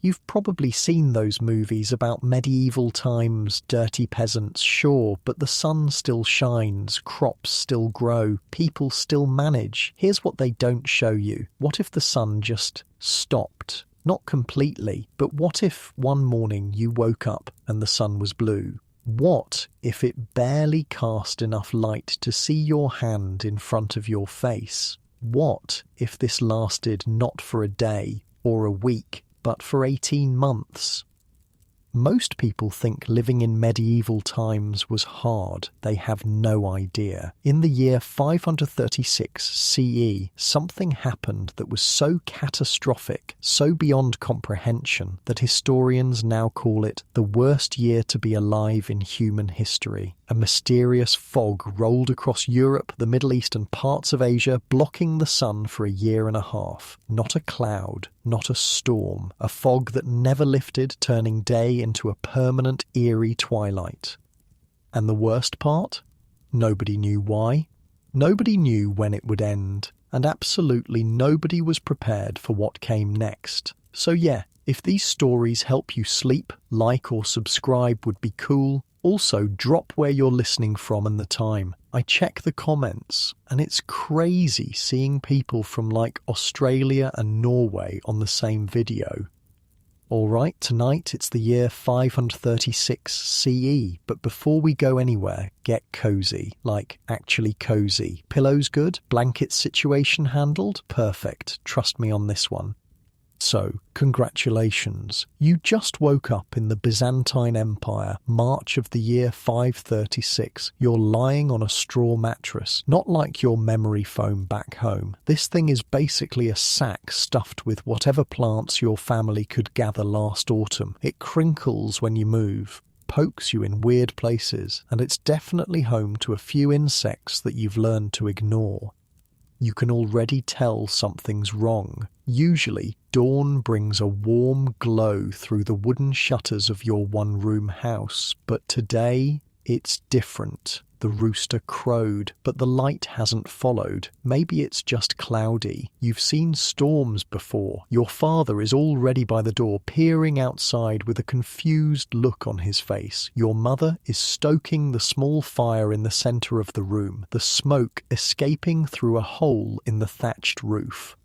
You've probably seen those movies about medieval times, dirty peasants, sure, but the sun still shines, crops still grow, people still manage. Here's what they don't show you. What if the sun just stopped? Not completely, but what if one morning you woke up and the sun was blue? What if it barely cast enough light to see your hand in front of your face? What if this lasted not for a day or a week, but for 18 months? Most people think living in medieval times was hard. They have no idea. In the year 536 CE, something happened that was so catastrophic, so beyond comprehension, that historians now call it the worst year to be alive in human history. A mysterious fog rolled across Europe, the Middle East and parts of Asia, blocking the sun for a year and a half. Not a cloud, not a storm. A fog that never lifted, turning day into a permanent, eerie twilight. And the worst part? Nobody knew why. Nobody knew when it would end. And absolutely nobody was prepared for what came next. So yeah, if these stories help you sleep, like or subscribe would be cool. Also, drop where you're listening from and the time. I check the comments, and it's crazy seeing people from like Australia and Norway on the same video. Alright, tonight it's the year 536 CE, but before we go anywhere, get cozy. Like, actually cozy. Pillows good? Blanket situation handled? Perfect. Trust me on this one. So, congratulations. You just woke up in the Byzantine Empire, March of the year 536. You're lying on a straw mattress, not like your memory foam back home. This thing is basically a sack stuffed with whatever plants your family could gather last autumn. It crinkles when you move, pokes you in weird places, and it's definitely home to a few insects that you've learned to ignore. You can already tell something's wrong. Usually, dawn brings a warm glow through the wooden shutters of your one-room house, but today, it's different. The rooster crowed, but the light hasn't followed. Maybe it's just cloudy. You've seen storms before. Your father is already by the door, peering outside with a confused look on his face. Your mother is stoking the small fire in the center of the room, the smoke escaping through a hole in the thatched roof.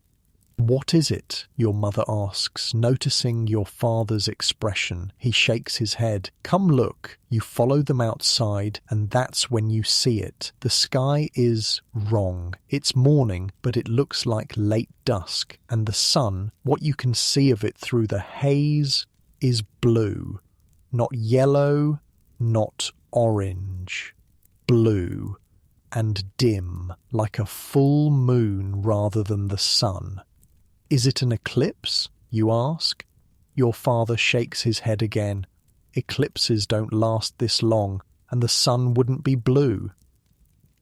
"What is it?" your mother asks, noticing your father's expression. He shakes his head. "Come look." You follow them outside, and that's when you see it. The sky is wrong. It's morning, but it looks like late dusk, and the sun, what you can see of it through the haze, is blue. Not yellow, not orange. Blue. And dim, like a full moon rather than the sun. "Is it an eclipse?" you ask. Your father shakes his head again. Eclipses don't last this long, and the sun wouldn't be blue.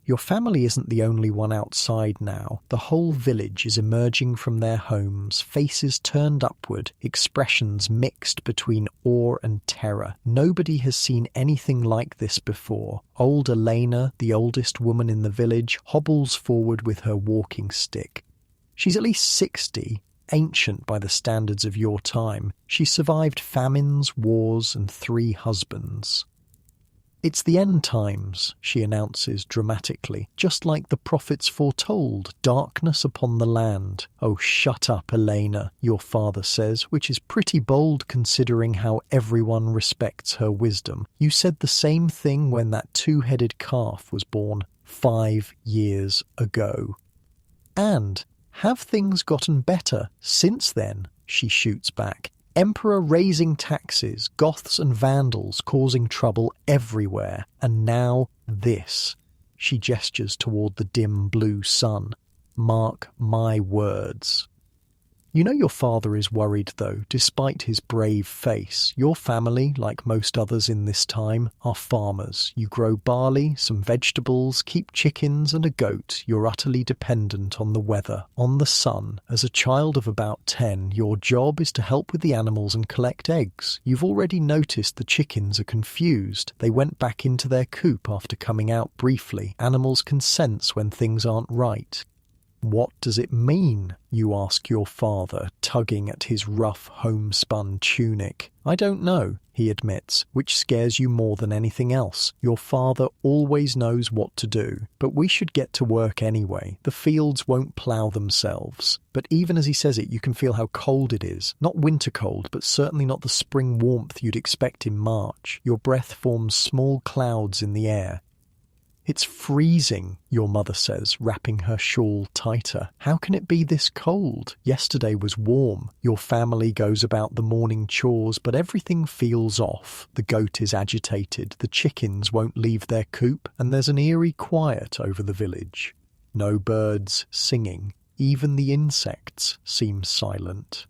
Your family isn't the only one outside now. The whole village is emerging from their homes, faces turned upward, expressions mixed between awe and terror. Nobody has seen anything like this before. Old Elena, the oldest woman in the village, hobbles forward with her walking stick. She's at least 60, ancient by the standards of your time. She survived famines, wars, and 3 husbands. "It's the end times," she announces dramatically, just like the prophets foretold, darkness upon the land. "Oh, shut up, Elena," your father says, which is pretty bold considering how everyone respects her wisdom. "You said the same thing when that 2-headed calf was born 5 years ago. And have things gotten better since then?" she shoots back. "Emperor raising taxes, Goths and Vandals causing trouble everywhere, and now this." She gestures toward the dim blue sun. "Mark my words." You know your father is worried though, despite his brave face. Your family, like most others in this time, are farmers. You grow barley, some vegetables, keep chickens and a goat. You're utterly dependent on the weather, on the sun. As a child of about 10, your job is to help with the animals and collect eggs. You've already noticed the chickens are confused. They went back into their coop after coming out briefly. Animals can sense when things aren't right. What does it mean? You ask your father, tugging at his rough homespun tunic. I don't know, he admits, which scares you more than anything else. Your father always knows what to do, but we should get to work anyway. The fields won't plough themselves. But even as he says it, you can feel how cold it is. Not winter cold, but certainly not the spring warmth you'd expect in March. Your breath forms small clouds in the air. It's freezing, your mother says, wrapping her shawl tighter. How can it be this cold? Yesterday was warm. Your family goes about the morning chores, but everything feels off. The goat is agitated, the chickens won't leave their coop, and there's an eerie quiet over the village. No birds singing. Even the insects seem silent.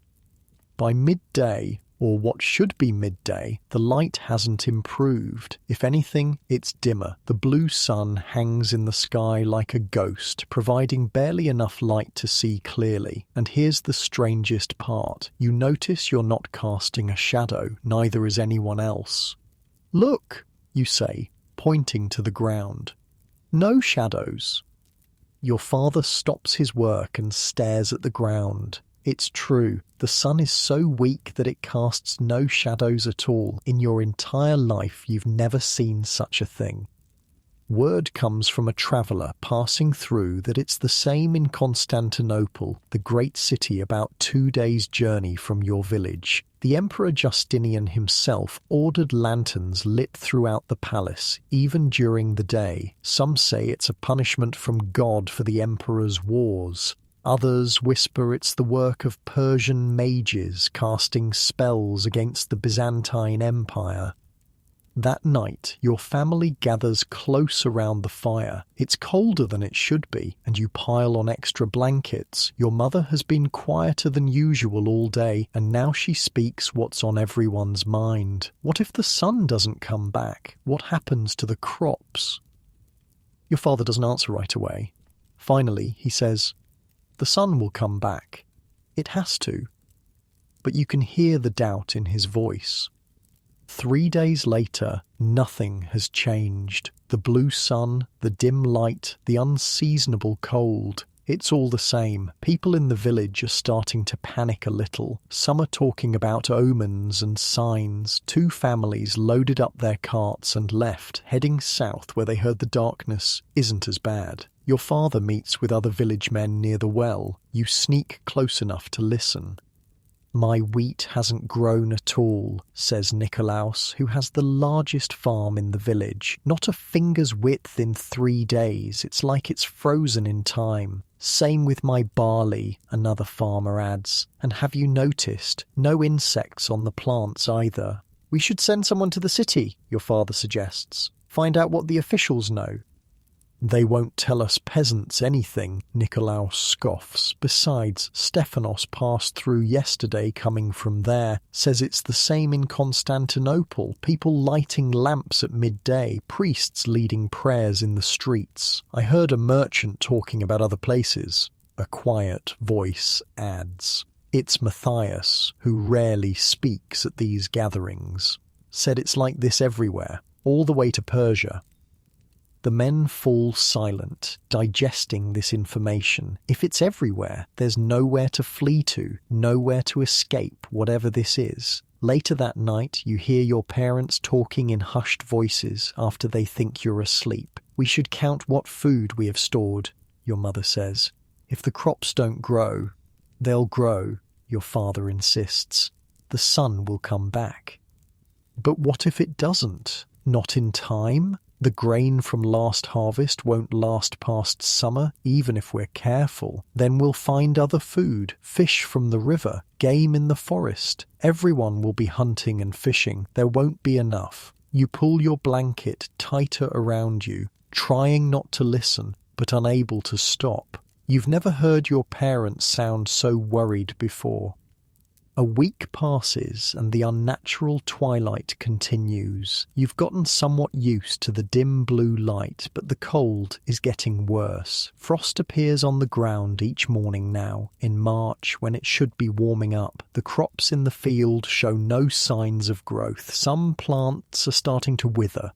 By midday, or what should be midday, the light hasn't improved. If anything, it's dimmer. The blue sun hangs in the sky like a ghost, providing barely enough light to see clearly. And here's the strangest part. You notice you're not casting a shadow, neither is anyone else. Look, you say, pointing to the ground. No shadows. Your father stops his work and stares at the ground. It's true, the sun is so weak that it casts no shadows at all. In your entire life, you've never seen such a thing. Word comes from a traveller passing through that it's the same in Constantinople, the great city about 2 days' journey from your village. The Emperor Justinian himself ordered lanterns lit throughout the palace, even during the day. Some say it's a punishment from God for the emperor's wars. Others whisper it's the work of Persian mages casting spells against the Byzantine Empire. That night, your family gathers close around the fire. It's colder than it should be, and you pile on extra blankets. Your mother has been quieter than usual all day, and now she speaks what's on everyone's mind. What if the sun doesn't come back? What happens to the crops? Your father doesn't answer right away. Finally, he says, "The sun will come back. It has to." But you can hear the doubt in his voice. 3 days later, nothing has changed. The blue sun, the dim light, the unseasonable cold. It's all the same. People in the village are starting to panic a little. Some are talking about omens and signs. 2 families loaded up their carts and left, heading south where they heard the darkness isn't as bad. Your father meets with other village men near the well. You sneak close enough to listen. "My wheat hasn't grown at all," says Nikolaus, who has the largest farm in the village. "Not a finger's width in 3 days. It's like it's frozen in time. Same with my barley," another farmer adds. "And have you noticed? No insects on the plants either." "We should send someone to the city," your father suggests. "Find out what the officials know." "They won't tell us peasants anything," Nikolaus scoffs. "Besides, Stephanos passed through yesterday coming from there. Says it's the same in Constantinople. People lighting lamps at midday, priests leading prayers in the streets. I heard a merchant talking about other places." A quiet voice adds. "It's Matthias, who rarely speaks at these gatherings. Said it's like this everywhere, all the way to Persia." The men fall silent, digesting this information. If it's everywhere, there's nowhere to flee to, nowhere to escape, whatever this is. Later that night, you hear your parents talking in hushed voices after they think you're asleep. "We should count what food we have stored," your mother says. "If the crops don't grow, they'll grow," your father insists. "The sun will come back." "But what if it doesn't? Not in time? The grain from last harvest won't last past summer, even if we're careful. Then we'll find other food, fish from the river, game in the forest. Everyone will be hunting and fishing. There won't be enough." You pull your blanket tighter around you, trying not to listen, but unable to stop. You've never heard your parents sound so worried before. A week passes and the unnatural twilight continues. You've gotten somewhat used to the dim blue light, but the cold is getting worse. Frost appears on the ground each morning now, in March when it should be warming up. The crops in the field show no signs of growth. Some plants are starting to wither.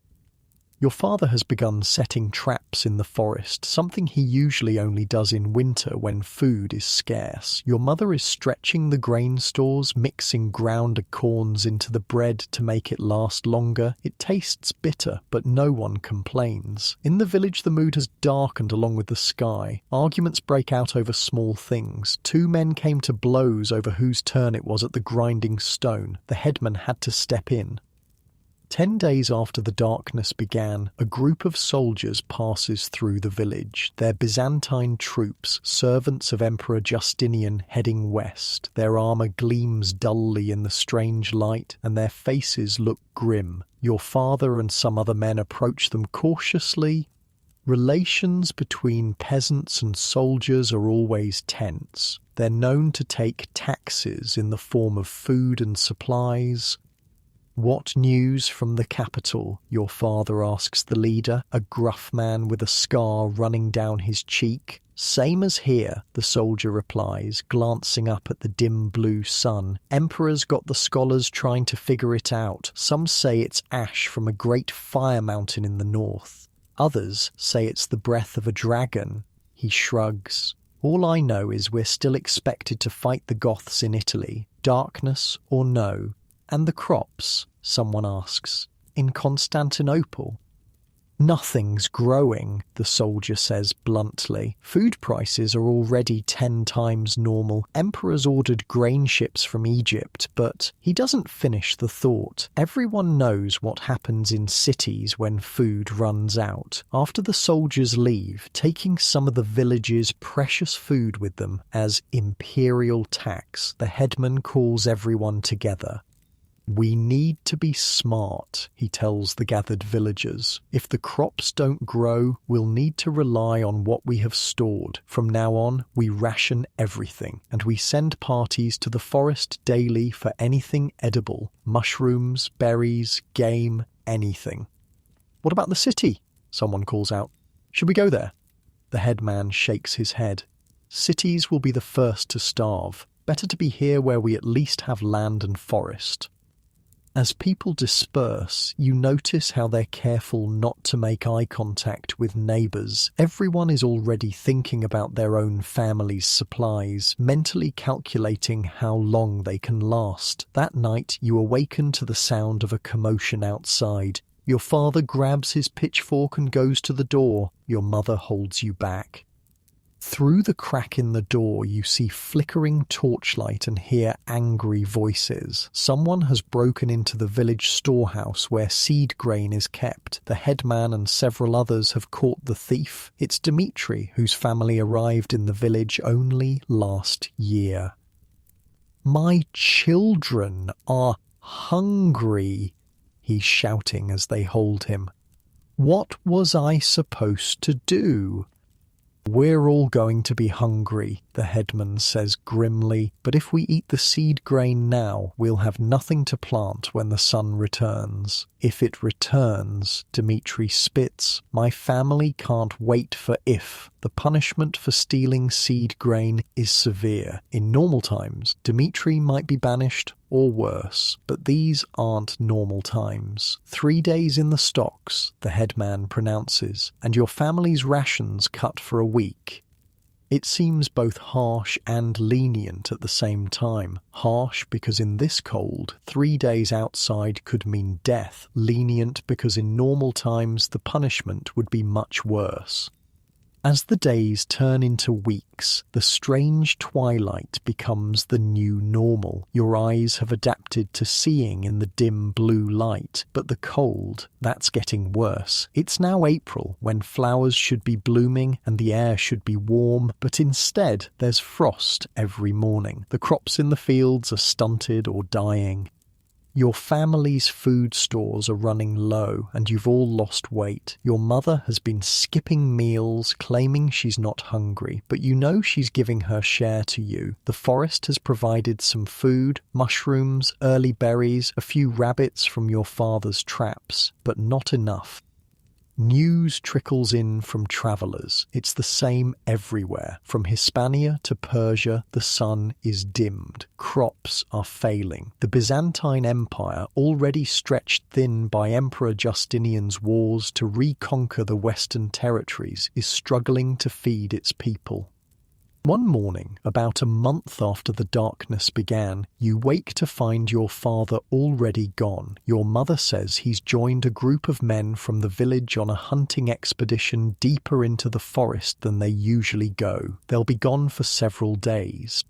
Your father has begun setting traps in the forest, something he usually only does in winter when food is scarce. Your mother is stretching the grain stores, mixing ground corns into the bread to make it last longer. It tastes bitter, but no one complains. In the village, the mood has darkened along with the sky. Arguments break out over small things. Two men came to blows over whose turn it was at the grinding stone. The headman had to step in. 10 days after the darkness began, a group of soldiers passes through the village. They're Byzantine troops, servants of Emperor Justinian, heading west. Their armour gleams dully in the strange light, and their faces look grim. Your father and some other men approach them cautiously. Relations between peasants and soldiers are always tense. They're known to take taxes in the form of food and supplies. "What news from the capital?" your father asks the leader, a gruff man with a scar running down his cheek. "Same as here," the soldier replies, glancing up at the dim blue sun. "Emperor's got the scholars trying to figure it out. Some say it's ash from a great fire mountain in the north. Others say it's the breath of a dragon." He shrugs. "All I know is we're still expected to fight the Goths in Italy, darkness or no." "And the crops?" someone asks. "In Constantinople?" "Nothing's growing," the soldier says bluntly. "Food prices are already 10 times normal. Emperor's ordered grain ships from Egypt, but..." He doesn't finish the thought. Everyone knows what happens in cities when food runs out. After the soldiers leave, taking some of the village's precious food with them as imperial tax, the headman calls everyone together. "We need to be smart," he tells the gathered villagers. "If the crops don't grow, we'll need to rely on what we have stored. From now on, we ration everything, and we send parties to the forest daily for anything edible. Mushrooms, berries, game, anything." "What about the city?" someone calls out. "Should we go there?" The headman shakes his head. "Cities will be the first to starve. Better to be here where we at least have land and forest." As people disperse, you notice how they're careful not to make eye contact with neighbours. Everyone is already thinking about their own family's supplies, mentally calculating how long they can last. That night, you awaken to the sound of a commotion outside. Your father grabs his pitchfork and goes to the door. Your mother holds you back. Through the crack in the door, you see flickering torchlight and hear angry voices. Someone has broken into the village storehouse where seed grain is kept. The headman and several others have caught the thief. It's Dmitri, whose family arrived in the village only last year. "My children are hungry," he's shouting as they hold him. "What was I supposed to do?" "We're all going to be hungry," the headman says grimly, "but if we eat the seed grain now, we'll have nothing to plant when the sun returns." "If it returns," Dmitri spits, "my family can't wait for if. The punishment for stealing seed grain is severe. In normal times, Dmitri might be banished or worse, but these aren't normal times. 3 days in the stocks," the headman pronounces, "and your family's rations cut for a week." It seems both harsh and lenient at the same time. Harsh because in this cold, 3 days outside could mean death. Lenient because in normal times the punishment would be much worse. As the days turn into weeks, the strange twilight becomes the new normal. Your eyes have adapted to seeing in the dim blue light, but the cold, that's getting worse. It's now April, when flowers should be blooming and the air should be warm, but instead there's frost every morning. The crops in the fields are stunted or dying. Your family's food stores are running low and you've all lost weight. Your mother has been skipping meals, claiming she's not hungry, but you know she's giving her share to you. The forest has provided some food, mushrooms, early berries, a few rabbits from your father's traps, but not enough. News trickles in from travellers. It's the same everywhere. From Hispania to Persia, the sun is dimmed. Crops are failing. The Byzantine Empire, already stretched thin by Emperor Justinian's wars to reconquer the Western territories, is struggling to feed its people. One morning, about a month after the darkness began, you wake to find your father already gone. Your mother says he's joined a group of men from the village on a hunting expedition deeper into the forest than they usually go. They'll be gone for several days.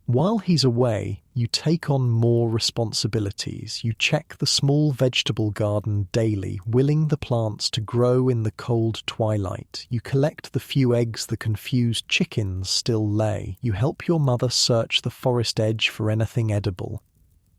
While he's away, you take on more responsibilities. You check the small vegetable garden daily, willing the plants to grow in the cold twilight. You collect the few eggs the confused chickens still lay. You help your mother search the forest edge for anything edible.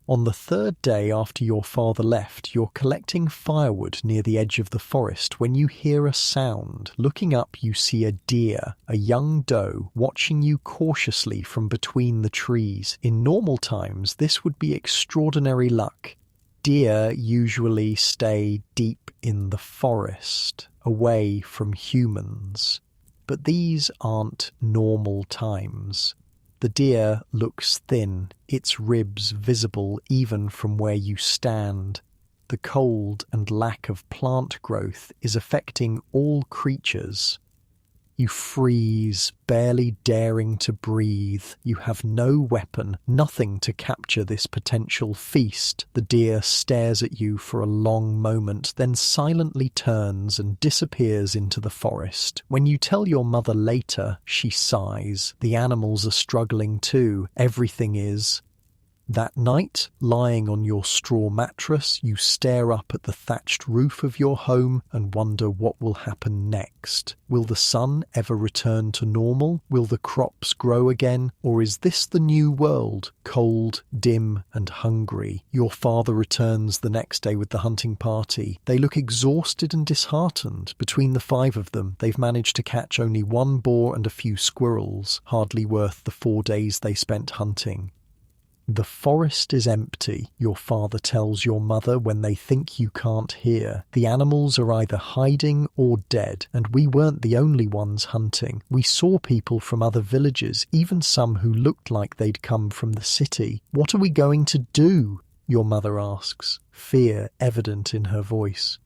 On the third day after your father left, you're collecting firewood near the edge of the forest when you hear a sound. Looking up, you see a deer, a young doe, watching you cautiously from between the trees. In normal times, this would be extraordinary luck. Deer usually stay deep in the forest, away from humans. But these aren't normal times. The deer looks thin, its ribs visible even from where you stand. The cold and lack of plant growth is affecting all creatures. You freeze, barely daring to breathe. You have no weapon, nothing to capture this potential feast. The deer stares at you for a long moment, then silently turns and disappears into the forest. When you tell your mother later, she sighs. The animals are struggling too. Everything is. That night, lying on your straw mattress, you stare up at the thatched roof of your home and wonder what will happen next. Will the sun ever return to normal? Will the crops grow again? Or is this the new world, cold, dim, and hungry? Your father returns the next day with the hunting party. They look exhausted and disheartened. Between the 5 of them, they've managed to catch only 1 boar and a few squirrels, hardly worth the 4 days they spent hunting. The forest is empty, your father tells your mother when they think you can't hear. The animals are either hiding or dead, and we weren't the only ones hunting. We saw people from other villages, even some who looked like they'd come from the city. What are we going to do? Your mother asks, fear evident in her voice.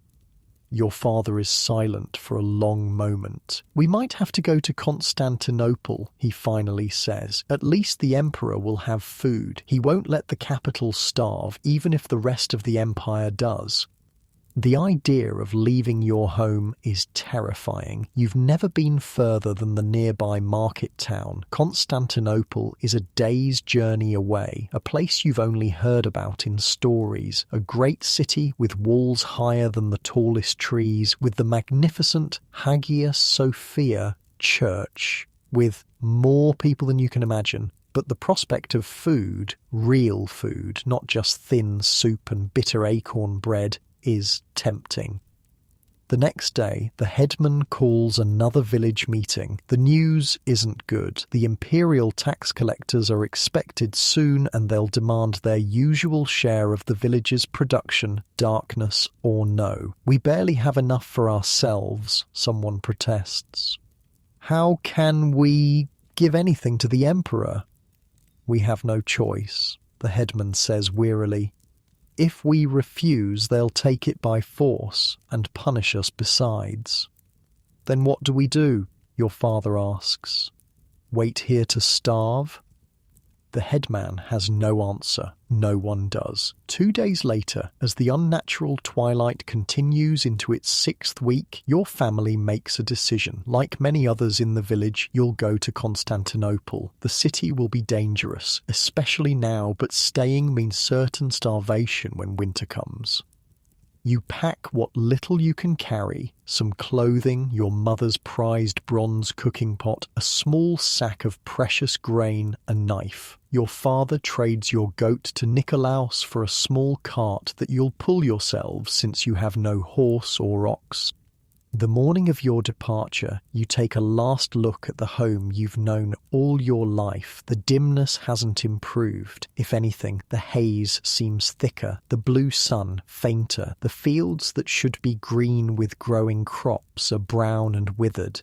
Your father is silent for a long moment. We might have to go to Constantinople, he finally says. At least the emperor will have food. He won't let the capital starve, even if the rest of the empire does. The idea of leaving your home is terrifying. You've never been further than the nearby market town. Constantinople is a day's journey away, a place you've only heard about in stories, a great city with walls higher than the tallest trees, with the magnificent Hagia Sophia Church, with more people than you can imagine. But the prospect of food, real food, not just thin soup and bitter acorn bread, is tempting. The next day, the headman calls another village meeting. The news isn't good. The imperial tax collectors are expected soon and they'll demand their usual share of the village's production, darkness or no. We barely have enough for ourselves, someone protests. How can we give anything to the emperor? We have no choice, the headman says wearily. If we refuse, they'll take it by force and punish us besides. Then what do we do? Your father asks. Wait here to starve? The headman has no answer. No one does. 2 days later, as the unnatural twilight continues into its 6th week, your family makes a decision. Like many others in the village, you'll go to Constantinople. The city will be dangerous, especially now, but staying means certain starvation when winter comes. You pack what little you can carry, some clothing, your mother's prized bronze cooking pot, a small sack of precious grain, a knife. Your father trades your goat to Nikolaos for a small cart that you'll pull yourselves since you have no horse or ox. The morning of your departure, you take a last look at the home you've known all your life. The dimness hasn't improved. If anything, the haze seems thicker, the blue sun fainter. The fields that should be green with growing crops are brown and withered.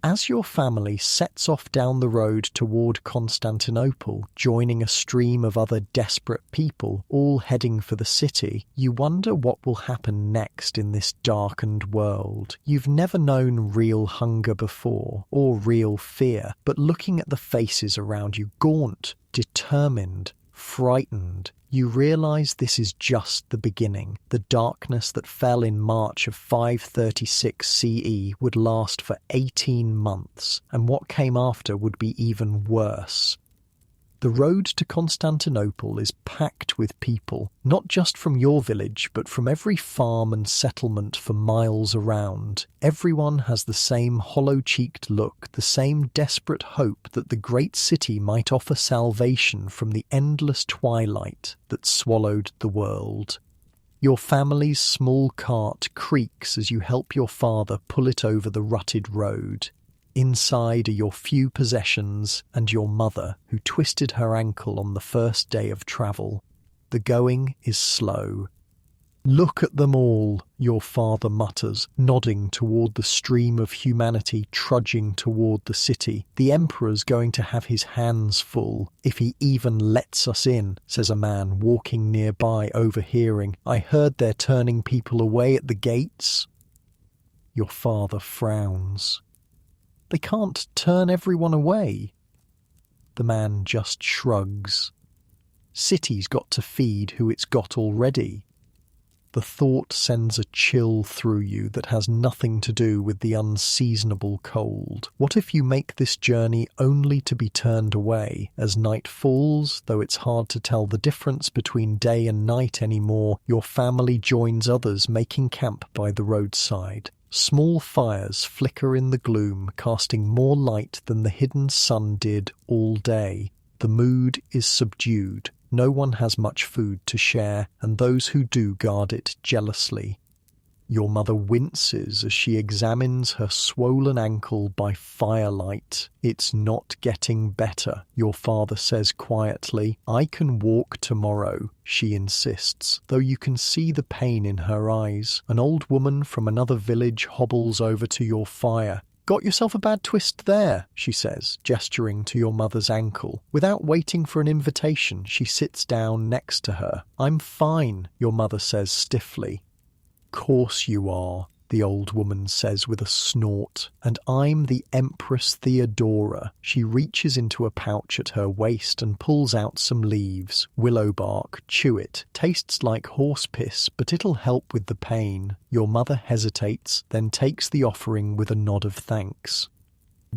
As your family sets off down the road toward Constantinople, joining a stream of other desperate people, all heading for the city, you wonder what will happen next in this darkened world. You've never known real hunger before, or real fear, but looking at the faces around you, gaunt, determined, frightened, you realise this is just the beginning. The darkness that fell in March of 536 CE would last for 18 months, and what came after would be even worse. The road to Constantinople is packed with people, not just from your village, but from every farm and settlement for miles around. Everyone has the same hollow-cheeked look, the same desperate hope that the great city might offer salvation from the endless twilight that swallowed the world. Your family's small cart creaks as you help your father pull it over the rutted road. Inside are your few possessions and your mother, who twisted her ankle on the first day of travel. The going is slow. "Look at them all," your father mutters, nodding toward the stream of humanity trudging toward the city. "The emperor's going to have his hands full, if he even lets us in," says a man walking nearby, overhearing. "I heard they're turning people away at the gates." Your father frowns. "They can't turn everyone away." The man just shrugs. "City's got to feed who it's got already." The thought sends a chill through you that has nothing to do with the unseasonable cold. What if you make this journey only to be turned away? As night falls, though it's hard to tell the difference between day and night anymore, your family joins others making camp by the roadside. Small fires flicker in the gloom, casting more light than the hidden sun did all day. The mood is subdued. No one has much food to share, and those who do guard it jealously. Your mother winces as she examines her swollen ankle by firelight. "It's not getting better," your father says quietly. "I can walk tomorrow," she insists, though you can see the pain in her eyes. An old woman from another village hobbles over to your fire. "Got yourself a bad twist there," she says, gesturing to your mother's ankle. Without waiting for an invitation, she sits down next to her. "I'm fine," your mother says stiffly. "Course you are," the old woman says with a snort. "And I'm the Empress Theodora." She reaches into a pouch at her waist and pulls out some leaves. "Willow bark, chew it. Tastes like horse piss, but it'll help with the pain." Your mother hesitates, then takes the offering with a nod of thanks.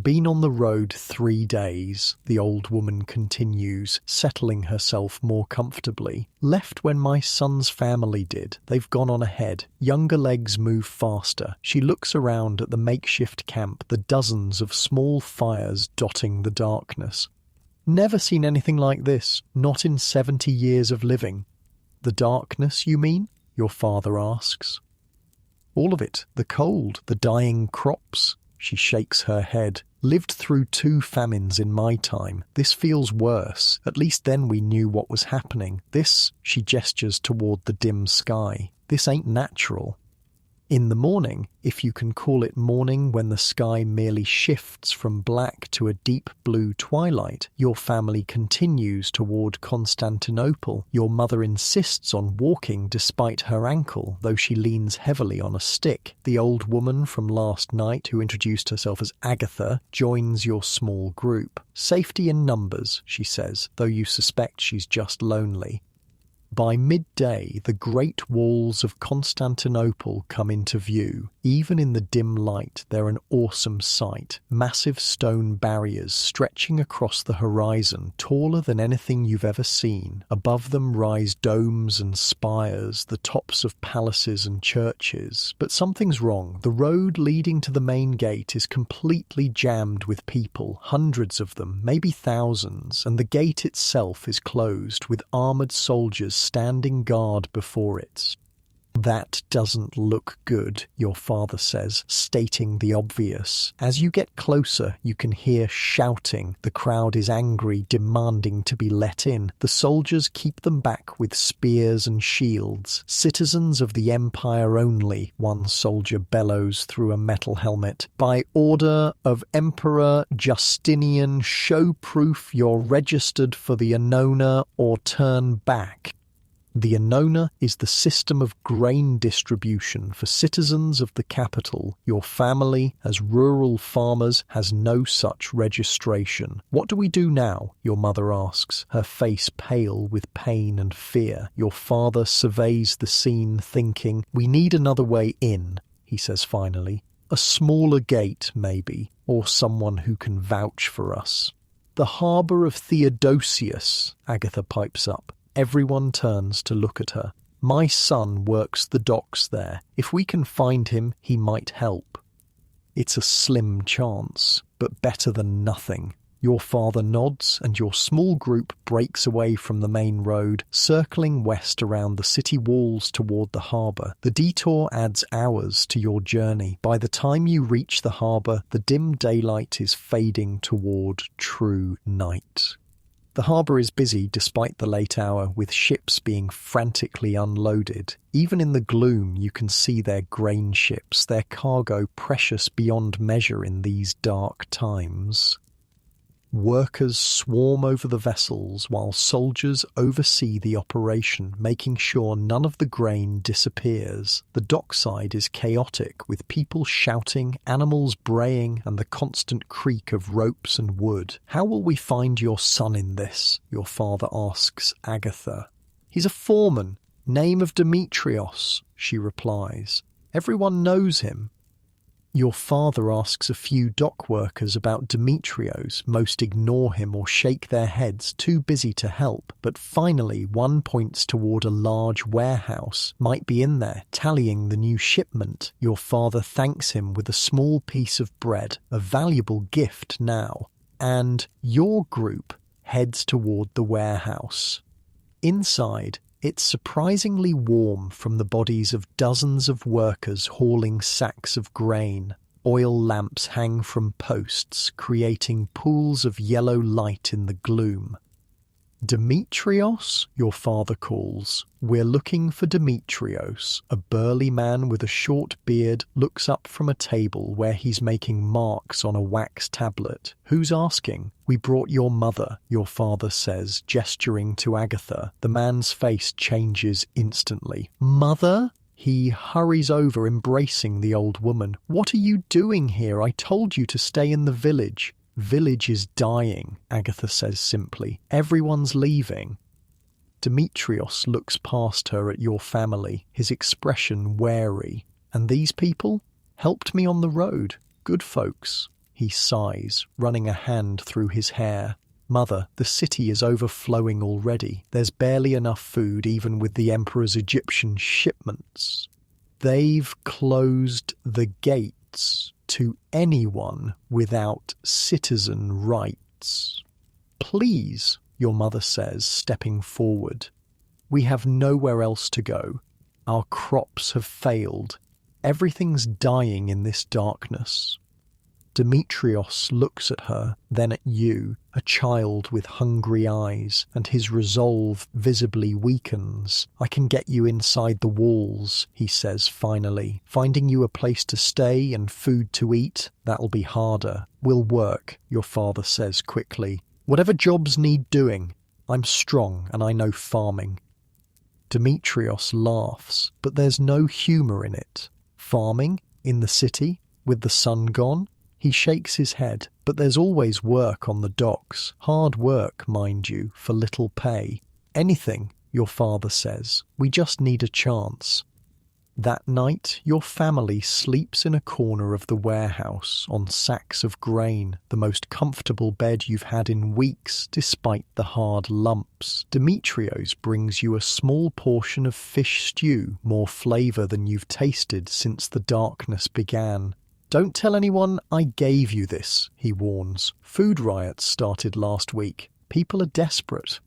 "Been on the road 3 days," the old woman continues, settling herself more comfortably. "Left when my son's family did. They've gone on ahead. Younger legs move faster." She looks around at the makeshift camp, the dozens of small fires dotting the darkness. "Never seen anything like this, not in 70 years of living." "The darkness, you mean?" your father asks. "All of it. The cold, the dying crops." She shakes her head. "Lived through 2 famines in my time. This feels worse. At least then we knew what was happening. This," she gestures toward the dim sky, "this ain't natural." In the morning, if you can call it morning when the sky merely shifts from black to a deep blue twilight, your family continues toward Constantinople. Your mother insists on walking despite her ankle, though she leans heavily on a stick. The old woman from last night, who introduced herself as Agatha, joins your small group. "Safety in numbers," she says, though you suspect she's just lonely. By midday, the great walls of Constantinople come into view. Even in the dim light, they're an awesome sight. Massive stone barriers stretching across the horizon, taller than anything you've ever seen. Above them rise domes and spires, the tops of palaces and churches. But something's wrong. The road leading to the main gate is completely jammed with people, hundreds of them, maybe thousands, and the gate itself is closed with armoured soldiers standing guard before it. That doesn't look good, your father says, stating the obvious. As you get closer, you can hear shouting. The crowd is angry, demanding to be let in. The soldiers keep them back with spears and shields. Citizens of the Empire only, one soldier bellows through a metal helmet. By order of Emperor Justinian, show proof you're registered for the Annona or turn back. The Annona is the system of grain distribution for citizens of the capital. Your family, as rural farmers, has no such registration. What do we do now? Your mother asks, her face pale with pain and fear. Your father surveys the scene, thinking, we need another way in, he says finally. A smaller gate, maybe, or someone who can vouch for us. The harbour of Theodosius, Agatha pipes up. Everyone turns to look at her. My son works the docks there. If we can find him, he might help. It's a slim chance, but better than nothing. Your father nods, and your small group breaks away from the main road, circling west around the city walls toward the harbour. The detour adds hours to your journey. By the time you reach the harbour, the dim daylight is fading toward true night. The harbour is busy despite the late hour, with ships being frantically unloaded. Even in the gloom you can see their grain ships, their cargo precious beyond measure in these dark times. Workers swarm over the vessels while soldiers oversee the operation, making sure none of the grain disappears. The dockside is chaotic, with people shouting, animals braying, and the constant creak of ropes and wood. How will we find your son in this? Your father asks Agatha. He's a foreman, name of Demetrios, she replies. Everyone knows him. Your father asks a few dock workers about Demetrios. Most ignore him or shake their heads, too busy to help. But finally, one points toward a large warehouse. Might be in there, tallying the new shipment. Your father thanks him with a small piece of bread, a valuable gift now. And your group heads toward the warehouse. Inside, it's surprisingly warm from the bodies of dozens of workers hauling sacks of grain. Oil lamps hang from posts, creating pools of yellow light in the gloom. Demetrios, your father calls. We're looking for Demetrios. A burly man with a short beard looks up from a table where he's making marks on a wax tablet. Who's asking? We brought your mother, your father says, gesturing to Agatha. The man's face changes instantly. Mother? He hurries over, embracing the old woman. What are you doing here? I told you to stay in the village. Village is dying, Agatha says simply. Everyone's leaving. Demetrios looks past her at your family, his expression wary. And these people? Helped me on the road. Good folks. He sighs, running a hand through his hair. Mother, the city is overflowing already. There's barely enough food even with the Emperor's Egyptian shipments. They've closed the gates to anyone without citizen rights. Please, your mother says, stepping forward. We have nowhere else to go. Our crops have failed. Everything's dying in this darkness. Demetrios looks at her, then at you, a child with hungry eyes, and his resolve visibly weakens. I can get you inside the walls, he says finally. Finding you a place to stay and food to eat, that'll be harder. We'll work, your father says quickly. Whatever jobs need doing. I'm strong and I know farming. Demetrios laughs, but there's no humour in it. Farming? In the city? With the sun gone? He shakes his head, but there's always work on the docks. Hard work, mind you, for little pay. Anything, your father says. We just need a chance. That night, your family sleeps in a corner of the warehouse on sacks of grain, the most comfortable bed you've had in weeks, despite the hard lumps. Demetrios brings you a small portion of fish stew, more flavour than you've tasted since the darkness began. Don't tell anyone I gave you this, he warns. Food riots started last week. People are desperate.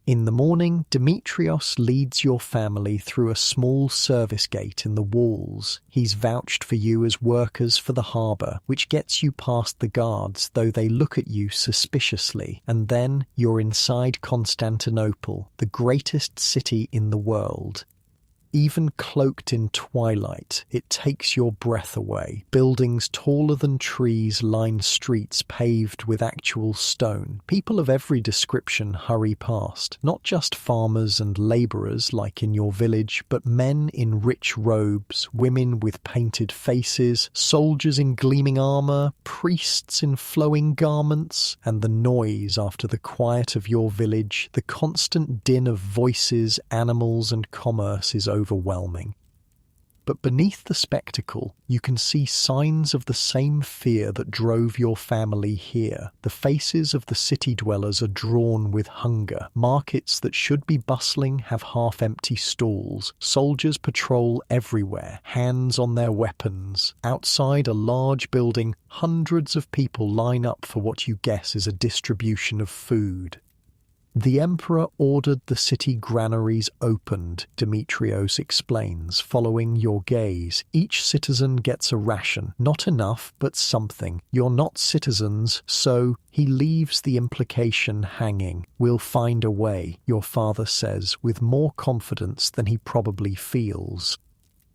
In the morning, Demetrios leads your family through a small service gate in the walls. He's vouched for you as workers for the harbour, which gets you past the guards, though they look at you suspiciously. And then you're inside Constantinople, the greatest city in the world. Even cloaked in twilight, it takes your breath away. Buildings taller than trees line streets paved with actual stone. People of every description hurry past, not just farmers and labourers like in your village, but men in rich robes, women with painted faces, soldiers in gleaming armour, priests in flowing garments, and the noise after the quiet of your village, the constant din of voices, animals and commerce is overwhelming. But beneath the spectacle, you can see signs of the same fear that drove your family here. The faces of the city dwellers are drawn with hunger. Markets that should be bustling have half-empty stalls. Soldiers patrol everywhere, hands on their weapons. Outside a large building, hundreds of people line up for what you guess is a distribution of food. The emperor ordered the city granaries opened, Demetrios explains, following your gaze. Each citizen gets a ration. Not enough, but something. You're not citizens, so he leaves the implication hanging. We'll find a way, your father says, with more confidence than he probably feels.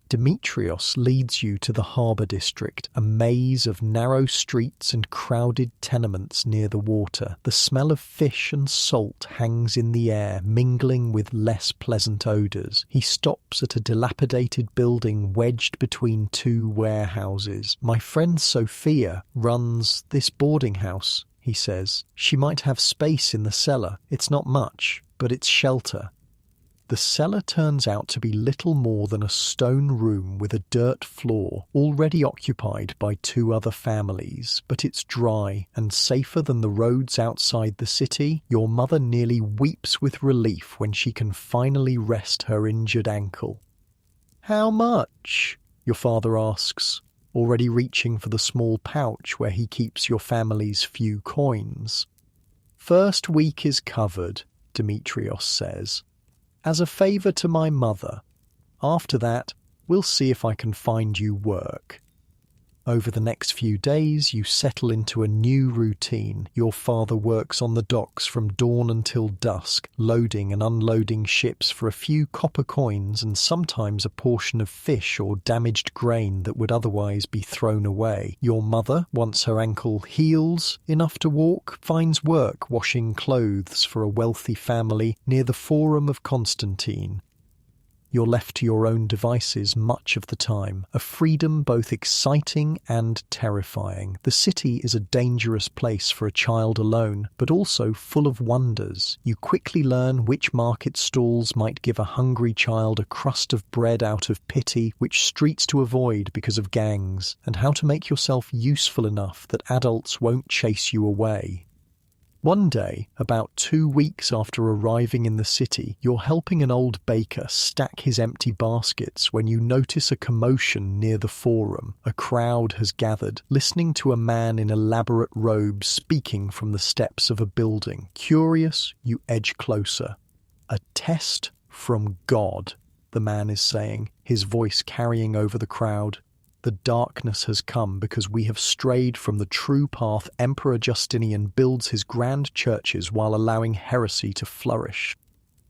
Demetrios leads you to the harbour district, a maze of narrow streets and crowded tenements near the water. The smell of fish and salt hangs in the air, mingling with less pleasant odours. He stops at a dilapidated building wedged between two warehouses. My friend Sophia runs this boarding house, he says. She might have space in the cellar. It's not much, but it's shelter. The cellar turns out to be little more than a stone room with a dirt floor, already occupied by two other families, but it's dry and safer than the roads outside the city. Your mother nearly weeps with relief when she can finally rest her injured ankle. "How much?" your father asks, already reaching for the small pouch where he keeps your family's few coins. "First week is covered," Demetrios says. "As a favour to my mother. After that, we'll see if I can find you work." Over the next few days, you settle into a new routine. Your father works on the docks from dawn until dusk, loading and unloading ships for a few copper coins and sometimes a portion of fish or damaged grain that would otherwise be thrown away. Your mother, once her ankle heals enough to walk, finds work washing clothes for a wealthy family near the Forum of Constantine. You're left to your own devices much of the time, a freedom both exciting and terrifying. The city is a dangerous place for a child alone, but also full of wonders. You quickly learn which market stalls might give a hungry child a crust of bread out of pity, which streets to avoid because of gangs, and how to make yourself useful enough that adults won't chase you away. One day, about 2 weeks after arriving in the city, you're helping an old baker stack his empty baskets when you notice a commotion near the forum. A crowd has gathered, listening to a man in elaborate robes speaking from the steps of a building. Curious, you edge closer. "A test from God," the man is saying, his voice carrying over the crowd. "The darkness has come because we have strayed from the true path Emperor Justinian builds his grand churches while allowing heresy to flourish."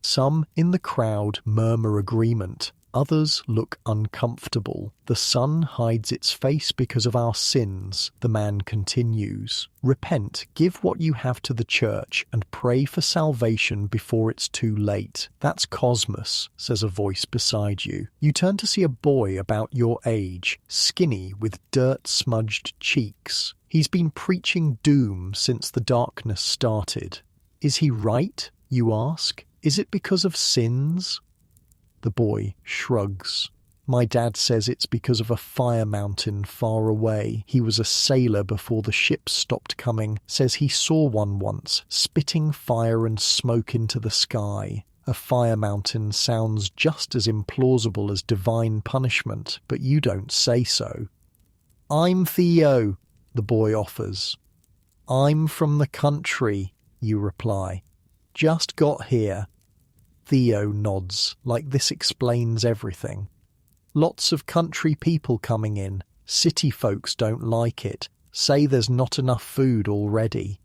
Some in the crowd murmur agreement. Others look uncomfortable. "The sun hides its face because of our sins," the man continues. "Repent, give what you have to the church, and pray for salvation before it's too late." "That's Cosmos," says a voice beside you. You turn to see a boy about your age, skinny with dirt-smudged cheeks. He's been preaching doom since the darkness started. "Is he right?" you ask. "Is it because of sins?" The boy shrugs. "My dad says it's because of a fire mountain far away. He was a sailor before the ships stopped coming. Says he saw one once, spitting fire and smoke into the sky." A fire mountain sounds just as implausible as divine punishment, but you don't say so. "I'm Theo," the boy offers. "I'm from the country," you reply. Just got here. Theo nods, like this explains everything. Lots of country people coming in. City folks don't like it. Say there's not enough food already.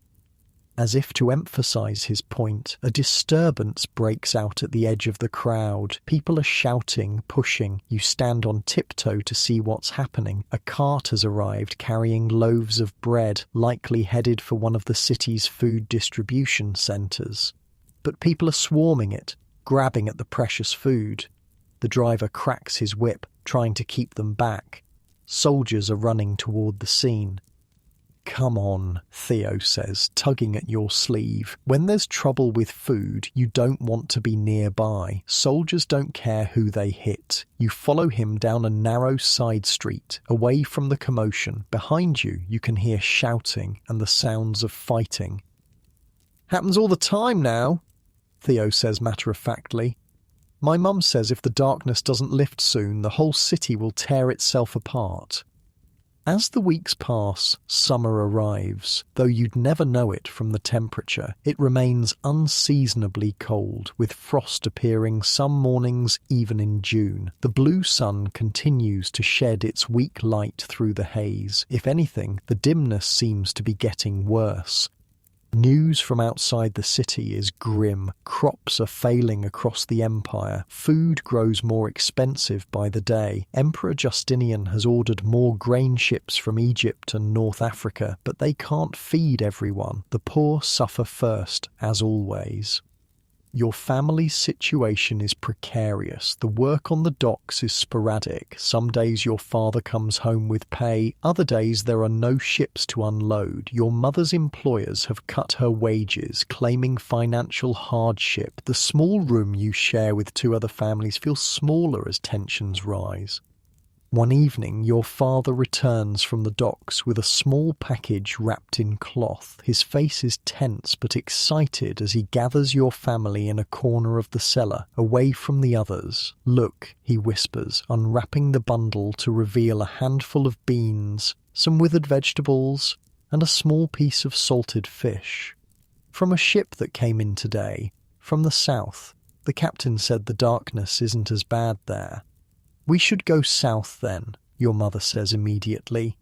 As if to emphasize his point, a disturbance breaks out at the edge of the crowd. People are shouting, pushing. You stand on tiptoe to see what's happening. A cart has arrived carrying loaves of bread, likely headed for one of the city's food distribution centres. But people are swarming it, grabbing at the precious food. The driver cracks his whip, trying to keep them back. Soldiers are running toward the scene. "Come on," Theo says, tugging at your sleeve. "When there's trouble with food, you don't want to be nearby. Soldiers don't care who they hit." You follow him down a narrow side street, away from the commotion. Behind you, you can hear shouting and the sounds of fighting. "Happens all the time now," Theo says matter-of-factly. "My mum says if the darkness doesn't lift soon, the whole city will tear itself apart." As the weeks pass, summer arrives. Though you'd never know it from the temperature, it remains unseasonably cold, with frost appearing some mornings even in June. The blue sun continues to shed its weak light through the haze. If anything, the dimness seems to be getting worse. News from outside the city is grim. Crops are failing across the empire. Food grows more expensive by the day. Emperor Justinian has ordered more grain ships from Egypt and North Africa, but they can't feed everyone. The poor suffer first, as always. Your family's situation is precarious. The work on the docks is sporadic. Some days your father comes home with pay. Other days there are no ships to unload. Your mother's employers have cut her wages, claiming financial hardship. The small room you share with two other families feels smaller as tensions rise. One evening, your father returns from the docks with a small package wrapped in cloth. His face is tense but excited as he gathers your family in a corner of the cellar, away from the others. "Look," he whispers, unwrapping the bundle to reveal a handful of beans, some withered vegetables, and a small piece of salted fish. "From a ship that came in today, from the south. The captain said the darkness isn't as bad there." "We should go south then," your mother says immediately.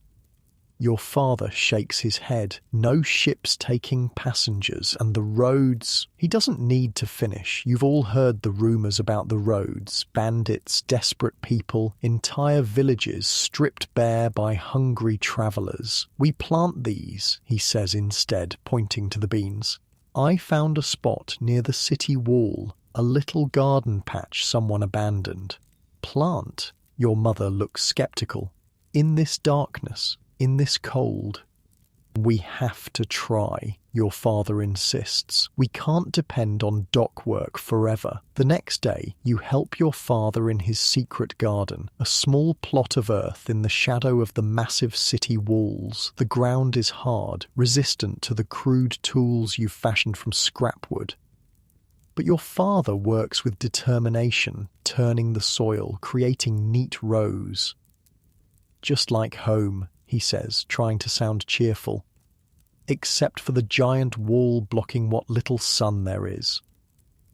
Your father shakes his head. No ships taking passengers, and the roads... He doesn't need to finish. You've all heard the rumours about the roads. Bandits, desperate people, entire villages stripped bare by hungry travellers. "We plant these," he says instead, pointing to the beans. "I found a spot near the city wall, a little garden patch someone abandoned." "Plant?" Your mother looks sceptical. "In this darkness, in this cold?" "We have to try," your father insists. "We can't depend on dock work forever." The next day, you help your father in his secret garden, a small plot of earth in the shadow of the massive city walls. The ground is hard, resistant to the crude tools you've fashioned from scrap wood. But your father works with determination, turning the soil, creating neat rows. "Just like home," he says, trying to sound cheerful. "Except for the giant wall blocking what little sun there is."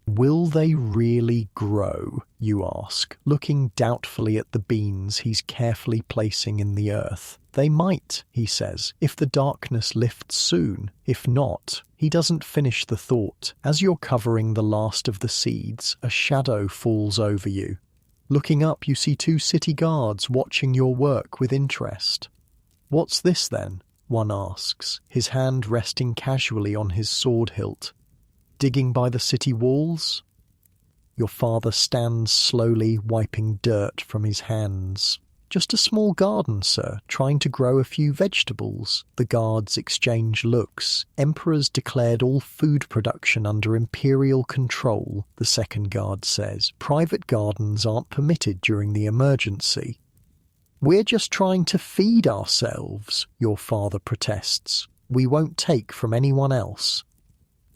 "Will they really grow?" you ask, looking doubtfully at the beans he's carefully placing in the earth. "They might," he says, "if the darkness lifts soon. If not..." He doesn't finish the thought. As you're covering the last of the seeds, a shadow falls over you. Looking up, you see two city guards watching your work with interest. "What's this then?" one asks, his hand resting casually on his sword hilt. "Digging by the city walls?" Your father stands slowly, wiping dirt from his hands. "Just a small garden, sir, trying to grow a few vegetables." The guards exchange looks. "Emperors declared all food production under imperial control," the second guard says. "Private gardens aren't permitted during the emergency." "We're just trying to feed ourselves," your father protests. "We won't take from anyone else."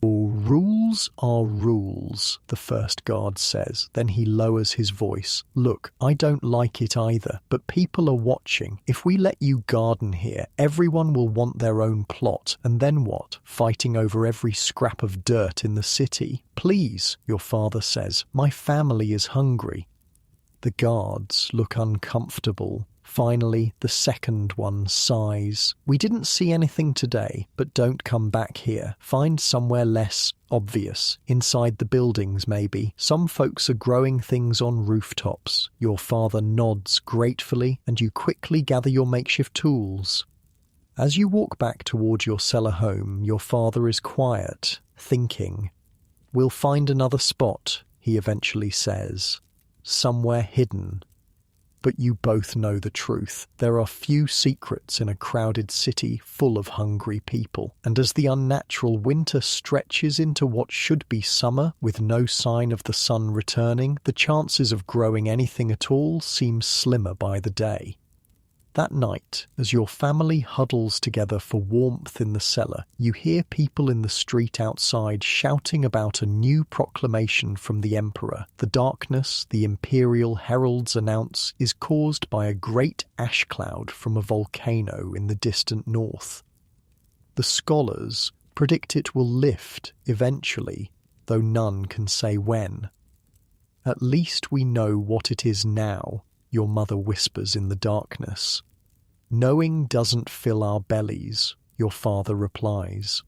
Rules are rules, the first guard says. Then he lowers his voice. Look, I don't like it either, but people are watching. If we let you garden here, everyone will want their own plot. And then what? Fighting over every scrap of dirt in the city? Please, your father says, my family is hungry. The guards look uncomfortable. Finally, the second one sighs. We didn't see anything today, but don't come back here. Find somewhere less obvious. Inside the buildings, maybe. Some folks are growing things on rooftops. Your father nods gratefully, and you quickly gather your makeshift tools. As you walk back toward your cellar home, your father is quiet, thinking. We'll find another spot, he eventually says. Somewhere hidden. But you both know the truth. There are few secrets in a crowded city full of hungry people. And as the unnatural winter stretches into what should be summer with no sign of the sun returning, the chances of growing anything at all seem slimmer by the day. That night, as your family huddles together for warmth in the cellar, you hear people in the street outside shouting about a new proclamation from the emperor. The darkness the imperial heralds announce is caused by a great ash cloud from a volcano in the distant north. The scholars predict it will lift eventually, though none can say when. At least we know what it is now, your mother whispers in the darkness. Knowing doesn't fill our bellies, your father replies.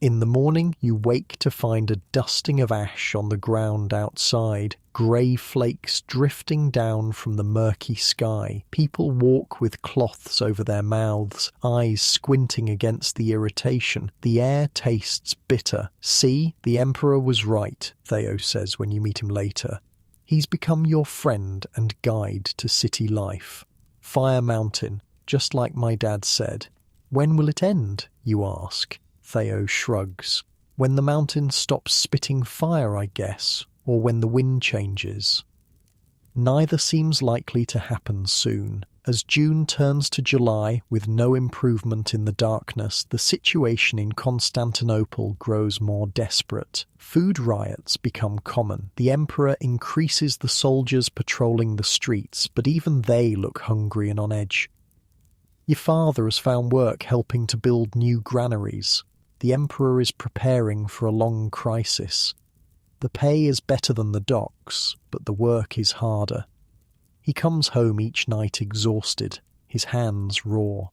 In the morning you wake to find a dusting of ash on the ground outside, grey flakes drifting down from the murky sky. People walk with cloths over their mouths, eyes squinting against the irritation. The air tastes bitter. See, the emperor was right, Theo says when you meet him later. He's become your friend and guide to city life. Fire Mountain, just like my dad said. When will it end, you ask? Theo shrugs. When the mountain stops spitting fire, I guess, or when the wind changes. Neither seems likely to happen soon. As June turns to July with no improvement in the darkness, the situation in Constantinople grows more desperate. Food riots become common. The emperor increases the soldiers patrolling the streets, but even they look hungry and on edge. Your father has found work helping to build new granaries. The emperor is preparing for a long crisis. The pay is better than the docks, but the work is harder. He comes home each night exhausted, his hands raw.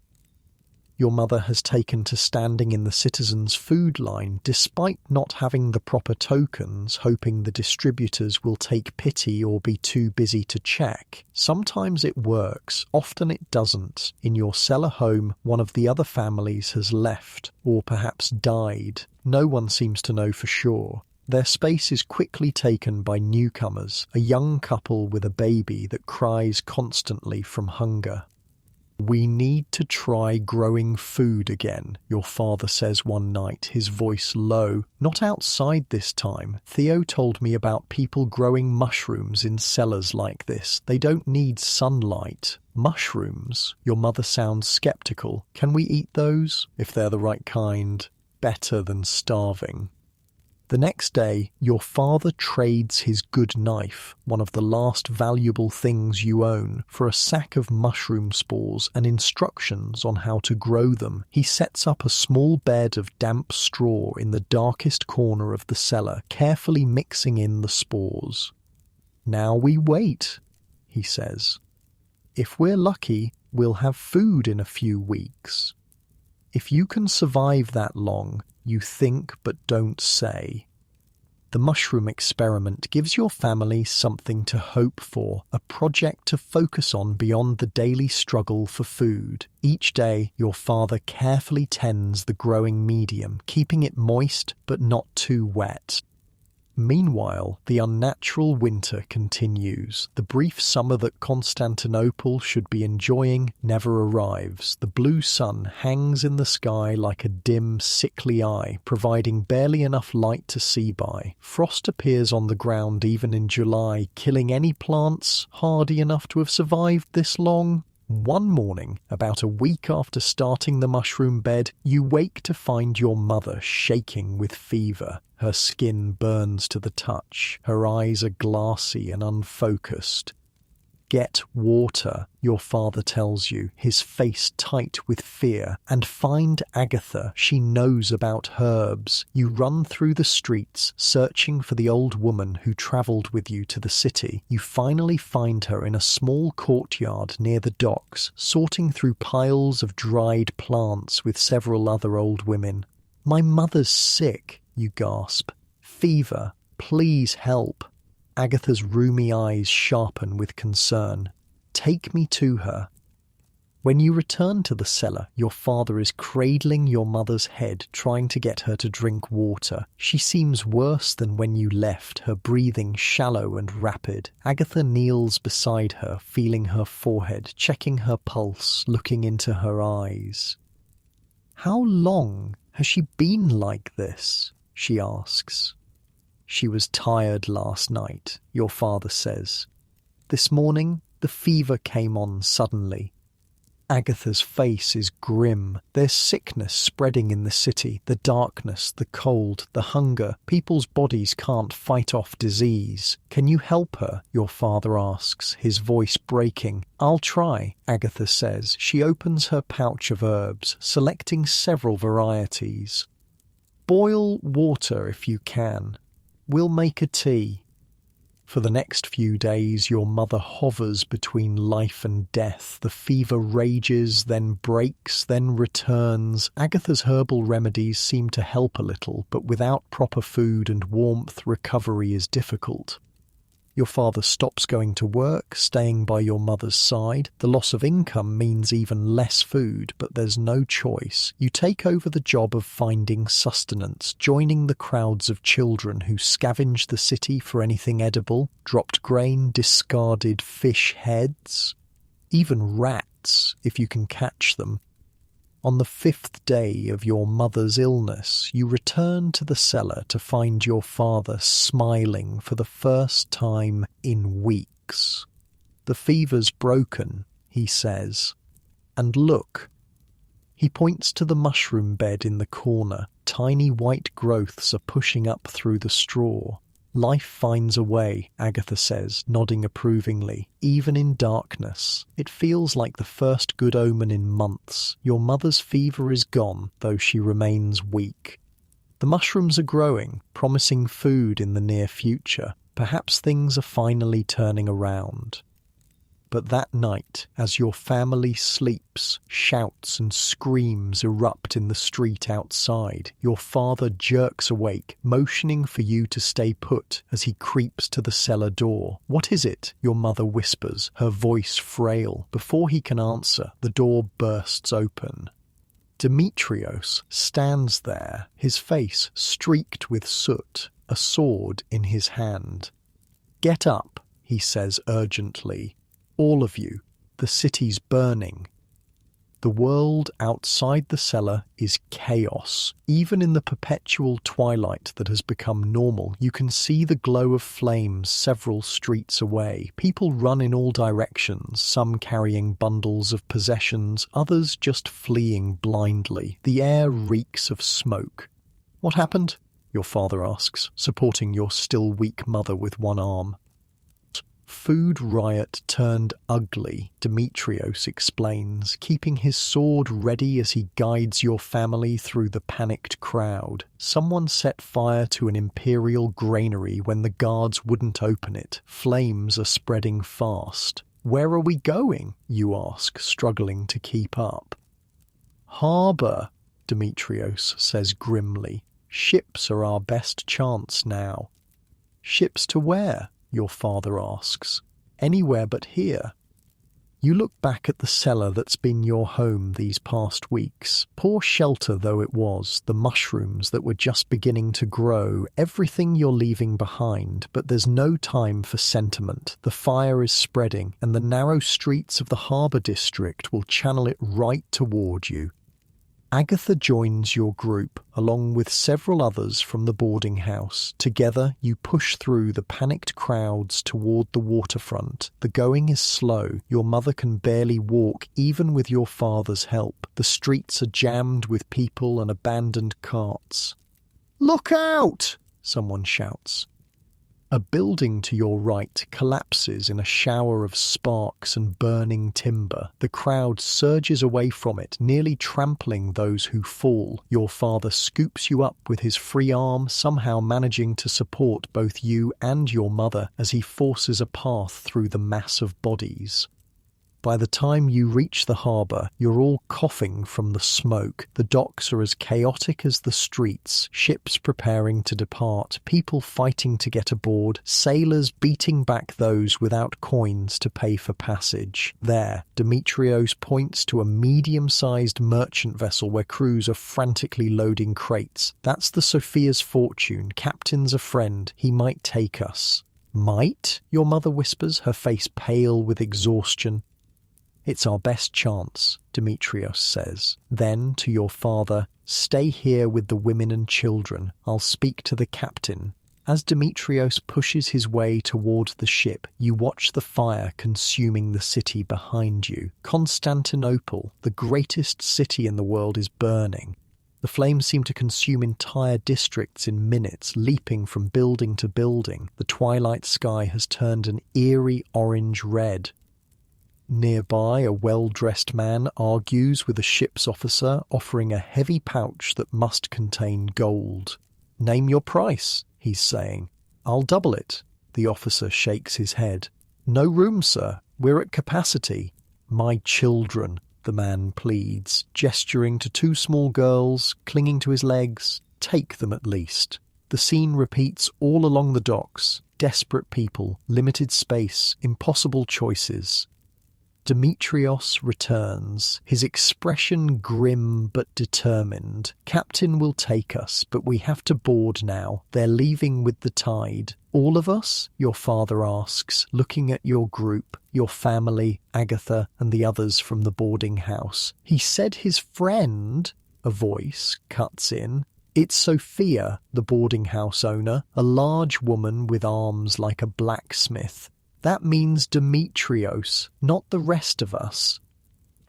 Your mother has taken to standing in the citizens' food line despite not having the proper tokens, hoping the distributors will take pity or be too busy to check. Sometimes it works, often it doesn't. In your cellar home, one of the other families has left, or perhaps died. No one seems to know for sure. Their space is quickly taken by newcomers, a young couple with a baby that cries constantly from hunger. We need to try growing food again, your father says one night, his voice low. Not outside this time. Theo told me about people growing mushrooms in cellars like this. They don't need sunlight. Mushrooms? Your mother sounds skeptical. Can we eat those? If they're the right kind. Better than starving. The next day, your father trades his good knife, one of the last valuable things you own, for a sack of mushroom spores and instructions on how to grow them. He sets up a small bed of damp straw in the darkest corner of the cellar, carefully mixing in the spores. Now we wait, he says. If we're lucky, we'll have food in a few weeks. If you can survive that long, you think but don't say. The mushroom experiment gives your family something to hope for, a project to focus on beyond the daily struggle for food. Each day, your father carefully tends the growing medium, keeping it moist but not too wet. Meanwhile, the unnatural winter continues. The brief summer that Constantinople should be enjoying never arrives. The blue sun hangs in the sky like a dim, sickly eye, providing barely enough light to see by. Frost appears on the ground even in July, killing any plants hardy enough to have survived this long. One morning, about a week after starting the mushroom bed, you wake to find your mother shaking with fever. Her skin burns to the touch. Her eyes are glassy and unfocused. Get water, your father tells you, his face tight with fear, and find Agatha. She knows about herbs. You run through the streets, searching for the old woman who travelled with you to the city. You finally find her in a small courtyard near the docks, sorting through piles of dried plants with several other old women. "My mother's sick," you gasp. "Fever. Please help." Agatha's rheumy eyes sharpen with concern. "Take me to her." When you return to the cellar, your father is cradling your mother's head, trying to get her to drink water. She seems worse than when you left, her breathing shallow and rapid. Agatha kneels beside her, feeling her forehead, checking her pulse, looking into her eyes. "How long has she been like this?" she asks. "She was tired last night," your father says. "This morning, the fever came on suddenly." Agatha's face is grim. There's sickness spreading in the city, the darkness, the cold, the hunger. People's bodies can't fight off disease. "Can you help her?" your father asks, his voice breaking. "I'll try," Agatha says. She opens her pouch of herbs, selecting several varieties. "Boil water if you can. We'll make a tea." For the next few days, your mother hovers between life and death. The fever rages, then breaks, then returns. Agatha's herbal remedies seem to help a little, but without proper food and warmth, recovery is difficult. Your father stops going to work, staying by your mother's side. The loss of income means even less food, but there's no choice. You take over the job of finding sustenance, joining the crowds of children who scavenge the city for anything edible, dropped grain, discarded fish heads, even rats, if you can catch them. On the 5th day of your mother's illness, you return to the cellar to find your father smiling for the first time in weeks. "The fever's broken," he says. "And look." He points to the mushroom bed in the corner. Tiny white growths are pushing up through the straw. "Life finds a way," Agatha says, nodding approvingly, "even in darkness. It feels like the first good omen in months. Your mother's fever is gone, though she remains weak. The mushrooms are growing, promising food in the near future. Perhaps things are finally turning around." But that night, as your family sleeps, shouts and screams erupt in the street outside. Your father jerks awake, motioning for you to stay put as he creeps to the cellar door. "What is it?" your mother whispers, her voice frail. Before he can answer, the door bursts open. Demetrios stands there, his face streaked with soot, a sword in his hand. "Get up," he says urgently. "All of you, the city's burning." The world outside the cellar is chaos. Even in the perpetual twilight that has become normal, you can see the glow of flames several streets away. People run in all directions, some carrying bundles of possessions, others just fleeing blindly. The air reeks of smoke. "What happened?" your father asks, supporting your still weak mother with one arm. "Food riot turned ugly," Demetrios explains, keeping his sword ready as he guides your family through the panicked crowd. "Someone set fire to an imperial granary when the guards wouldn't open it. Flames are spreading fast." "Where are we going?" you ask, struggling to keep up. "Harbour," Demetrios says grimly. "Ships are our best chance now." "Ships to where?" your father asks. "Anywhere but here." You look back at the cellar that's been your home these past weeks. Poor shelter though it was, the mushrooms that were just beginning to grow, everything you're leaving behind, but there's no time for sentiment. The fire is spreading, and the narrow streets of the harbour district will channel it right toward you. Agatha joins your group, along with several others from the boarding house. Together, you push through the panicked crowds toward the waterfront. The going is slow. Your mother can barely walk, even with your father's help. The streets are jammed with people and abandoned carts. "Look out!" someone shouts. A building to your right collapses in a shower of sparks and burning timber. The crowd surges away from it, nearly trampling those who fall. Your father scoops you up with his free arm, somehow managing to support both you and your mother as he forces a path through the mass of bodies. By the time you reach the harbour, you're all coughing from the smoke. The docks are as chaotic as the streets, ships preparing to depart, people fighting to get aboard, sailors beating back those without coins to pay for passage. There, Demetrios points to a medium-sized merchant vessel where crews are frantically loading crates. That's the Sophia's Fortune. Captain's a friend. He might take us. Might? Your mother whispers, her face pale with exhaustion. "It's our best chance," Demetrios says. Then, to your father, "Stay here with the women and children. I'll speak to the captain." As Demetrios pushes his way toward the ship, you watch the fire consuming the city behind you. Constantinople, the greatest city in the world, is burning. The flames seem to consume entire districts in minutes, leaping from building to building. The twilight sky has turned an eerie orange-red. Nearby, a well-dressed man argues with a ship's officer, offering a heavy pouch that must contain gold. "Name your price," he's saying. "I'll double it." The officer shakes his head. "No room, sir. We're at capacity." "My children," the man pleads, gesturing to two small girls clinging to his legs. "Take them at least." The scene repeats all along the docks. Desperate people, limited space, impossible choices. Demetrios returns, his expression grim but determined. "Captain will take us, but we have to board now. They're leaving with the tide." "All of us?" your father asks, looking at your group, your family, Agatha, and the others from the boarding house. "He said his friend," a voice cuts in. It's Sophia, the boarding house owner, a large woman with arms like a blacksmith. "That means Demetrios, not the rest of us."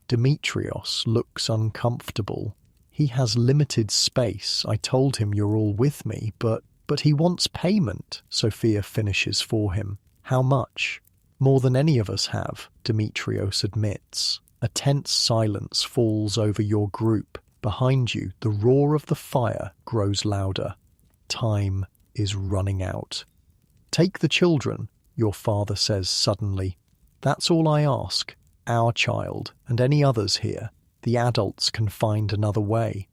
Demetrios looks uncomfortable. "He has limited space. I told him you're all with me, but he wants payment," Sophia finishes for him. "How much?" "More than any of us have," Demetrios admits. A tense silence falls over your group. Behind you, the roar of the fire grows louder. Time is running out. "Take the children," your father says suddenly. "That's all I ask. Our child, and any others here. The adults can find another way."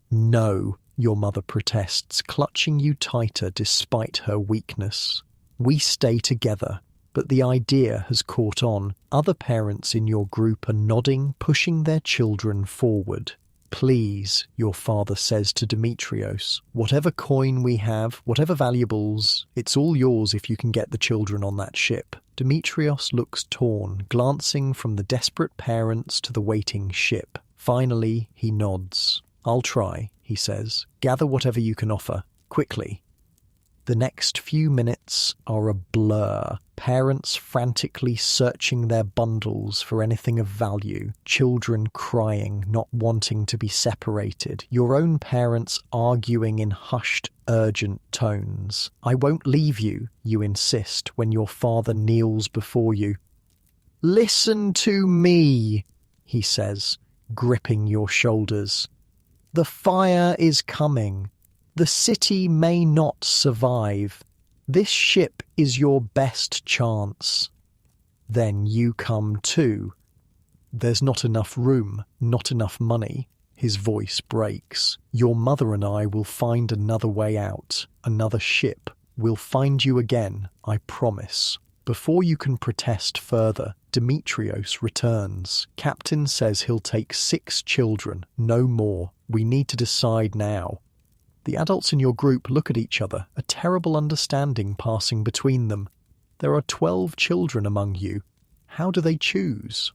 "No," your mother protests, clutching you tighter despite her weakness. "We stay together." But the idea has caught on. Other parents in your group are nodding, pushing their children forward. "Please," your father says to Demetrios, "whatever coin we have, whatever valuables, it's all yours if you can get the children on that ship." Demetrios looks torn, glancing from the desperate parents to the waiting ship. Finally, he nods. "I'll try," he says. "Gather whatever you can offer, quickly." The next few minutes are a blur. Parents frantically searching their bundles for anything of value. Children crying, not wanting to be separated. Your own parents arguing in hushed, urgent tones. "I won't leave you," you insist when your father kneels before you. "Listen to me," he says, gripping your shoulders. "The fire is coming. The city may not survive. This ship is your best chance." Then you come too. "There's not enough room, not enough money." His voice breaks. "Your mother and I will find another way out. Another ship. We'll find you again, I promise." Before you can protest further, Demetrios returns. "Captain says he'll take 6 children, no more. We need to decide now." The adults in your group look at each other, a terrible understanding passing between them. There are 12 children among you. How do they choose?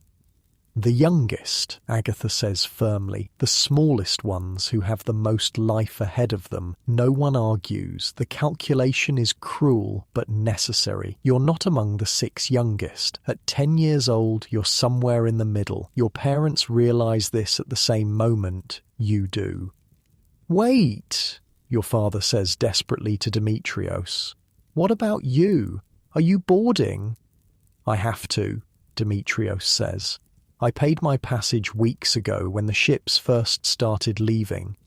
The youngest, Agatha says firmly, the smallest ones who have the most life ahead of them. No one argues. The calculation is cruel but necessary. You're not among the 6 youngest. At 10 years old, you're somewhere in the middle. Your parents realize this at the same moment you do. Wait, your father says desperately to Demetrios. What about you? Are you boarding? I have to, Demetrios says. I paid my passage weeks ago when the ships first started leaving.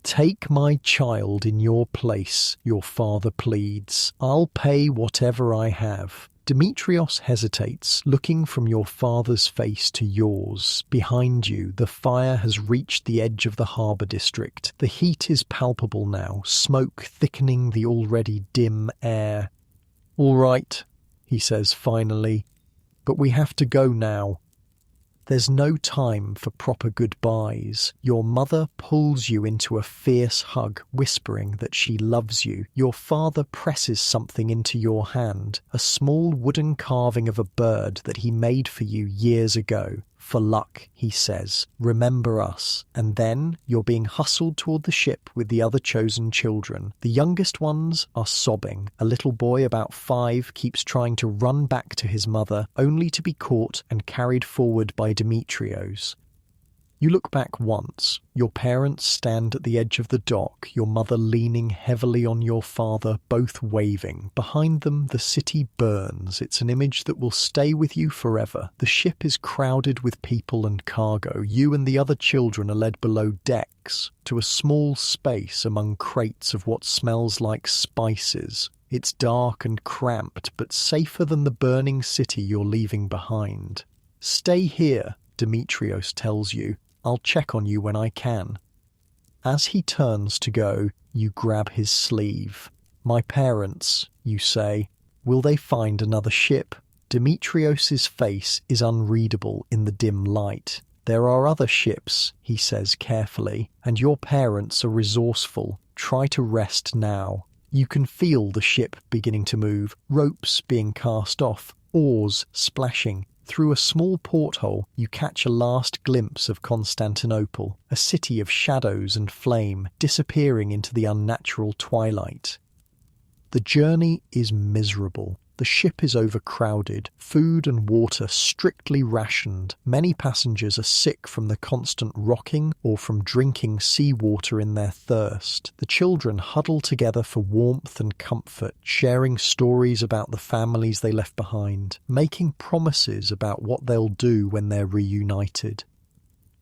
Take my child in your place, your father pleads. I'll pay whatever I have. Demetrios hesitates, looking from your father's face to yours. Behind you, the fire has reached the edge of the harbour district. The heat is palpable now, smoke thickening the already dim air. All right, he says finally, but we have to go now. There's no time for proper goodbyes. Your mother pulls you into a fierce hug, whispering that she loves you. Your father presses something into your hand, a small wooden carving of a bird that he made for you years ago. For luck, he says. Remember us. And then you're being hustled toward the ship with the other chosen children. The youngest ones are sobbing. A little boy about 5 keeps trying to run back to his mother, only to be caught and carried forward by Demetrios. You look back once. Your parents stand at the edge of the dock, your mother leaning heavily on your father, both waving. Behind them, the city burns. It's an image that will stay with you forever. The ship is crowded with people and cargo. You and the other children are led below decks to a small space among crates of what smells like spices. It's dark and cramped, but safer than the burning city you're leaving behind. Stay here, Demetrios tells you. I'll check on you when I can. As he turns to go, you grab his sleeve. My parents, you say. Will they find another ship? Demetrios's face is unreadable in the dim light. There are other ships, he says carefully, and your parents are resourceful. Try to rest now. You can feel the ship beginning to move, ropes being cast off, oars splashing. Through a small porthole, you catch a last glimpse of Constantinople, a city of shadows and flame, disappearing into the unnatural twilight. The journey is miserable. The ship is overcrowded, food and water strictly rationed. Many passengers are sick from the constant rocking or from drinking seawater in their thirst. The children huddle together for warmth and comfort, sharing stories about the families they left behind, making promises about what they'll do when they're reunited.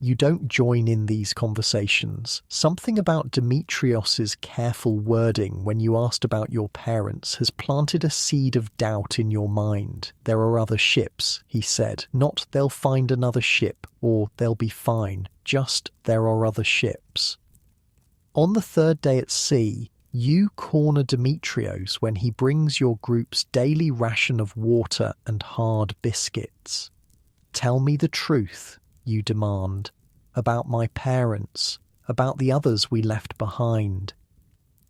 You don't join in these conversations. Something about Demetrios's careful wording when you asked about your parents has planted a seed of doubt in your mind. There are other ships, he said. Not they'll find another ship or they'll be fine. Just there are other ships. On the 3rd day at sea, you corner Demetrios when he brings your group's daily ration of water and hard biscuits. Tell me the truth, you demand, about my parents, about the others we left behind.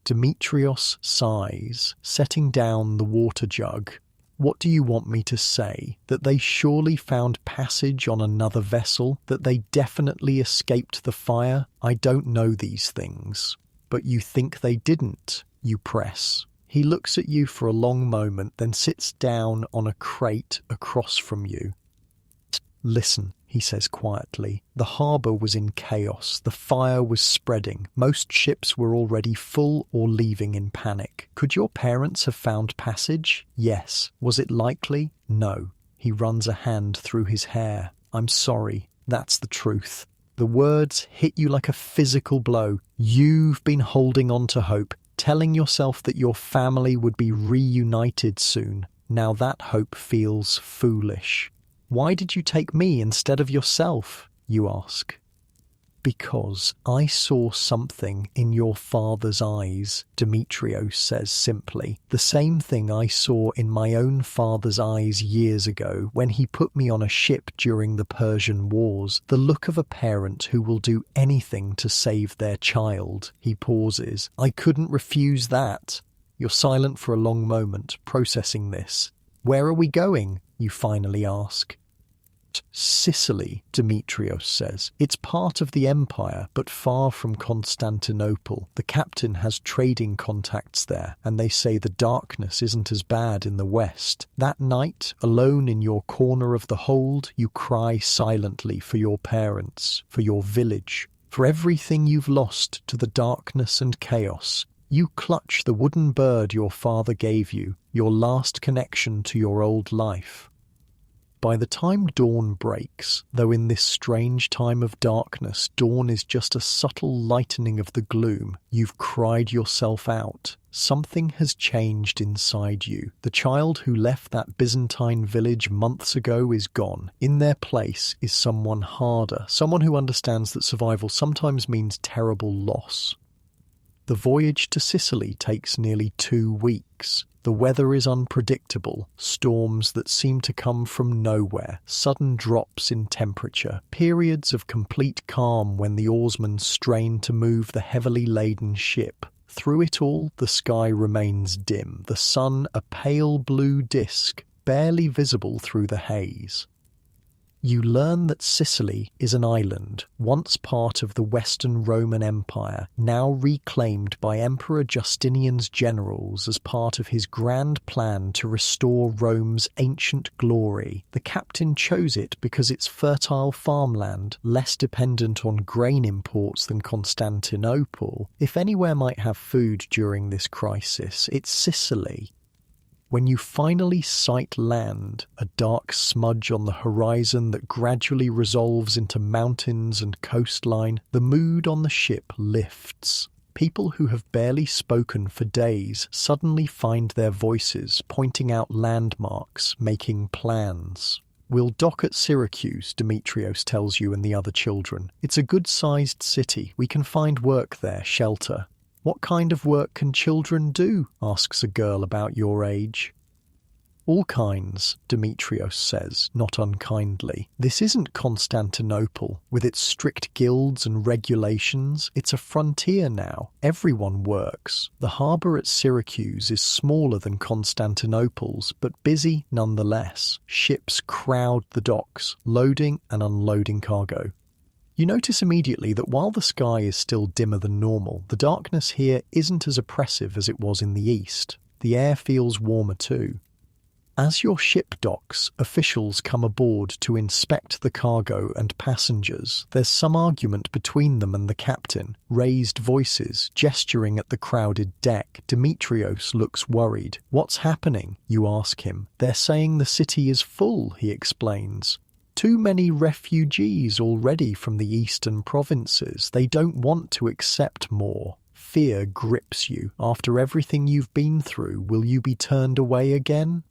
Demetrios sighs, setting down the water jug. What do you want me to say? That they surely found passage on another vessel? That they definitely escaped the fire? I don't know these things. But you think they didn't, you press. He looks at you for a long moment, then sits down on a crate across from you. Listen, he says quietly. The harbour was in chaos. The fire was spreading. Most ships were already full or leaving in panic. Could your parents have found passage? Yes. Was it likely? No. He runs a hand through his hair. I'm sorry. That's the truth. The words hit you like a physical blow. You've been holding on to hope, telling yourself that your family would be reunited soon. Now that hope feels foolish. Why did you take me instead of yourself, you ask? Because I saw something in your father's eyes, Demetrios says simply. The same thing I saw in my own father's eyes years ago when he put me on a ship during the Persian Wars. The look of a parent who will do anything to save their child. He pauses. I couldn't refuse that. You're silent for a long moment, processing this. Where are we going? You finally ask. Sicily, Demetrios says. It's part of the empire, but far from Constantinople. The captain has trading contacts there, and they say the darkness isn't as bad in the west. That night, alone in your corner of the hold, you cry silently for your parents, for your village, for everything you've lost to the darkness and chaos. You clutch the wooden bird your father gave you, your last connection to your old life. By the time dawn breaks, though in this strange time of darkness dawn is just a subtle lightening of the gloom, you've cried yourself out. Something has changed inside you. The child who left that Byzantine village months ago is gone. In their place is someone harder, someone who understands that survival sometimes means terrible loss. The voyage to Sicily takes nearly 2 weeks. The weather is unpredictable, storms that seem to come from nowhere, sudden drops in temperature, periods of complete calm when the oarsmen strain to move the heavily laden ship. Through it all, the sky remains dim, the sun a pale blue disk, barely visible through the haze. You learn that Sicily is an island, once part of the Western Roman Empire, now reclaimed by Emperor Justinian's generals as part of his grand plan to restore Rome's ancient glory. The captain chose it because it's fertile farmland, less dependent on grain imports than Constantinople. If anywhere might have food during this crisis, it's Sicily. When you finally sight land, a dark smudge on the horizon that gradually resolves into mountains and coastline, the mood on the ship lifts. People who have barely spoken for days suddenly find their voices, pointing out landmarks, making plans. We'll dock at Syracuse, Demetrios tells you and the other children. It's a good-sized city. We can find work there, shelter. What kind of work can children do? Asks a girl about your age. All kinds, Demetrios says, not unkindly. This isn't Constantinople, with its strict guilds and regulations. It's a frontier now. Everyone works. The harbour at Syracuse is smaller than Constantinople's, but busy nonetheless. Ships crowd the docks, loading and unloading cargo. You notice immediately that while the sky is still dimmer than normal, the darkness here isn't as oppressive as it was in the east. The air feels warmer too. As your ship docks, officials come aboard to inspect the cargo and passengers. There's some argument between them and the captain, raised voices, gesturing at the crowded deck. Demetrios looks worried. What's happening? You ask him. They're saying the city is full, he explains. Too many refugees already from the eastern provinces. They don't want to accept more. Fear grips you. After everything you've been through, will you be turned away again?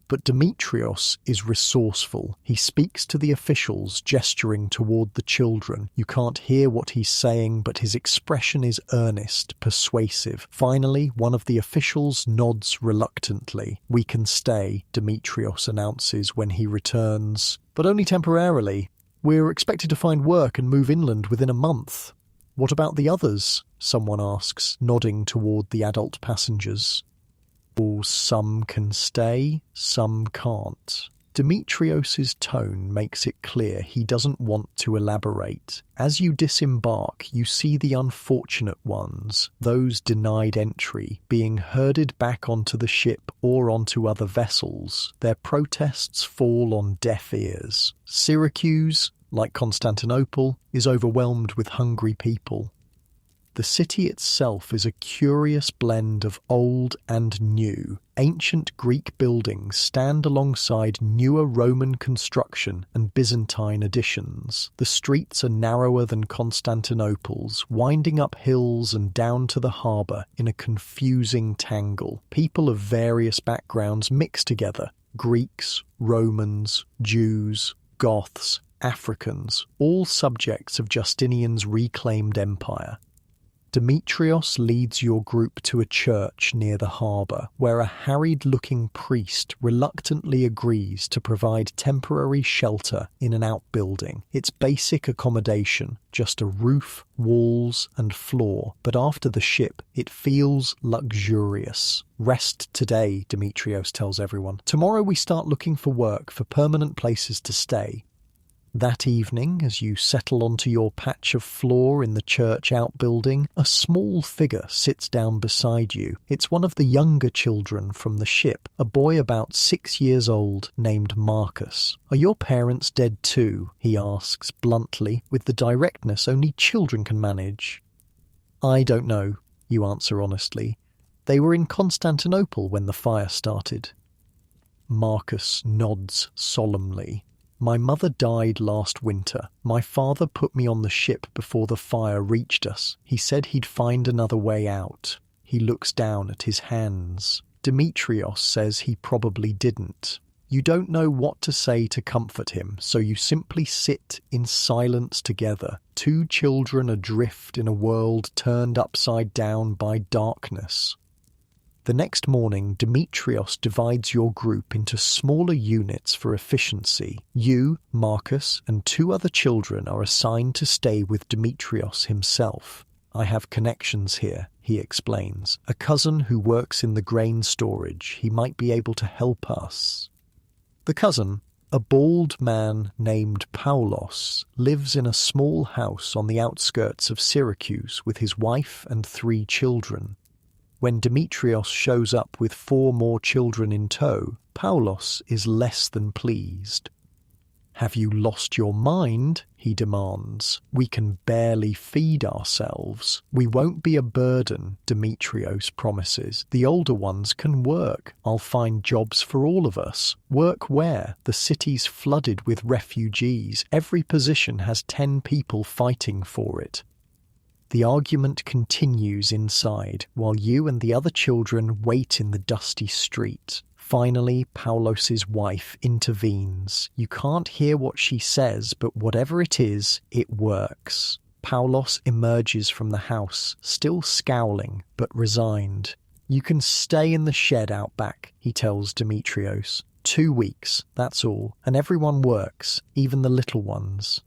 But Demetrios is resourceful. He speaks to the officials, gesturing toward the children. You can't hear what he's saying, but his expression is earnest, persuasive. Finally, one of the officials nods reluctantly. We can stay, Demetrios announces when he returns. But only temporarily. We're expected to find work and move inland within a month. What about the others? Someone asks, nodding toward the adult passengers. Some can stay, some can't. Demetrios's tone makes it clear he doesn't want to elaborate. As you disembark, you see the unfortunate ones, those denied entry, being herded back onto the ship or onto other vessels. Their protests fall on deaf ears. Syracuse, like Constantinople, is overwhelmed with hungry people. The city itself is a curious blend of old and new. Ancient Greek buildings stand alongside newer Roman construction and Byzantine additions. The streets are narrower than Constantinople's, winding up hills and down to the harbour in a confusing tangle. People of various backgrounds mix together. Greeks, Romans, Jews, Goths, Africans, all subjects of Justinian's reclaimed empire. Demetrios leads your group to a church near the harbour, where a harried-looking priest reluctantly agrees to provide temporary shelter in an outbuilding. It's basic accommodation, just a roof, walls and floor, but after the ship, it feels luxurious. Rest today, Demetrios tells everyone. Tomorrow we start looking for work, for permanent places to stay. That evening, as you settle onto your patch of floor in the church outbuilding, a small figure sits down beside you. It's one of the younger children from the ship, a boy about 6 years old named Marcus. "Are your parents dead too?" he asks bluntly, with the directness only children can manage. "I don't know," you answer honestly. "They were in Constantinople when the fire started." Marcus nods solemnly. "My mother died last winter. My father put me on the ship before the fire reached us. He said he'd find another way out." He looks down at his hands. Demetrios says he probably didn't. You don't know what to say to comfort him, so you simply sit in silence together, two children adrift in a world turned upside down by darkness. The next morning, Demetrios divides your group into smaller units for efficiency. You, Marcus, and 2 other children are assigned to stay with Demetrios himself. "I have connections here," he explains. "A cousin who works in the grain storage. He might be able to help us." The cousin, a bald man named Paulos, lives in a small house on the outskirts of Syracuse with his wife and 3 children. When Demetrios shows up with 4 more children in tow, Paulos is less than pleased. "Have you lost your mind?" he demands. "We can barely feed ourselves." "We won't be a burden," Demetrios promises. "The older ones can work. I'll find jobs for all of us." "Work where? The city's flooded with refugees. Every position has 10 people fighting for it." The argument continues inside, while you and the other children wait in the dusty street. Finally, Paulos's wife intervenes. You can't hear what she says, but whatever it is, it works. Paulos emerges from the house, still scowling, but resigned. "You can stay in the shed out back," he tells Demetrios. 2 weeks, that's all, and everyone works, even the little ones.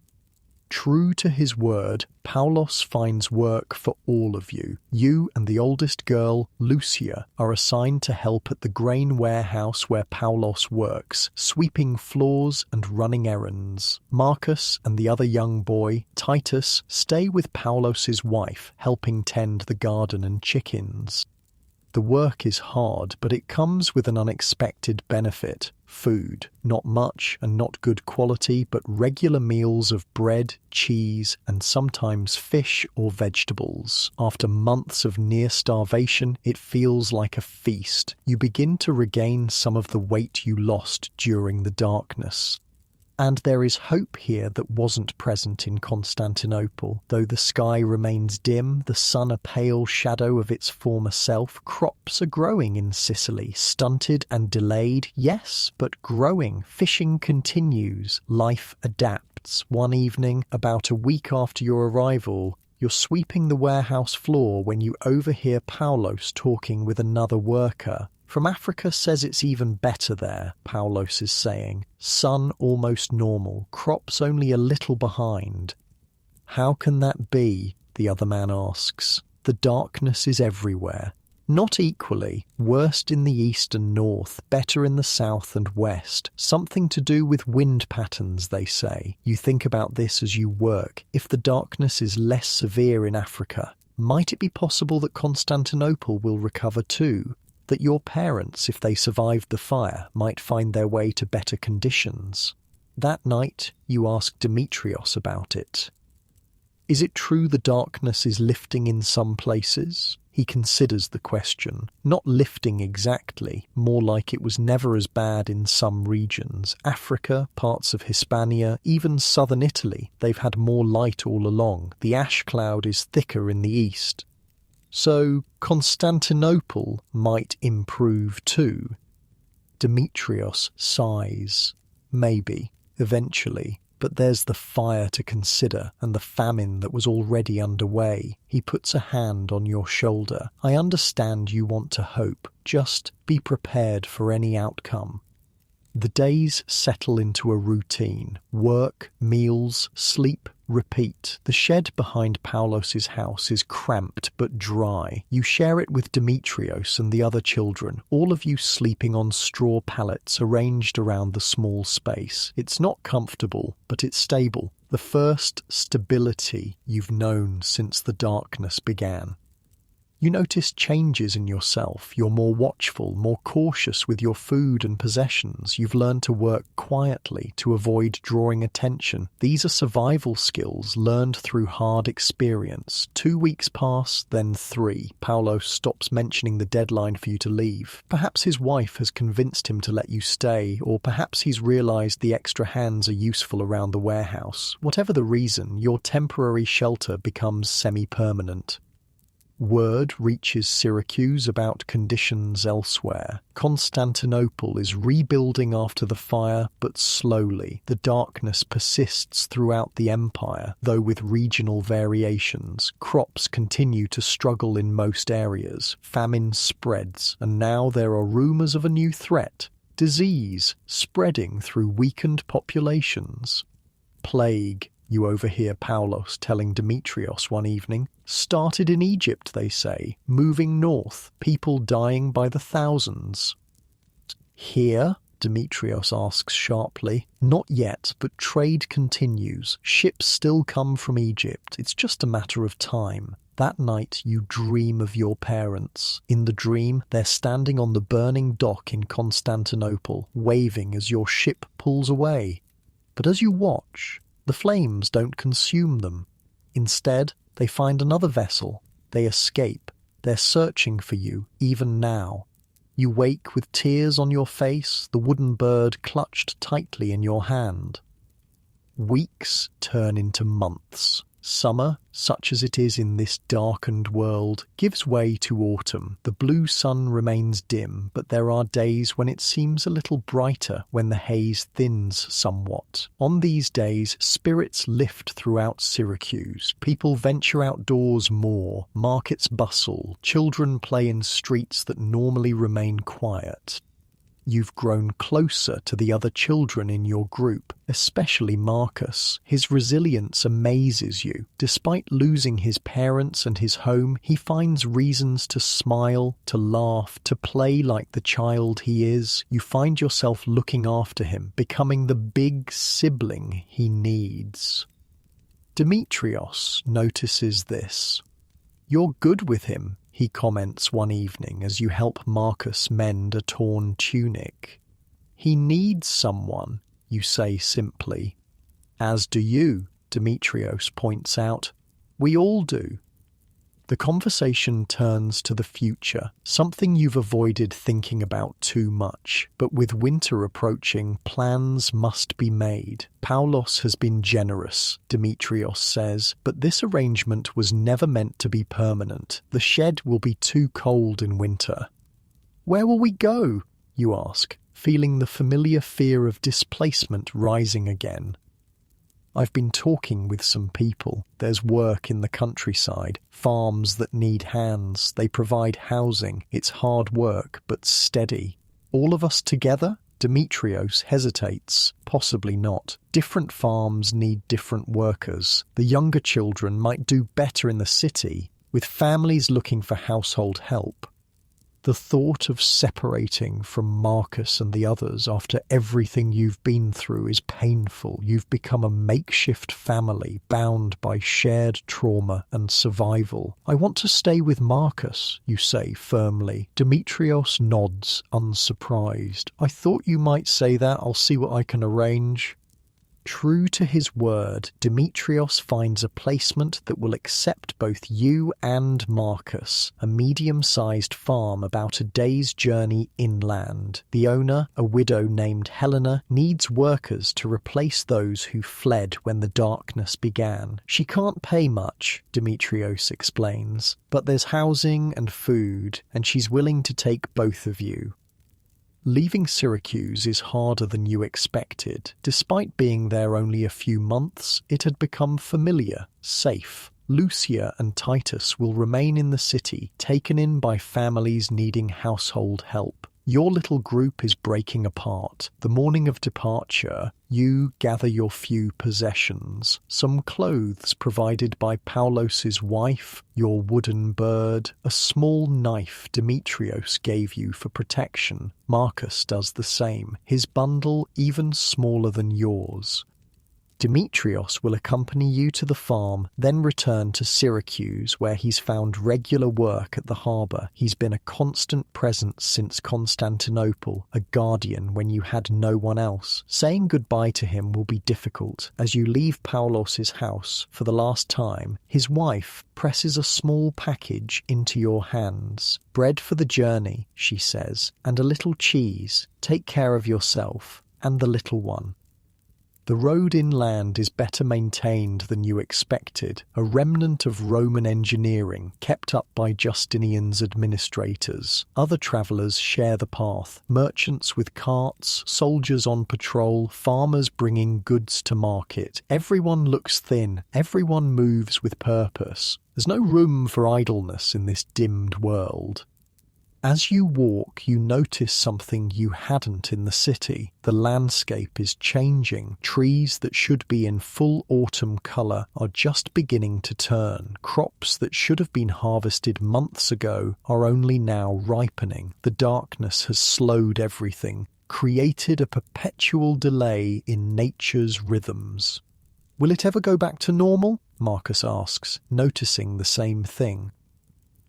True to his word, Paulos finds work for all of you. You and the oldest girl, Lucia, are assigned to help at the grain warehouse where Paulos works, sweeping floors and running errands. Marcus and the other young boy, Titus, stay with Paulos's wife, helping tend the garden and chickens. The work is hard, but it comes with an unexpected benefit. Food. Not much and not good quality, but regular meals of bread, cheese, and sometimes fish or vegetables. After months of near starvation, it feels like a feast. You begin to regain some of the weight you lost during the darkness. And there is hope here that wasn't present in Constantinople. Though the sky remains dim, the sun a pale shadow of its former self, crops are growing in Sicily, stunted and delayed, yes, but growing. Fishing continues. Life adapts. One evening, about a week after your arrival, you're sweeping the warehouse floor when you overhear Paulos talking with another worker. "From Africa says it's even better there," Paulos is saying. "Sun almost normal, crops only a little behind." "How can that be?" the other man asks. "The darkness is everywhere." "Not equally. Worst in the east and north, better in the south and west. Something to do with wind patterns, they say. You think about this as you work. If the darkness is less severe in Africa, might it be possible that Constantinople will recover too? That your parents, if they survived the fire, might find their way to better conditions?" That night, you ask Demetrios about it. Is it true the darkness is lifting in some places? He considers the question. Not lifting exactly, more like it was never as bad in some regions. Africa, parts of Hispania, even southern Italy, they've had more light all along. The ash cloud is thicker in the east. So Constantinople might improve too. Demetrios sighs. Maybe, eventually. But there's the fire to consider and the famine that was already underway. He puts a hand on your shoulder. I understand you want to hope. Just be prepared for any outcome. The days settle into a routine. Work, meals, sleep, repeat. The shed behind Paulos's house is cramped but dry. You share it with Demetrios and the other children, all of you sleeping on straw pallets arranged around the small space. It's not comfortable, but it's stable. The first stability you've known since the darkness began. You notice changes in yourself. You're more watchful, more cautious with your food and possessions. You've learned to work quietly to avoid drawing attention. These are survival skills learned through hard experience. 2 weeks pass, then 3. Paulos stops mentioning the deadline for you to leave. Perhaps his wife has convinced him to let you stay, or perhaps he's realized the extra hands are useful around the warehouse. Whatever the reason, your temporary shelter becomes semi-permanent. Word reaches Syracuse about conditions elsewhere. Constantinople is rebuilding after the fire, but slowly. The darkness persists throughout the empire, though with regional variations. Crops continue to struggle in most areas. Famine spreads, and now there are rumors of a new threat. Disease spreading through weakened populations. Plague, you overhear Paulos telling Demetrios one evening, started in Egypt, they say, moving north, people dying by the thousands. Here? Demetrios asks sharply. Not yet, but trade continues. Ships still come from Egypt. It's just a matter of time. That night you dream of your parents. In the dream, they're standing on the burning dock in Constantinople, waving as your ship pulls away. But as you watch, the flames don't consume them. Instead, they find another vessel. They escape. They're searching for you, even now. You wake with tears on your face, the wooden bird clutched tightly in your hand. Weeks turn into months. Summer, such as it is in this darkened world, gives way to autumn. The blue sun remains dim, but there are days when it seems a little brighter, when the haze thins somewhat. On these days, spirits lift throughout Syracuse. People venture outdoors more. Markets bustle. Children play in streets that normally remain quiet. You've grown closer to the other children in your group, especially Marcus. His resilience amazes you. Despite losing his parents and his home, he finds reasons to smile, to laugh, to play like the child he is. You find yourself looking after him, becoming the big sibling he needs. Demetrios notices this. You're good with him, he comments one evening as you help Marcus mend a torn tunic. He needs someone, you say simply. As do you, Demetrios points out. We all do. The conversation turns to the future, something you've avoided thinking about too much. But with winter approaching, plans must be made. Paulos has been generous, Demetrios says, but this arrangement was never meant to be permanent. The shed will be too cold in winter. Where will we go? You ask, feeling the familiar fear of displacement rising again. I've been talking with some people. There's work in the countryside, farms that need hands. They provide housing. It's hard work, but steady. All of us together? Demetrios hesitates. Possibly not. Different farms need different workers. The younger children might do better in the city, with families looking for household help. The thought of separating from Marcus and the others after everything you've been through is painful. You've become a makeshift family bound by shared trauma and survival. I want to stay with Marcus, you say firmly. Demetrios nods, unsurprised. I thought you might say that. I'll see what I can arrange. True to his word, Demetrios finds a placement that will accept both you and Marcus, a medium-sized farm about a day's journey inland. The owner, a widow named Helena, needs workers to replace those who fled when the darkness began. She can't pay much, Demetrios explains, but there's housing and food, and she's willing to take both of you. Leaving Syracuse is harder than you expected. Despite being there only a few months, it had become familiar, safe. Lucia and Titus will remain in the city, taken in by families needing household help. Your little group is breaking apart. The morning of departure, you gather your few possessions. Some clothes provided by Paulos's wife, your wooden bird, a small knife Demetrios gave you for protection. Marcus does the same, his bundle even smaller than yours. Demetrios will accompany you to the farm, then return to Syracuse, where he's found regular work at the harbour. He's been a constant presence since Constantinople, a guardian when you had no one else. Saying goodbye to him will be difficult. As you leave Paulos's house for the last time, his wife presses a small package into your hands. "Bread for the journey," she says, "and a little cheese. Take care of yourself and the little one." The road inland is better maintained than you expected, a remnant of Roman engineering kept up by Justinian's administrators. Other travellers share the path, merchants with carts, soldiers on patrol, farmers bringing goods to market. Everyone looks thin, everyone moves with purpose. There's no room for idleness in this dimmed world. As you walk, you notice something you hadn't in the city. The landscape is changing. Trees that should be in full autumn colour are just beginning to turn. Crops that should have been harvested months ago are only now ripening. The darkness has slowed everything, created a perpetual delay in nature's rhythms. "Will it ever go back to normal?" Marcus asks, noticing the same thing.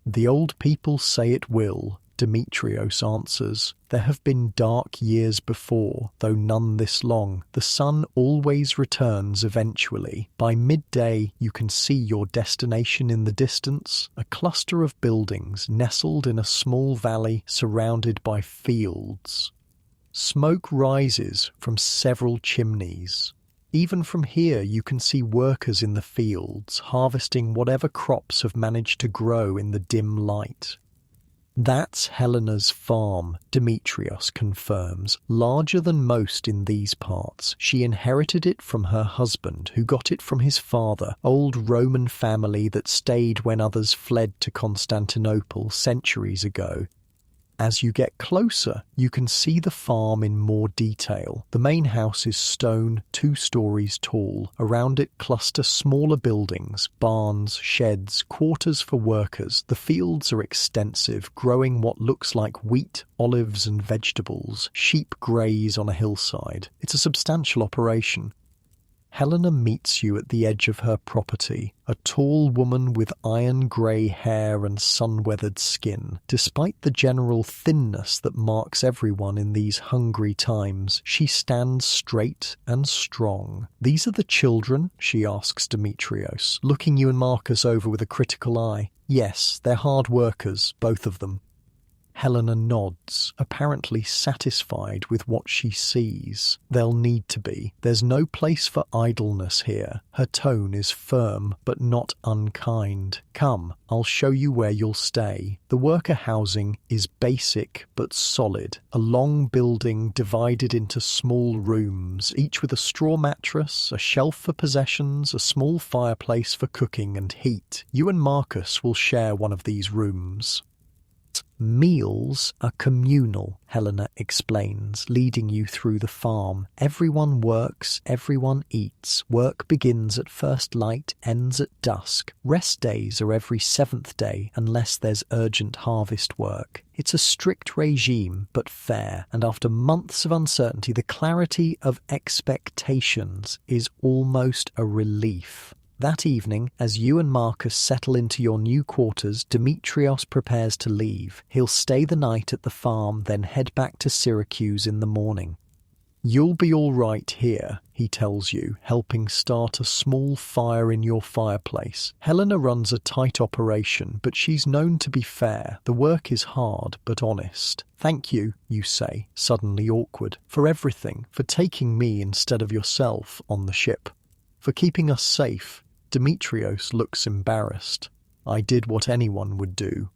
"The old people say it will," Demetrios answers. "There have been dark years before, though none this long. The sun always returns eventually. By midday you can see your destination in the distance, a cluster of buildings nestled in a small valley surrounded by fields. Smoke rises from several chimneys. Even from here you can see workers in the fields, harvesting whatever crops have managed to grow in the dim light." "That's Helena's farm," Demetrios confirms, "larger than most in these parts. She inherited it from her husband, who got it from his father, old Roman family that stayed when others fled to Constantinople centuries ago." As you get closer, you can see the farm in more detail. The main house is stone, 2 stories tall. Around it cluster smaller buildings, barns, sheds, quarters for workers. The fields are extensive, growing what looks like wheat, olives and vegetables. Sheep graze on a hillside. It's a substantial operation. Helena meets you at the edge of her property, a tall woman with iron-grey hair and sun-weathered skin. Despite the general thinness that marks everyone in these hungry times, she stands straight and strong. "These are the children?" she asks Demetrios, looking you and Marcus over with a critical eye. "Yes, they're hard workers, both of them." Helena nods, apparently satisfied with what she sees. "They'll need to be. There's no place for idleness here." Her tone is firm, but not unkind. "Come, I'll show you where you'll stay." The worker housing is basic but solid. A long building divided into small rooms, each with a straw mattress, a shelf for possessions, a small fireplace for cooking and heat. You and Marcus will share one of these rooms. "Meals are communal," Helena explains, leading you through the farm. "Everyone works, everyone eats. Work begins at first light, ends at dusk. Rest days are every 7th day, unless there's urgent harvest work. It's a strict regime, but fair, and after months of uncertainty, the clarity of expectations is almost a relief." That evening, as you and Marcus settle into your new quarters, Demetrios prepares to leave. He'll stay the night at the farm, then head back to Syracuse in the morning. "You'll be all right here," he tells you, helping start a small fire in your fireplace. Helena runs a tight operation, but she's known to be fair. The work is hard, but honest. "Thank you," you say, suddenly awkward, "for everything, for taking me instead of yourself on the ship, for keeping us safe." Demetrios looks embarrassed. "I did what anyone would do."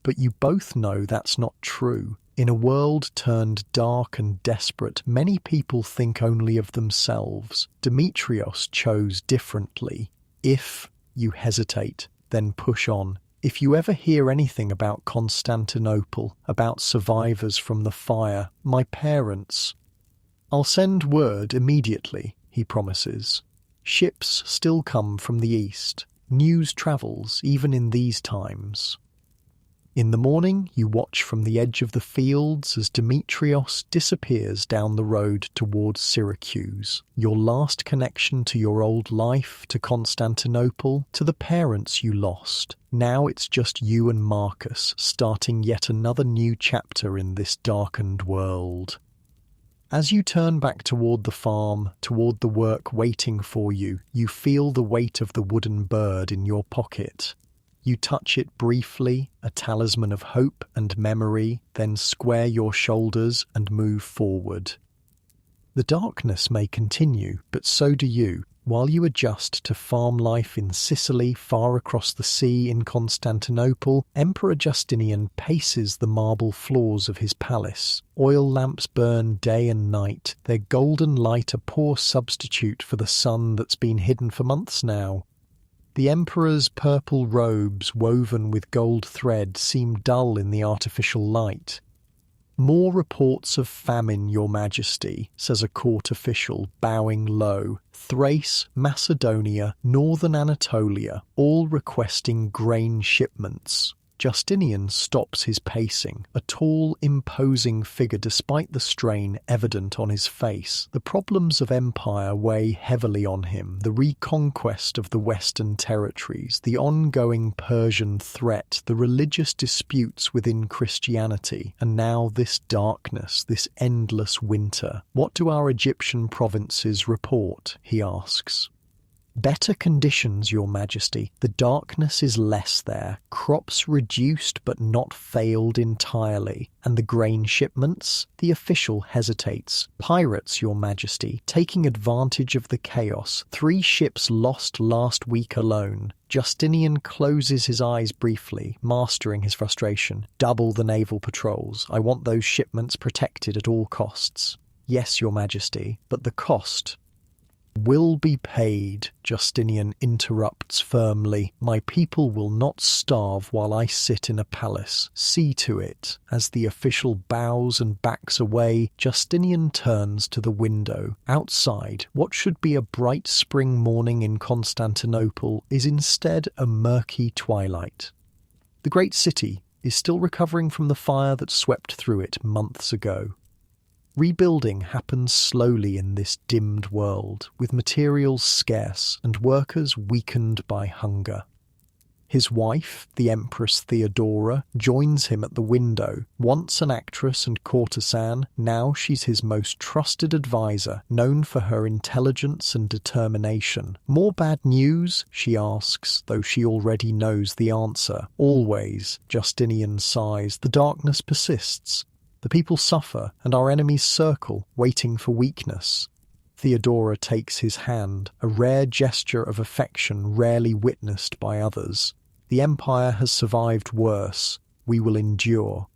But you both know that's not true. In a world turned dark and desperate, many people think only of themselves. Demetrios chose differently. If you hesitate, then push on. If you ever hear anything about Constantinople, about survivors from the fire, my parents, I'll send word immediately, he promises. Ships still come from the east. News travels even in these times. In the morning, you watch from the edge of the fields as Demetrios disappears down the road towards Syracuse. Your last connection to your old life, to Constantinople, to the parents you lost. Now it's just you and Marcus, starting yet another new chapter in this darkened world. As you turn back toward the farm, toward the work waiting for you, you feel the weight of the wooden bird in your pocket. You touch it briefly, a talisman of hope and memory, then square your shoulders and move forward. The darkness may continue, but so do you. While you adjust to farm life in Sicily, far across the sea in Constantinople, Emperor Justinian paces the marble floors of his palace. Oil lamps burn day and night, their golden light a poor substitute for the sun that's been hidden for months now. The emperor's purple robes, woven with gold thread, seem dull in the artificial light. More reports of famine, your majesty, says a court official, bowing low. Thrace, Macedonia, northern Anatolia, all requesting grain shipments. Justinian stops his pacing, a tall, imposing figure despite the strain evident on his face. The problems of empire weigh heavily on him, the reconquest of the Western territories, the ongoing Persian threat, the religious disputes within Christianity, and now this darkness, this endless winter. What do our Egyptian provinces report? He asks. Better conditions, your majesty. The darkness is less there. Crops reduced but not failed entirely. And the grain shipments? The official hesitates. Pirates, your majesty, taking advantage of the chaos. 3 ships lost last week alone. Justinian closes his eyes briefly, mastering his frustration. Double the naval patrols. I want those shipments protected at all costs. Yes, your majesty, but the cost will be paid, Justinian interrupts firmly. My people will not starve while I sit in a palace. See to it. As the official bows and backs away, Justinian turns to the window. Outside, what should be a bright spring morning in Constantinople is instead a murky twilight. The great city is still recovering from the fire that swept through it months ago. Rebuilding happens slowly in this dimmed world, with materials scarce and workers weakened by hunger. His wife, the Empress Theodora, joins him at the window. Once an actress and courtesan, now she's his most trusted advisor, known for her intelligence and determination. More bad news? She asks, though she already knows the answer. Always, Justinian sighs. The darkness persists. The people suffer, and our enemies circle, waiting for weakness. Theodora takes his hand, a rare gesture of affection rarely witnessed by others. The empire has survived worse. We will endure.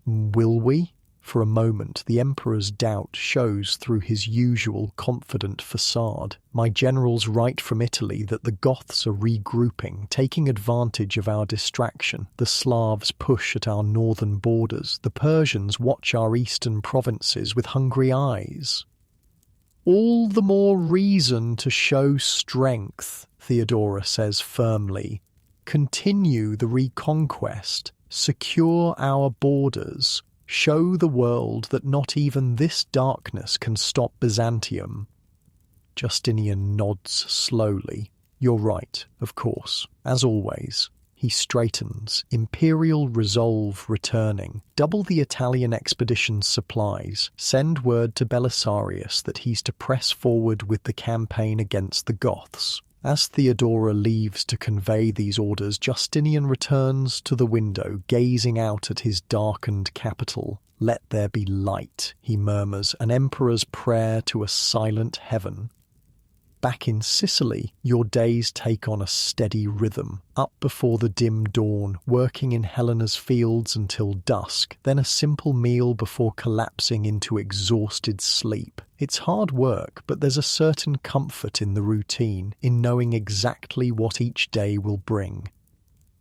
Will we? For a moment, the emperor's doubt shows through his usual confident facade. My generals write from Italy that the Goths are regrouping, taking advantage of our distraction. The Slavs push at our northern borders. The Persians watch our eastern provinces with hungry eyes. All the more reason to show strength, Theodora says firmly. Continue the reconquest. Secure our borders. Show the world that not even this darkness can stop Byzantium. Justinian nods slowly. You're right, of course, as always. He straightens, imperial resolve returning. Double the Italian expedition's supplies. Send word to Belisarius that he's to press forward with the campaign against the Goths. As Theodora leaves to convey these orders, Justinian returns to the window, gazing out at his darkened capital. Let there be light, he murmurs, an emperor's prayer to a silent heaven. Back in Sicily, your days take on a steady rhythm. Up before the dim dawn, working in Helena's fields until dusk, then a simple meal before collapsing into exhausted sleep. It's hard work, but there's a certain comfort in the routine, in knowing exactly what each day will bring.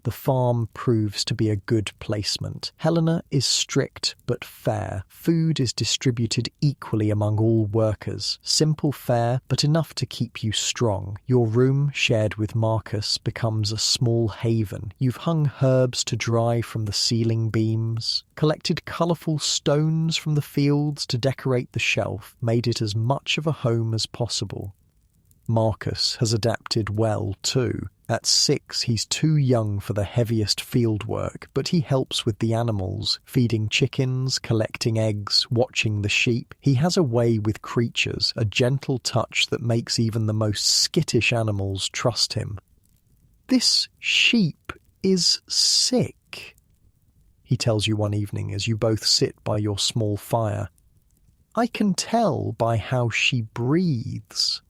The farm proves to be a good placement. Helena is strict but fair. Food is distributed equally among all workers. Simple fare, but enough to keep you strong. Your room, shared with Marcus, becomes a small haven. You've hung herbs to dry from the ceiling beams, collected colourful stones from the fields to decorate the shelf, made it as much of a home as possible. Marcus has adapted well too. At 6, he's too young for the heaviest field work, but he helps with the animals, feeding chickens, collecting eggs, watching the sheep. He has a way with creatures, a gentle touch that makes even the most skittish animals trust him. "This sheep is sick," he tells you one evening as you both sit by your small fire. "I can tell by how she breathes.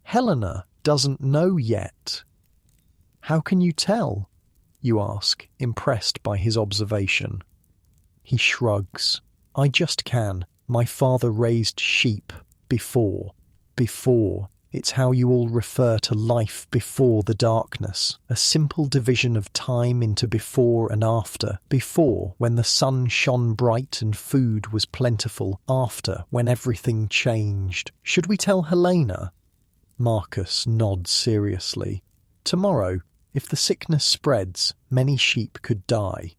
Helena doesn't know yet." "How can you tell?" you ask, impressed by his observation. He shrugs. "I just can. My father raised sheep before. It's how you all refer to life before the darkness. A simple division of time into before and after. Before, when the sun shone bright and food was plentiful. After, when everything changed. Should we tell Helena?" Marcus nods seriously. "Tomorrow, if the sickness spreads, many sheep could die."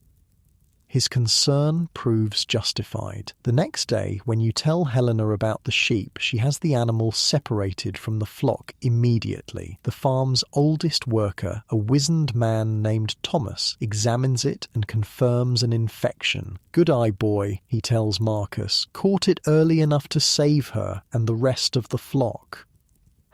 His concern proves justified. The next day, when you tell Helena about the sheep, she has the animal separated from the flock immediately. The farm's oldest worker, a wizened man named Thomas, examines it and confirms an infection. "Good eye, boy," he tells Marcus. "Caught it early enough to save her and the rest of the flock."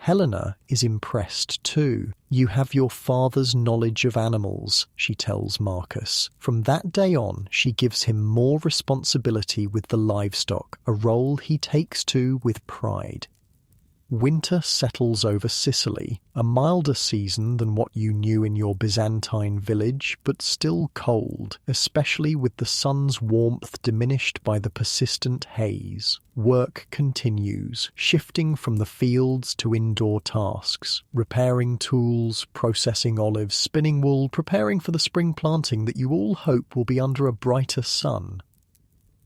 Helena is impressed too. "You have your father's knowledge of animals," she tells Marcus. From that day on, she gives him more responsibility with the livestock, a role he takes to with pride. Winter settles over Sicily, a milder season than what you knew in your Byzantine village, but still cold, especially with the sun's warmth diminished by the persistent haze. Work continues, shifting from the fields to indoor tasks, repairing tools, processing olives, spinning wool, preparing for the spring planting that you all hope will be under a brighter sun.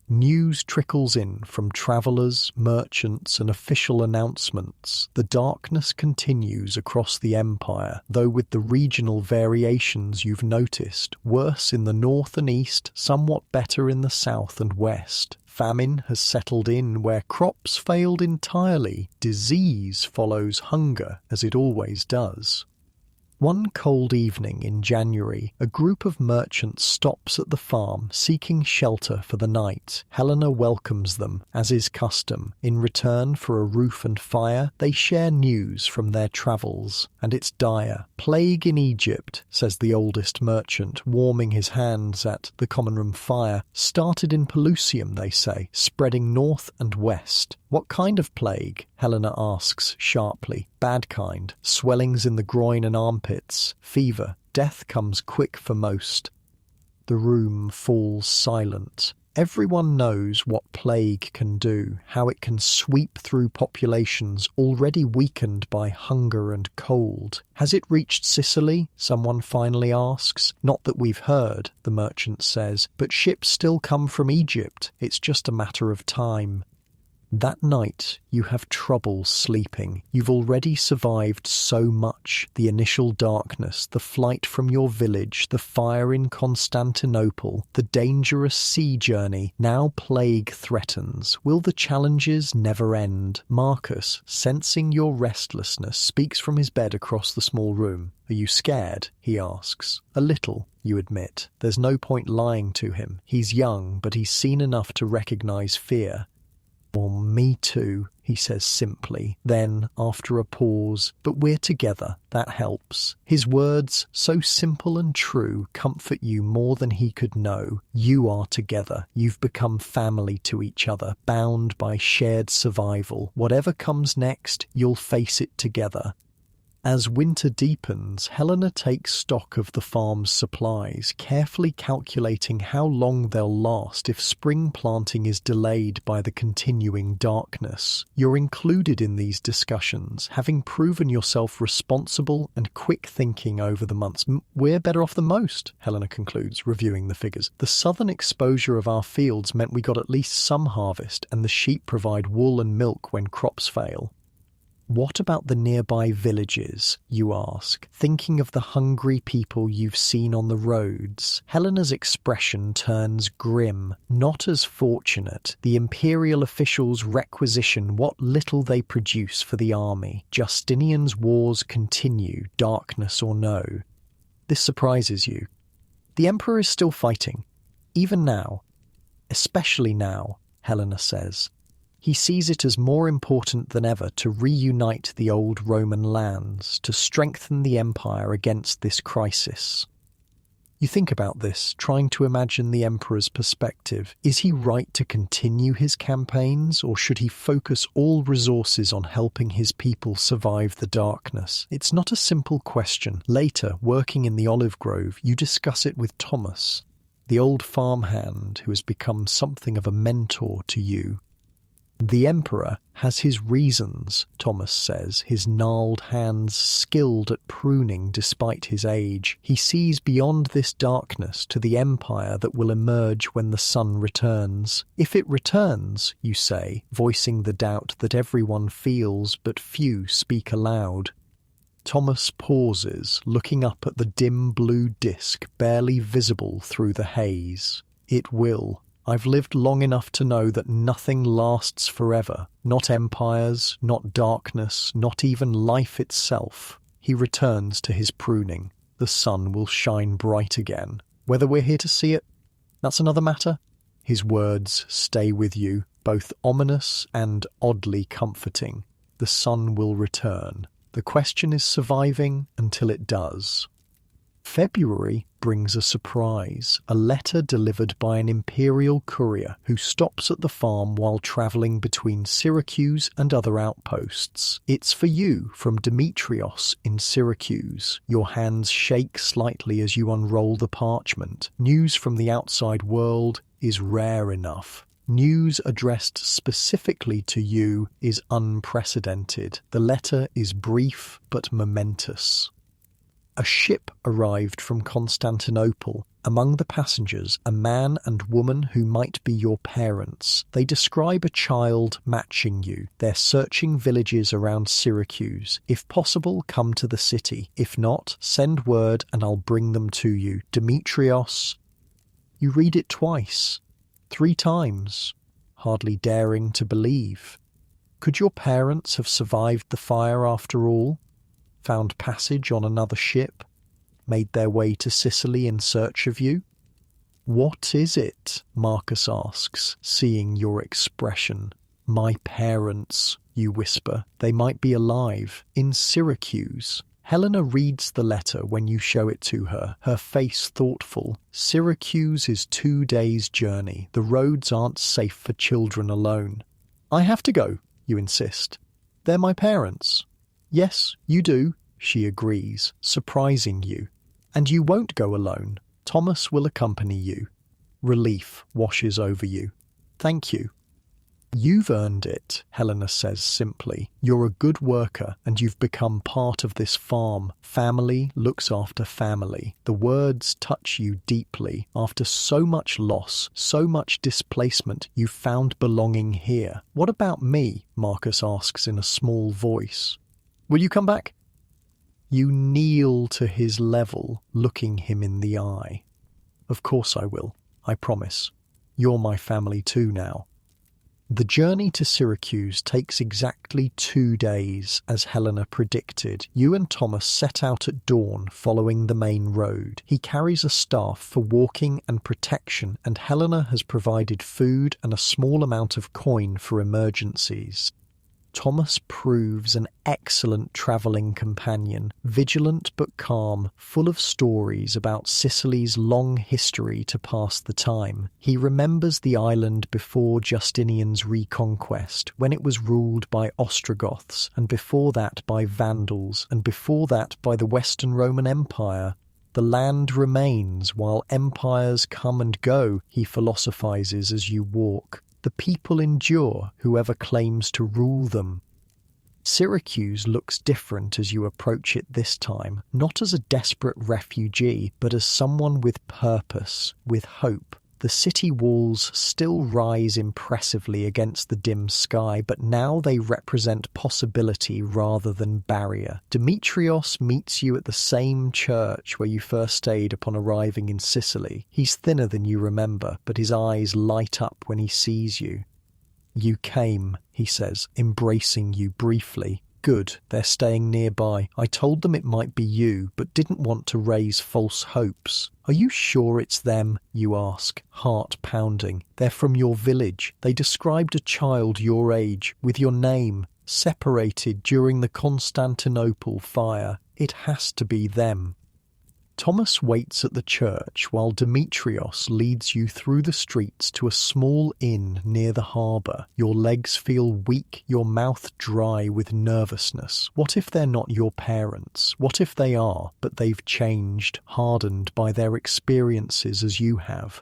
News trickles in from travellers, merchants, and official announcements. The darkness continues across the empire, though with the regional variations you've noticed, worse in the north and east, somewhat better in the south and west. Famine has settled in where crops failed entirely. Disease follows hunger, as it always does. One cold evening in January, a group of merchants stops at the farm seeking shelter for the night. Helena welcomes them, as is custom. In return for a roof and fire, they share news from their travels. And it's dire. "Plague in Egypt," says the oldest merchant, warming his hands at the common room fire. "Started in Pelusium, they say, spreading north and west." "What kind of plague?" Helena asks sharply. "Bad kind. Swellings in the groin and armpits. Fever. Death comes quick for most." The room falls silent. Everyone knows what plague can do, how it can sweep through populations already weakened by hunger and cold. "Has it reached Sicily?" someone finally asks. "Not that we've heard," the merchant says, "but ships still come from Egypt. It's just a matter of time." That night, you have trouble sleeping. You've already survived so much. The initial darkness, the flight from your village, the fire in Constantinople, the dangerous sea journey. Now plague threatens. Will the challenges never end? Marcus, sensing your restlessness, speaks from his bed across the small room. "Are you scared?" he asks. "A little," you admit. There's no point lying to him. He's young, but he's seen enough to recognize fear. Well, me too, he says simply. Then, after a pause, but we're together, that helps. His words, so simple and true, comfort you more than he could know. You are together. You've become family to each other, bound by shared survival. Whatever comes next, you'll face it together. As winter deepens, Helena takes stock of the farm's supplies, carefully calculating how long they'll last if spring planting is delayed by the continuing darkness. You're included in these discussions, having proven yourself responsible and quick-thinking over the months. We're better off than most, Helena concludes, reviewing the figures. The southern exposure of our fields meant we got at least some harvest, and the sheep provide wool and milk when crops fail. What about the nearby villages, you ask, thinking of the hungry people you've seen on the roads? Helena's expression turns grim. Not as fortunate. The imperial officials requisition what little they produce for the army. Justinian's wars continue, darkness or no. This surprises you. The emperor is still fighting. Even now. Especially now, Helena says. He sees it as more important than ever to reunite the old Roman lands, to strengthen the empire against this crisis. You think about this, trying to imagine the emperor's perspective. Is he right to continue his campaigns, or should he focus all resources on helping his people survive the darkness? It's not a simple question. Later, working in the olive grove, you discuss it with Thomas, the old farmhand who has become something of a mentor to you. The emperor has his reasons, Thomas says, his gnarled hands skilled at pruning despite his age. He sees beyond this darkness to the empire that will emerge when the sun returns. If it returns, you say, voicing the doubt that everyone feels but few speak aloud. Thomas pauses, looking up at the dim blue disk barely visible through the haze. It will. I've lived long enough to know that nothing lasts forever. Not empires, not darkness, not even life itself. He returns to his pruning. The sun will shine bright again. Whether we're here to see it, that's another matter. His words stay with you, both ominous and oddly comforting. The sun will return. The question is surviving until it does. February brings a surprise, a letter delivered by an imperial courier who stops at the farm while travelling between Syracuse and other outposts. It's for you from Demetrios in Syracuse. Your hands shake slightly as you unroll the parchment. News from the outside world is rare enough. News addressed specifically to you is unprecedented. The letter is brief but momentous. A ship arrived from Constantinople. Among the passengers, a man and woman who might be your parents. They describe a child matching you. They're searching villages around Syracuse. If possible, come to the city. If not, send word and I'll bring them to you. Demetrios. You read it twice. 3 times. Hardly daring to believe. Could your parents have survived the fire after all? Found passage on another ship, made their way to Sicily in search of you? What is it? Marcus asks, seeing your expression. My parents, you whisper. They might be alive, in Syracuse. Helena reads the letter when you show it to her, her face thoughtful. Syracuse is 2 days' journey. The roads aren't safe for children alone. I have to go, you insist. They're my parents. Yes, you do, she agrees, surprising you. And you won't go alone. Thomas will accompany you. Relief washes over you. Thank you. You've earned it, Helena says simply. You're a good worker and you've become part of this farm. Family looks after family. The words touch you deeply. After so much loss, so much displacement, you've found belonging here. What about me? Marcus asks in a small voice. Will you come back? You kneel to his level, looking him in the eye. Of course I will. I promise. You're my family too now. The journey to Syracuse takes exactly 2 days, as Helena predicted. You and Thomas set out at dawn, following the main road. He carries a staff for walking and protection, and Helena has provided food and a small amount of coin for emergencies. Thomas proves an excellent travelling companion, vigilant but calm, full of stories about Sicily's long history to pass the time. He remembers the island before Justinian's reconquest, when it was ruled by Ostrogoths, and before that by Vandals, and before that by the Western Roman Empire. The land remains while empires come and go, he philosophizes as you walk. The people endure, whoever claims to rule them. Syracuse looks different as you approach it this time, not as a desperate refugee, but as someone with purpose, with hope. The city walls still rise impressively against the dim sky, but now they represent possibility rather than barrier. Demetrios meets you at the same church where you first stayed upon arriving in Sicily. He's thinner than you remember, but his eyes light up when he sees you. "You came," he says, embracing you briefly. "Good, they're staying nearby. I told them it might be you, but didn't want to raise false hopes." "Are you sure it's them?" you ask, heart pounding. "They're from your village. They described a child your age, with your name, separated during the Constantinople fire. It has to be them." Thomas waits at the church while Demetrios leads you through the streets to a small inn near the harbour. Your legs feel weak, your mouth dry with nervousness. What if they're not your parents? What if they are, but they've changed, hardened by their experiences as you have?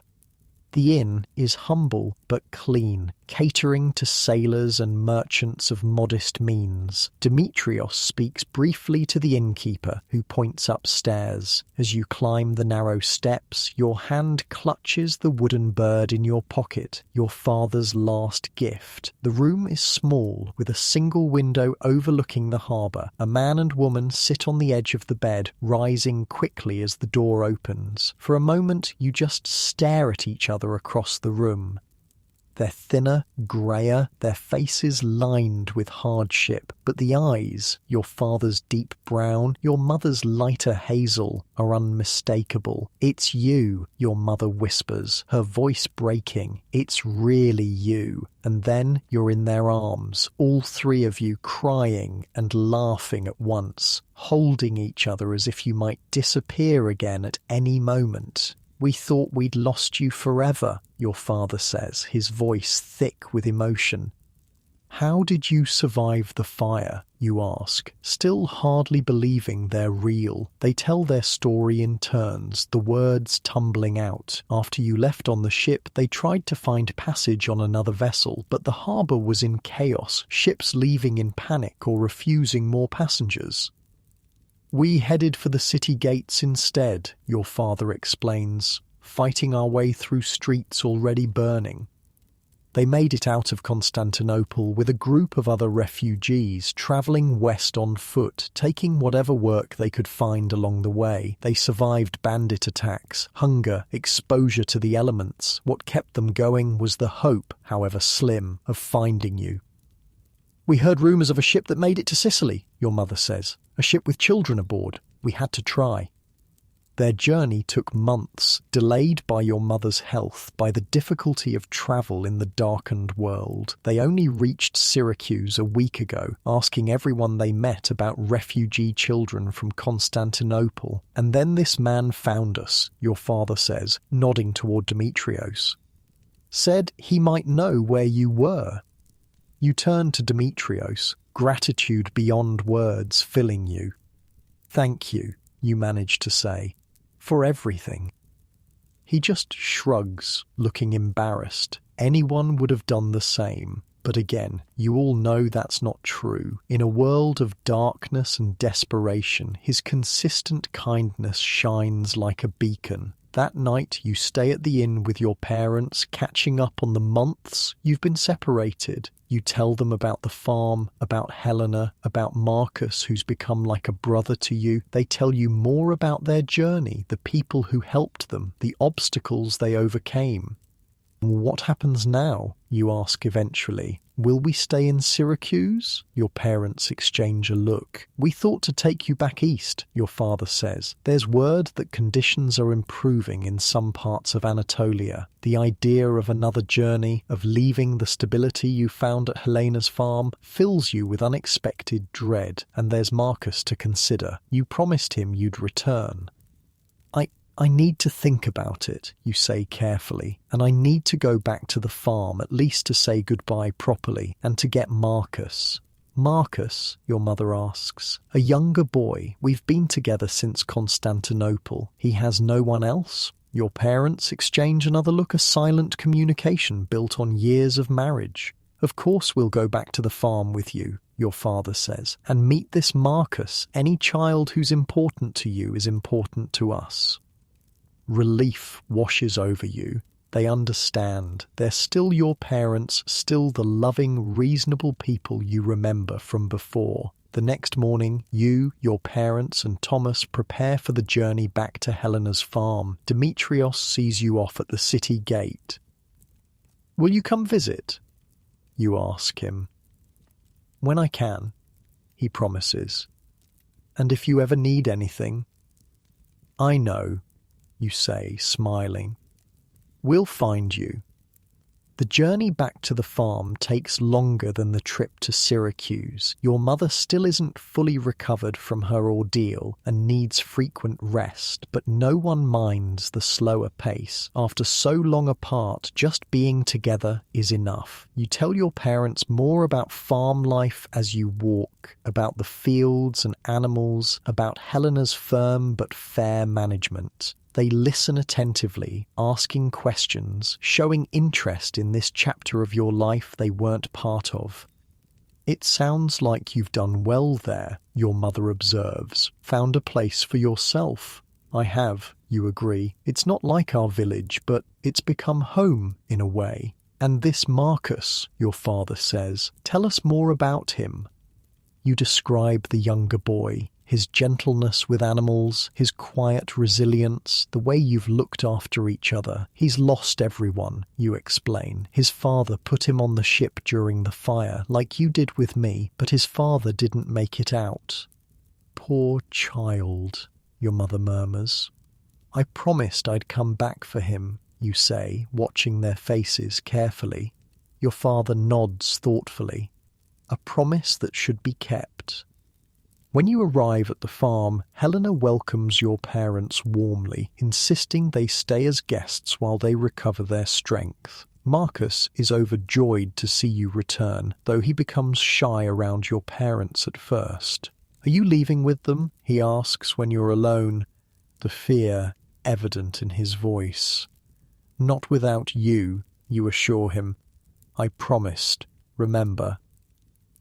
The inn is humble but clean, catering to sailors and merchants of modest means. Demetrios speaks briefly to the innkeeper, who points upstairs. As you climb the narrow steps, your hand clutches the wooden bird in your pocket, your father's last gift. The room is small, with a single window overlooking the harbour. A man and woman sit on the edge of the bed, rising quickly as the door opens. For a moment, you just stare at each other across the room. They're thinner, greyer, their faces lined with hardship, but the eyes, your father's deep brown, your mother's lighter hazel, are unmistakable. "It's you," your mother whispers, her voice breaking. "It's really you." And then you're in their arms, all three of you crying and laughing at once, holding each other as if you might disappear again at any moment. "We thought we'd lost you forever," your father says, his voice thick with emotion. "How did you survive the fire?" you ask, still hardly believing they're real. They tell their story in turns, the words tumbling out. After you left on the ship, they tried to find passage on another vessel, but the harbour was in chaos, ships leaving in panic or refusing more passengers. "We headed for the city gates instead," your father explains, "fighting our way through streets already burning." They made it out of Constantinople with a group of other refugees, travelling west on foot, taking whatever work they could find along the way. They survived bandit attacks, hunger, exposure to the elements. What kept them going was the hope, however slim, of finding you. "We heard rumours of a ship that made it to Sicily," your mother says. "A ship with children aboard. We had to try." Their journey took months, delayed by your mother's health, by the difficulty of travel in the darkened world. They only reached Syracuse a week ago, asking everyone they met about refugee children from Constantinople. "And then this man found us," your father says, nodding toward Demetrios. "Said he might know where you were." You turn to Demetrios, gratitude beyond words filling you. "Thank you," you manage to say, "for everything." He just shrugs, looking embarrassed. Anyone would have done the same. But again, you all know that's not true. In a world of darkness and desperation, his consistent kindness shines like a beacon. That night you stay at the inn with your parents, catching up on the months you've been separated. You tell them about the farm, about Helena, about Marcus, who's become like a brother to you. They tell you more about their journey, the people who helped them, the obstacles they overcame. What happens now? You ask eventually. Will we stay in Syracuse? Your parents exchange a look. We thought to take you back east, your father says. There's word that conditions are improving in some parts of Anatolia. The idea of another journey, of leaving the stability you found at Helena's farm, fills you with unexpected dread, and there's Marcus to consider. You promised him you'd return. I need to think about it, you say carefully, and I need to go back to the farm at least to say goodbye properly and to get Marcus. Marcus, your mother asks. A younger boy. We've been together since Constantinople. He has no one else? Your parents exchange another look, a silent communication built on years of marriage. Of course we'll go back to the farm with you, your father says, and meet this Marcus. Any child who's important to you is important to us. Relief washes over you. They understand. They're still your parents, still the loving, reasonable people you remember from before. The next morning, you, your parents, and Thomas prepare for the journey back to Helena's farm. Demetrios sees you off at the city gate. Will you come visit? You ask him. When I can, he promises. And if you ever need anything, I know, you say, smiling. We'll find you. The journey back to the farm takes longer than the trip to Syracuse. Your mother still isn't fully recovered from her ordeal and needs frequent rest, but no one minds the slower pace. After so long apart, just being together is enough. You tell your parents more about farm life as you walk, about the fields and animals, about Helena's firm but fair management. They listen attentively, asking questions, showing interest in this chapter of your life they weren't part of. It sounds like you've done well there, your mother observes. Found a place for yourself. I have, you agree. It's not like our village, but it's become home in a way. And this Marcus, your father says, tell us more about him. You describe the younger boy. His gentleness with animals, his quiet resilience, the way you've looked after each other. He's lost everyone, you explain. His father put him on the ship during the fire, like you did with me, but his father didn't make it out. Poor child, your mother murmurs. I promised I'd come back for him, you say, watching their faces carefully. Your father nods thoughtfully. A promise that should be kept. When you arrive at the farm, Helena welcomes your parents warmly, insisting they stay as guests while they recover their strength. Marcus is overjoyed to see you return, though he becomes shy around your parents at first. Are you leaving with them? He asks when you're alone, the fear evident in his voice. Not without you, you assure him. I promised, remember.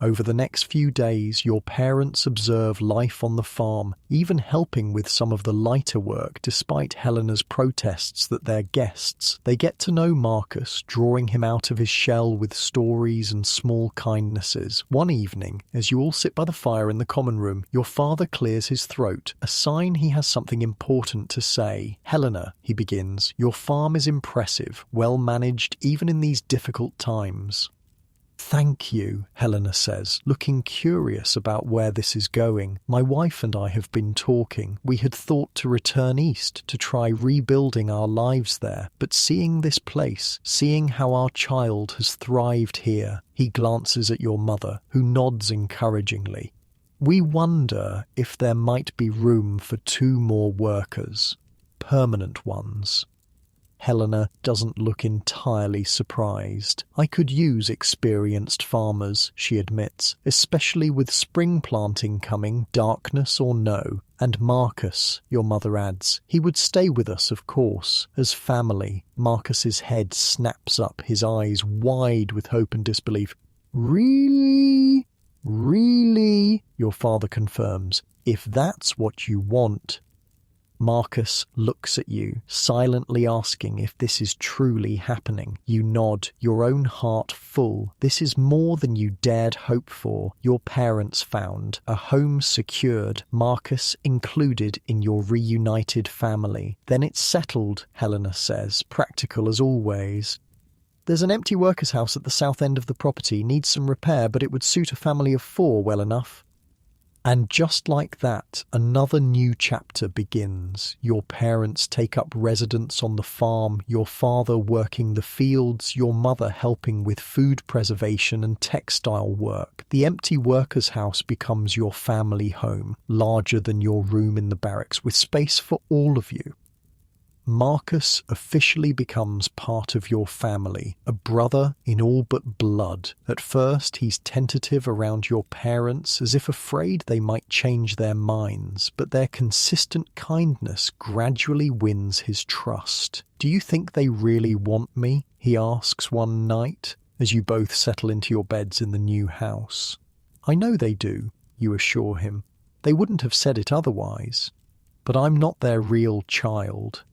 Over the next few days, your parents observe life on the farm, even helping with some of the lighter work despite Helena's protests that they're guests. They get to know Marcus, drawing him out of his shell with stories and small kindnesses. One evening, as you all sit by the fire in the common room, your father clears his throat, a sign he has something important to say. Helena, he begins, your farm is impressive, well managed even in these difficult times. Thank you, Helena says, looking curious about where this is going. My wife and I have been talking. We had thought to return east to try rebuilding our lives there, but seeing this place, seeing how our child has thrived here, he glances at your mother, who nods encouragingly. We wonder if there might be room for 2 more workers, permanent ones. Helena doesn't look entirely surprised. I could use experienced farmers, she admits, especially with spring planting coming, darkness or no. And Marcus, your mother adds, he would stay with us, of course, as family. Marcus's head snaps up, his eyes wide with hope and disbelief. Really? Really? Your father confirms. If that's what you want. Marcus looks at you, silently asking if this is truly happening. You nod, your own heart full. This is more than you dared hope for. Your parents found, a home secured, Marcus included in your reunited family. Then it's settled, Helena says, practical as always. There's an empty workers' house at the south end of the property, needs some repair, but it would suit a family of 4 well enough. And just like that, another new chapter begins. Your parents take up residence on the farm, your father working the fields, your mother helping with food preservation and textile work. The empty workers' house becomes your family home, larger than your room in the barracks, with space for all of you. Marcus officially becomes part of your family, a brother in all but blood. At first, he's tentative around your parents, as if afraid they might change their minds, but their consistent kindness gradually wins his trust. "Do you think they really want me?" he asks one night, as you both settle into your beds in the new house. "I know they do," you assure him. "They wouldn't have said it otherwise. But I'm not their real child."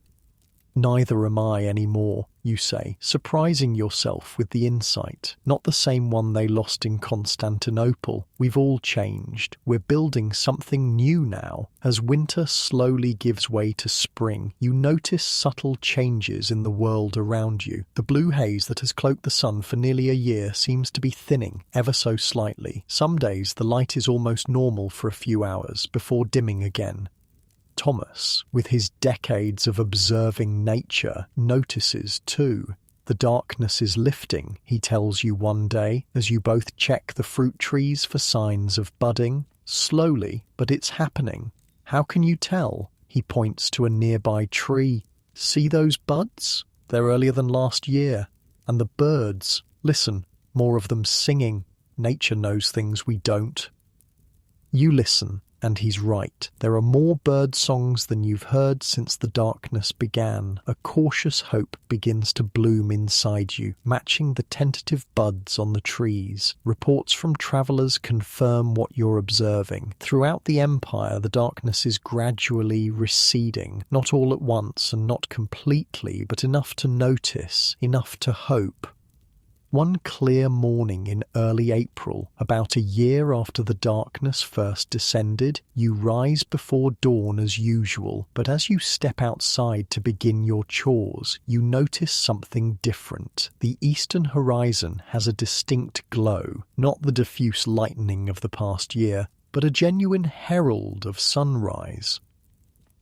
"Neither am I anymore," you say, surprising yourself with the insight. "Not the same one they lost in Constantinople. We've all changed. We're building something new now." As winter slowly gives way to spring, you notice subtle changes in the world around you. The blue haze that has cloaked the sun for nearly a year seems to be thinning, ever so slightly. Some days the light is almost normal for a few hours, before dimming again. Thomas, with his decades of observing nature, notices too. The darkness is lifting, he tells you one day, as you both check the fruit trees for signs of budding. Slowly, but it's happening. "How can you tell?" He points to a nearby tree. "See those buds? They're earlier than last year. And the birds, listen, more of them singing. Nature knows things we don't." You listen. And he's right. There are more bird songs than you've heard since the darkness began. A cautious hope begins to bloom inside you, matching the tentative buds on the trees. Reports from travellers confirm what you're observing. Throughout the empire, the darkness is gradually receding. Not all at once and not completely, but enough to notice, enough to hope. One clear morning in early April, about a year after the darkness first descended, you rise before dawn as usual, but as you step outside to begin your chores, you notice something different. The eastern horizon has a distinct glow, not the diffuse lightning of the past year, but a genuine herald of sunrise.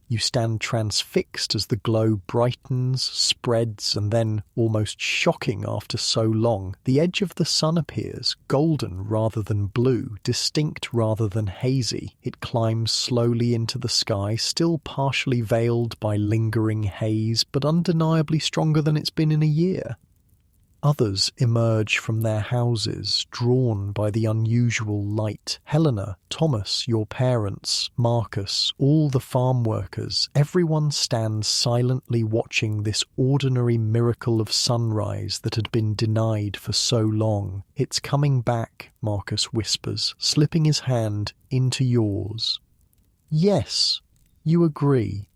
You stand transfixed as the glow brightens, spreads, and then, almost shocking after so long, the edge of the sun appears, golden rather than blue, distinct rather than hazy. It climbs slowly into the sky, still partially veiled by lingering haze, but undeniably stronger than it's been in a year. Others emerge from their houses, drawn by the unusual light. Helena, Thomas, your parents, Marcus, all the farm workers, everyone stands silently watching this ordinary miracle of sunrise that had been denied for so long. "It's coming back," Marcus whispers, slipping his hand into yours. "Yes," you agree.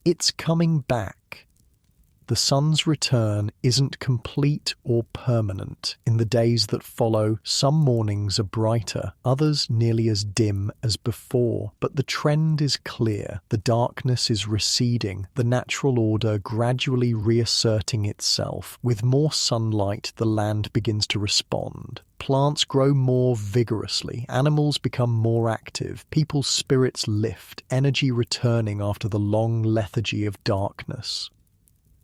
"It's coming back." The sun's return isn't complete or permanent. In the days that follow, some mornings are brighter, others nearly as dim as before. But the trend is clear. The darkness is receding, the natural order gradually reasserting itself. With more sunlight, the land begins to respond. Plants grow more vigorously, animals become more active, people's spirits lift, energy returning after the long lethargy of darkness.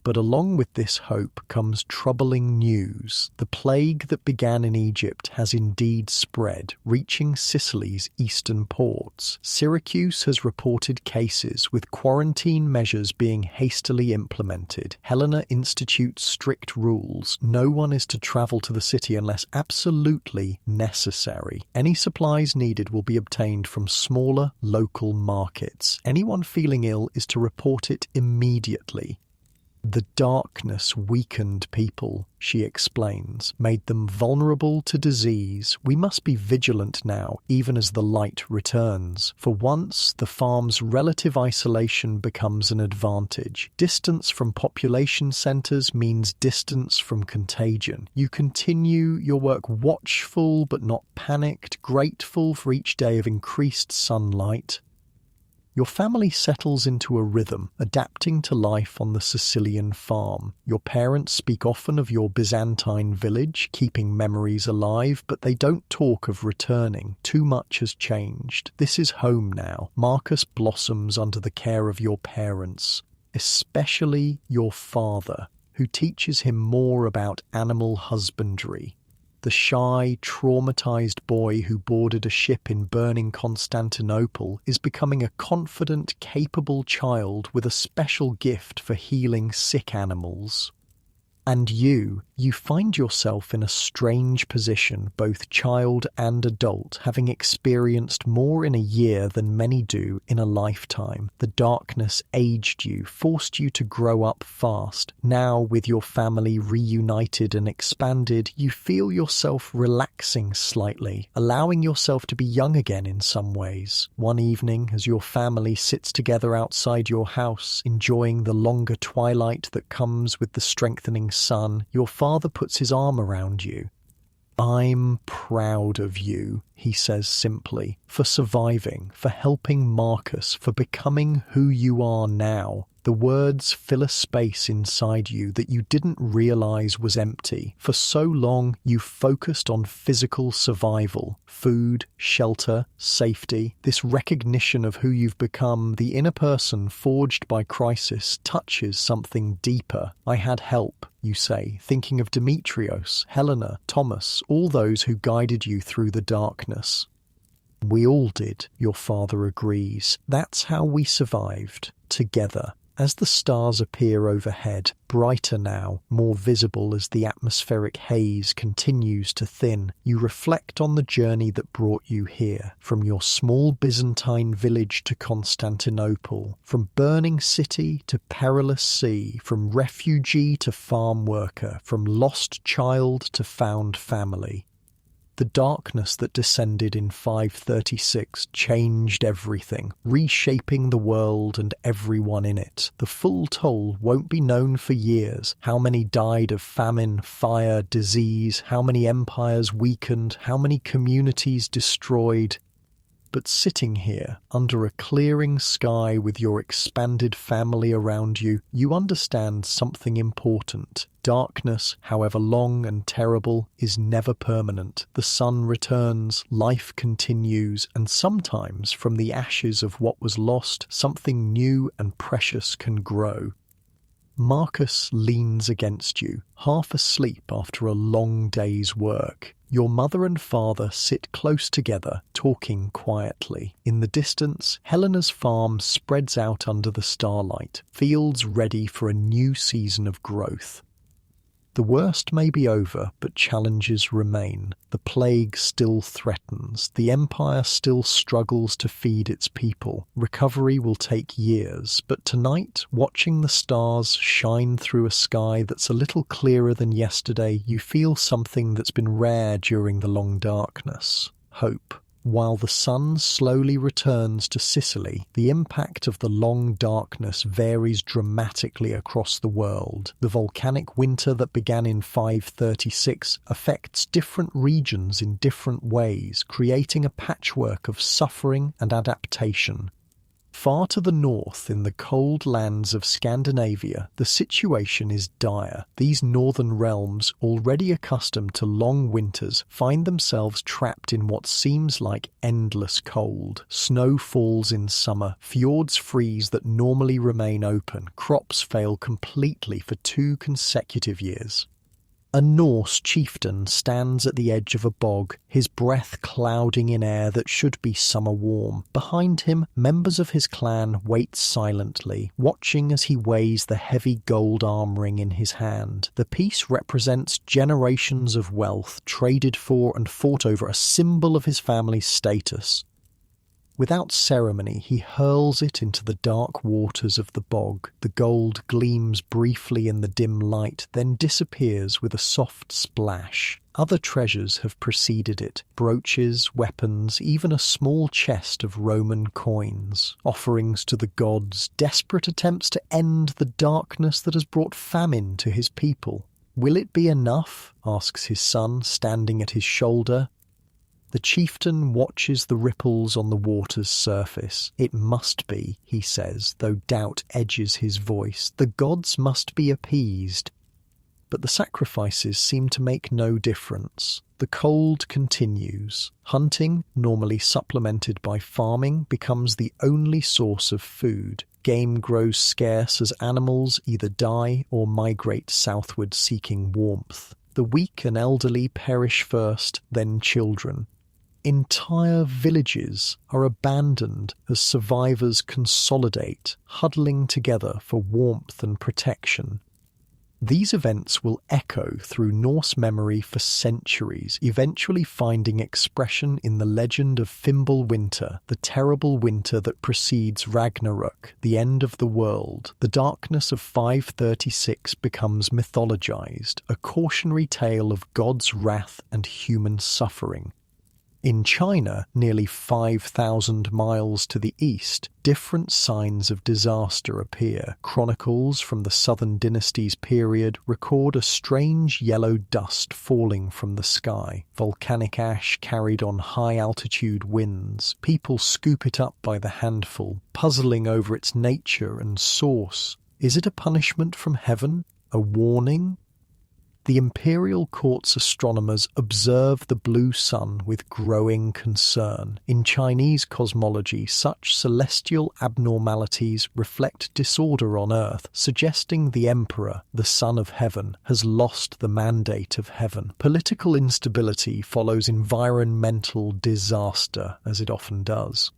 But along with this hope comes troubling news. The plague that began in Egypt has indeed spread, reaching Sicily's eastern ports. Syracuse has reported cases, with quarantine measures being hastily implemented. Helena institutes strict rules. No one is to travel to the city unless absolutely necessary. Any supplies needed will be obtained from smaller, local markets. Anyone feeling ill is to report it immediately. "The darkness weakened people," she explains, "made them vulnerable to disease. We must be vigilant now, even as the light returns. For once, the farm's relative isolation becomes an advantage. Distance from population centres means distance from contagion. You continue your work watchful but not panicked, grateful for each day of increased sunlight." Your family settles into a rhythm, adapting to life on the Sicilian farm. Your parents speak often of your Byzantine village, keeping memories alive, but they don't talk of returning. Too much has changed. This is home now. Marcus blossoms under the care of your parents, especially your father, who teaches him more about animal husbandry. The shy, traumatized boy who boarded a ship in burning Constantinople is becoming a confident, capable child with a special gift for healing sick animals. And you find yourself in a strange position, both child and adult, having experienced more in a year than many do in a lifetime. The darkness aged you, forced you to grow up fast. Now, with your family reunited and expanded, you feel yourself relaxing slightly, allowing yourself to be young again in some ways. One evening, as your family sits together outside your house, enjoying the longer twilight that comes with the strengthening sun, your father puts his arm around you. "I'm proud of you," he says simply, "for surviving, for helping Marcus, for becoming who you are now." The words fill a space inside you that you didn't realize was empty. For so long, you focused on physical survival, food, shelter, safety. This recognition of who you've become, the inner person forged by crisis, touches something deeper. "I had help," you say, thinking of Demetrios, Helena, Thomas, all those who guided you through the darkness. "We all did," your father agrees. "That's how we survived, together." As the stars appear overhead, brighter now, more visible as the atmospheric haze continues to thin, you reflect on the journey that brought you here, from your small Byzantine village to Constantinople, from burning city to perilous sea, from refugee to farm worker, from lost child to found family. The darkness that descended in 536 changed everything, reshaping the world and everyone in it. The full toll won't be known for years. How many died of famine, fire, disease, how many empires weakened, how many communities destroyed. But sitting here, under a clearing sky with your expanded family around you, you understand something important. Darkness, however long and terrible, is never permanent. The sun returns, life continues, and sometimes from the ashes of what was lost, something new and precious can grow. Marcus leans against you, half asleep after a long day's work. Your mother and father sit close together, talking quietly. In the distance, Helena's farm spreads out under the starlight, fields ready for a new season of growth. The worst may be over, but challenges remain. The plague still threatens. The empire still struggles to feed its people. Recovery will take years, but tonight, watching the stars shine through a sky that's a little clearer than yesterday, you feel something that's been rare during the long darkness: hope. While the sun slowly returns to Sicily, the impact of the long darkness varies dramatically across the world. The volcanic winter that began in 536 affects different regions in different ways, creating a patchwork of suffering and adaptation. Far to the north, in the cold lands of Scandinavia, the situation is dire. These northern realms, already accustomed to long winters, find themselves trapped in what seems like endless cold. Snow falls in summer, fjords freeze that normally remain open, crops fail completely for 2 consecutive years. A Norse chieftain stands at the edge of a bog, his breath clouding in air that should be summer warm. Behind him, members of his clan wait silently, watching as he weighs the heavy gold arm ring in his hand. The piece represents generations of wealth traded for and fought over, a symbol of his family's status. Without ceremony, he hurls it into the dark waters of the bog. The gold gleams briefly in the dim light, then disappears with a soft splash. Other treasures have preceded it: brooches, weapons, even a small chest of Roman coins. Offerings to the gods, desperate attempts to end the darkness that has brought famine to his people. "Will it be enough?" asks his son, standing at his shoulder. The chieftain watches the ripples on the water's surface. "It must be," he says, though doubt edges his voice. "The gods must be appeased." But the sacrifices seem to make no difference. The cold continues. Hunting, normally supplemented by farming, becomes the only source of food. Game grows scarce as animals either die or migrate southward seeking warmth. The weak and elderly perish first, then children. Entire villages are abandoned as survivors consolidate, huddling together for warmth and protection. These events will echo through Norse memory for centuries, eventually finding expression in the legend of Fimbulwinter, the terrible winter that precedes Ragnarök, the end of the world. The darkness of 536 becomes mythologized, a cautionary tale of God's wrath and human suffering. In China, nearly 5,000 miles to the east, different signs of disaster appear. Chronicles from the Southern Dynasty's period record a strange yellow dust falling from the sky, volcanic ash carried on high-altitude winds. People scoop it up by the handful, puzzling over its nature and source. Is it a punishment from heaven? A warning? The imperial court's astronomers observe the blue sun with growing concern. In Chinese cosmology, such celestial abnormalities reflect disorder on Earth, suggesting the emperor, the son of heaven, has lost the mandate of heaven. Political instability follows environmental disaster, as it often does.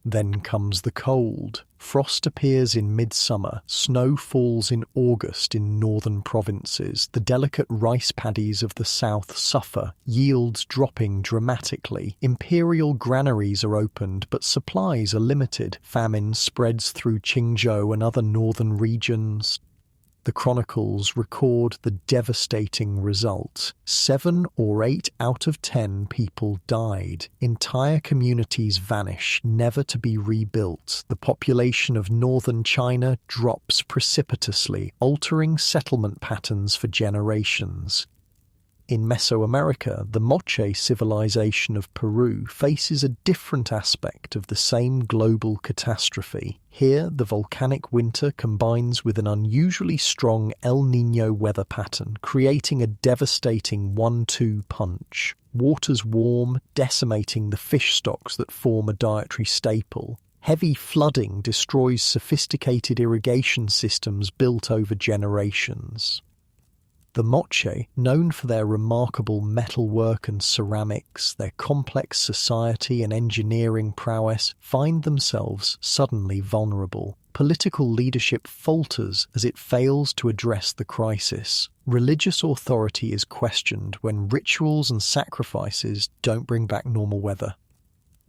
Then comes the cold. Frost appears in midsummer, snow falls in August in northern provinces. The delicate rice paddies of the south suffer, yields dropping dramatically. Imperial granaries are opened, but supplies are limited. Famine spreads through Qingzhou and other northern regions. The chronicles record the devastating result. 7 or 8 out of 10 people died. Entire communities vanish, never to be rebuilt. The population of northern China drops precipitously, altering settlement patterns for generations. In Mesoamerica, the Moche civilization of Peru faces a different aspect of the same global catastrophe. Here, the volcanic winter combines with an unusually strong El Niño weather pattern, creating a devastating 1-2 punch. Waters warm, decimating the fish stocks that form a dietary staple. Heavy flooding destroys sophisticated irrigation systems built over generations. The Moche, known for their remarkable metalwork and ceramics, their complex society and engineering prowess, find themselves suddenly vulnerable. Political leadership falters as it fails to address the crisis. Religious authority is questioned when rituals and sacrifices don't bring back normal weather.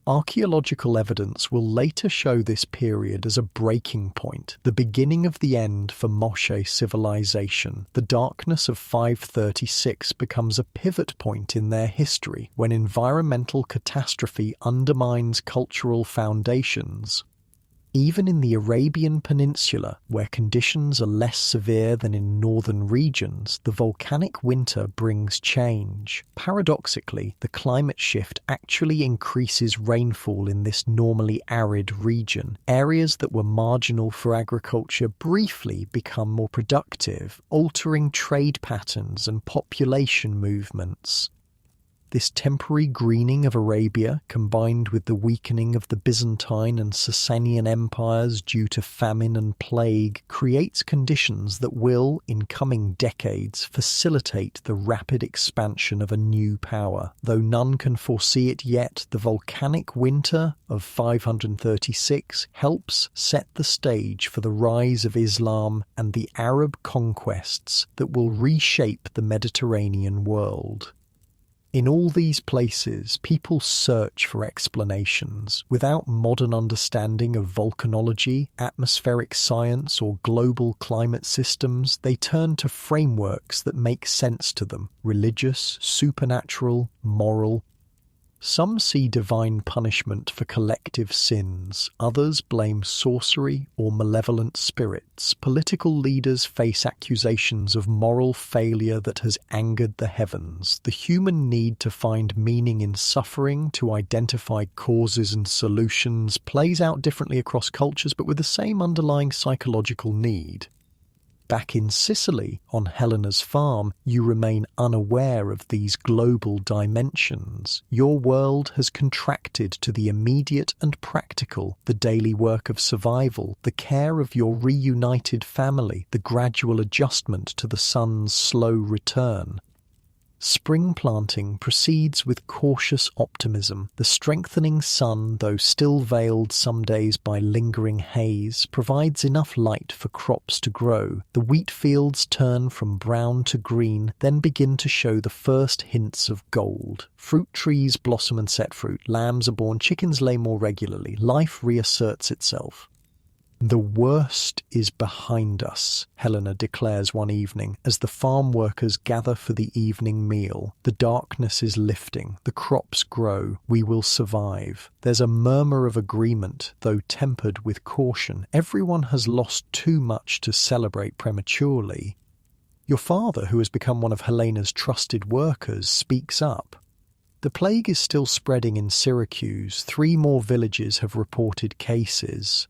Archaeological evidence will later show this period as a breaking point, the beginning of the end for Moche civilization. The darkness of 536 becomes a pivot point in their history when environmental catastrophe undermines cultural foundations. Even in the Arabian Peninsula, where conditions are less severe than in northern regions, the volcanic winter brings change. Paradoxically, the climate shift actually increases rainfall in this normally arid region. Areas that were marginal for agriculture briefly become more productive, altering trade patterns and population movements. This temporary greening of Arabia, combined with the weakening of the Byzantine and Sasanian empires due to famine and plague, creates conditions that will, in coming decades, facilitate the rapid expansion of a new power. Though none can foresee it yet, the volcanic winter of 536 helps set the stage for the rise of Islam and the Arab conquests that will reshape the Mediterranean world. In all these places, people search for explanations. Without modern understanding of volcanology, atmospheric science, or global climate systems, they turn to frameworks that make sense to them: religious, supernatural, moral. Some see divine punishment for collective sins, others blame sorcery or malevolent spirits. Political leaders face accusations of moral failure that has angered the heavens. The human need to find meaning in suffering, to identify causes and solutions, plays out differently across cultures but with the same underlying psychological need. Back in Sicily, on Helena's farm, you remain unaware of these global dimensions. Your world has contracted to the immediate and practical, the daily work of survival, the care of your reunited family, the gradual adjustment to the sun's slow return. Spring planting proceeds with cautious optimism. The strengthening sun, though still veiled some days by lingering haze, provides enough light for crops to grow. The wheat fields turn from brown to green, then begin to show the first hints of gold. Fruit trees blossom and set fruit. Lambs are born. Chickens lay more regularly. Life reasserts itself. "The worst is behind us," Helena declares one evening, as the farm workers gather for the evening meal. "The darkness is lifting, the crops grow, we will survive." There's a murmur of agreement, though tempered with caution. Everyone has lost too much to celebrate prematurely. Your father, who has become one of Helena's trusted workers, speaks up. "The plague is still spreading in Syracuse. 3 more villages have reported cases."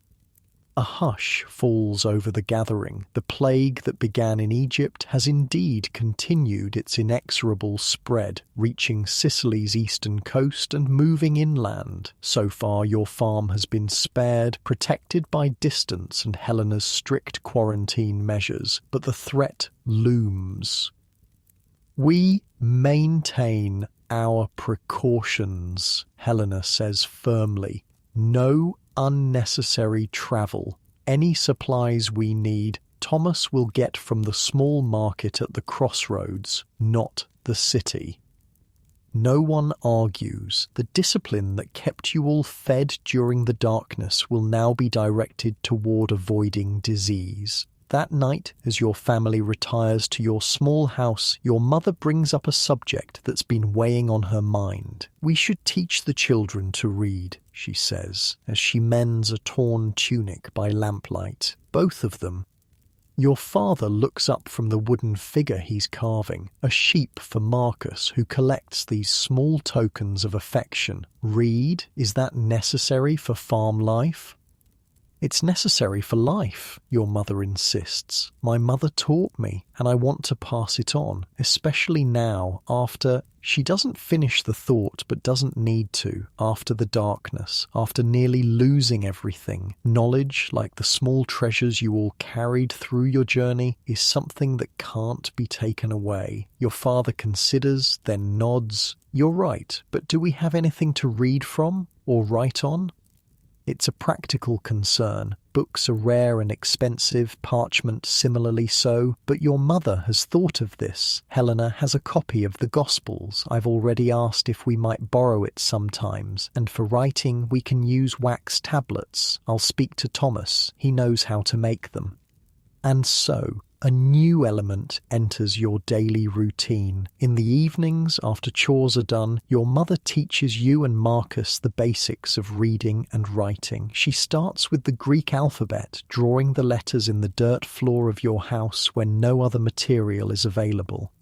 A hush falls over the gathering. The plague that began in Egypt has indeed continued its inexorable spread, reaching Sicily's eastern coast and moving inland. So far, your farm has been spared, protected by distance and Helena's strict quarantine measures, but the threat looms. "We maintain our precautions," Helena says firmly. "No unnecessary travel. Any supplies we need, Thomas will get from the small market at the crossroads, not the city." No one argues. The discipline that kept you all fed during the darkness will now be directed toward avoiding disease. That night, as your family retires to your small house, your mother brings up a subject that's been weighing on her mind. "We should teach the children to read," she says, as she mends a torn tunic by lamplight. Both of them. Your father looks up from the wooden figure he's carving, a sheep for Marcus, who collects these small tokens of affection. "Read? Is that necessary for farm life?" "It's necessary for life," your mother insists. "My mother taught me, and I want to pass it on, especially now, after—" She doesn't finish the thought, but doesn't need to. After the darkness, after nearly losing everything, knowledge, like the small treasures you all carried through your journey, is something that can't be taken away. Your father considers, then nods. "You're right, but do we have anything to read from, or write on?" It's a practical concern. Books are rare and expensive, parchment similarly so, but your mother has thought of this. "Helena has a copy of the Gospels. I've already asked if we might borrow it sometimes, and for writing we can use wax tablets. I'll speak to Thomas. He knows how to make them." And so, a new element enters your daily routine. In the evenings, after chores are done, your mother teaches you and Marcus the basics of reading and writing. She starts with the Greek alphabet, drawing the letters in the dirt floor of your house when no other material is available.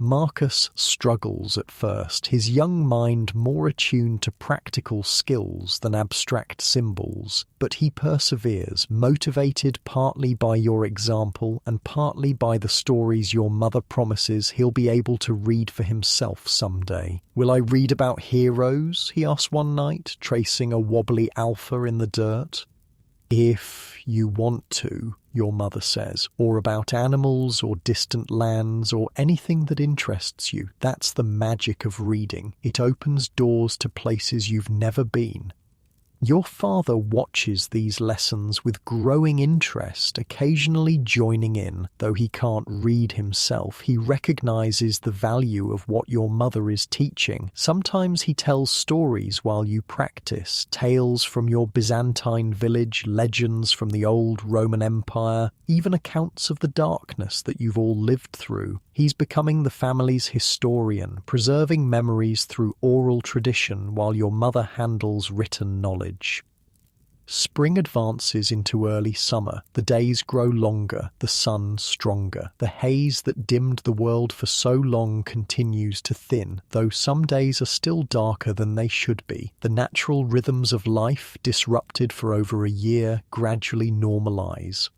Marcus struggles at first, his young mind more attuned to practical skills than abstract symbols, but he perseveres, motivated partly by your example and partly by the stories your mother promises he'll be able to read for himself someday. "Will I read about heroes?" he asks one night, tracing a wobbly alpha in the dirt. "If you want to," your mother says, "or about animals or distant lands or anything that interests you. That's the magic of reading. It opens doors to places you've never been." Your father watches these lessons with growing interest, occasionally joining in. Though he can't read himself, he recognizes the value of what your mother is teaching. Sometimes he tells stories while you practice, tales from your Byzantine village, legends from the old Roman Empire, even accounts of the darkness that you've all lived through. He's becoming the family's historian, preserving memories through oral tradition while your mother handles written knowledge. Spring advances into early summer. The days grow longer, the sun stronger. The haze that dimmed the world for so long continues to thin, though some days are still darker than they should be. The natural rhythms of life, disrupted for over a year, gradually normalize.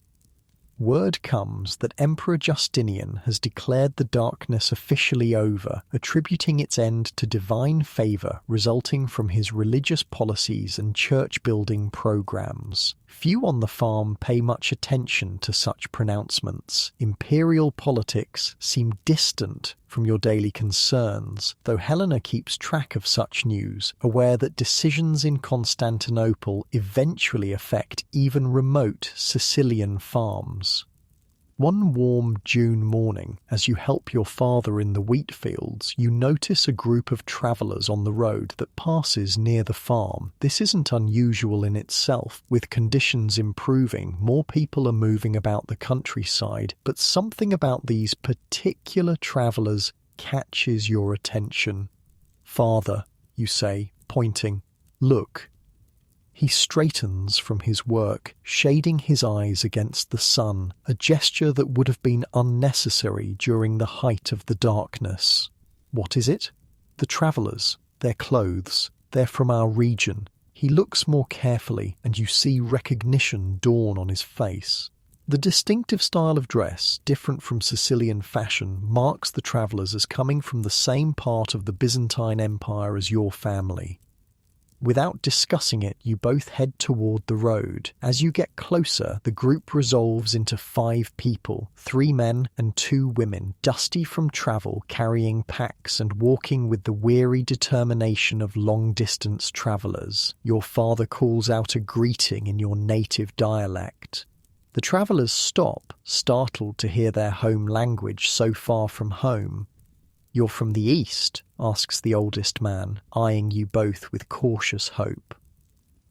Word comes that Emperor Justinian has declared the darkness officially over, attributing its end to divine favour resulting from his religious policies and church-building programs. Few on the farm pay much attention to such pronouncements. Imperial politics seem distant from your daily concerns, though Helena keeps track of such news, aware that decisions in Constantinople eventually affect even remote Sicilian farms. One warm June morning, as you help your father in the wheat fields, you notice a group of travellers on the road that passes near the farm. This isn't unusual in itself. With conditions improving, more people are moving about the countryside, but something about these particular travellers catches your attention. "Father," you say, pointing, "look." He straightens from his work, shading his eyes against the sun, a gesture that would have been unnecessary during the height of the darkness. What is it? The travellers, their clothes. They're from our region. He looks more carefully, and you see recognition dawn on his face. The distinctive style of dress, different from Sicilian fashion, marks the travellers as coming from the same part of the Byzantine Empire as your family. Without discussing it, you both head toward the road. As you get closer, the group resolves into 5 people, 3 men and 2 women, dusty from travel, carrying packs and walking with the weary determination of long-distance travellers. Your father calls out a greeting in your native dialect. The travellers stop, startled to hear their home language so far from home. "You're from the east?" asks the oldest man, eyeing you both with cautious hope.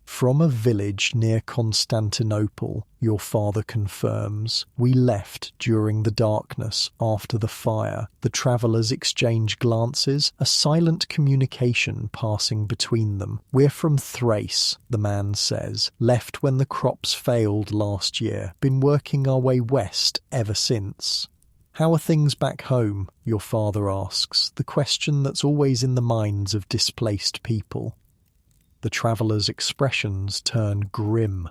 "From a village near Constantinople," your father confirms. "We left during the darkness after the fire." The travellers exchange glances, a silent communication passing between them. "We're from Thrace," the man says. "Left when the crops failed last year. Been working our way west ever since." "How are things back home?" your father asks, the question that's always in the minds of displaced people. The travellers' expressions turn grim.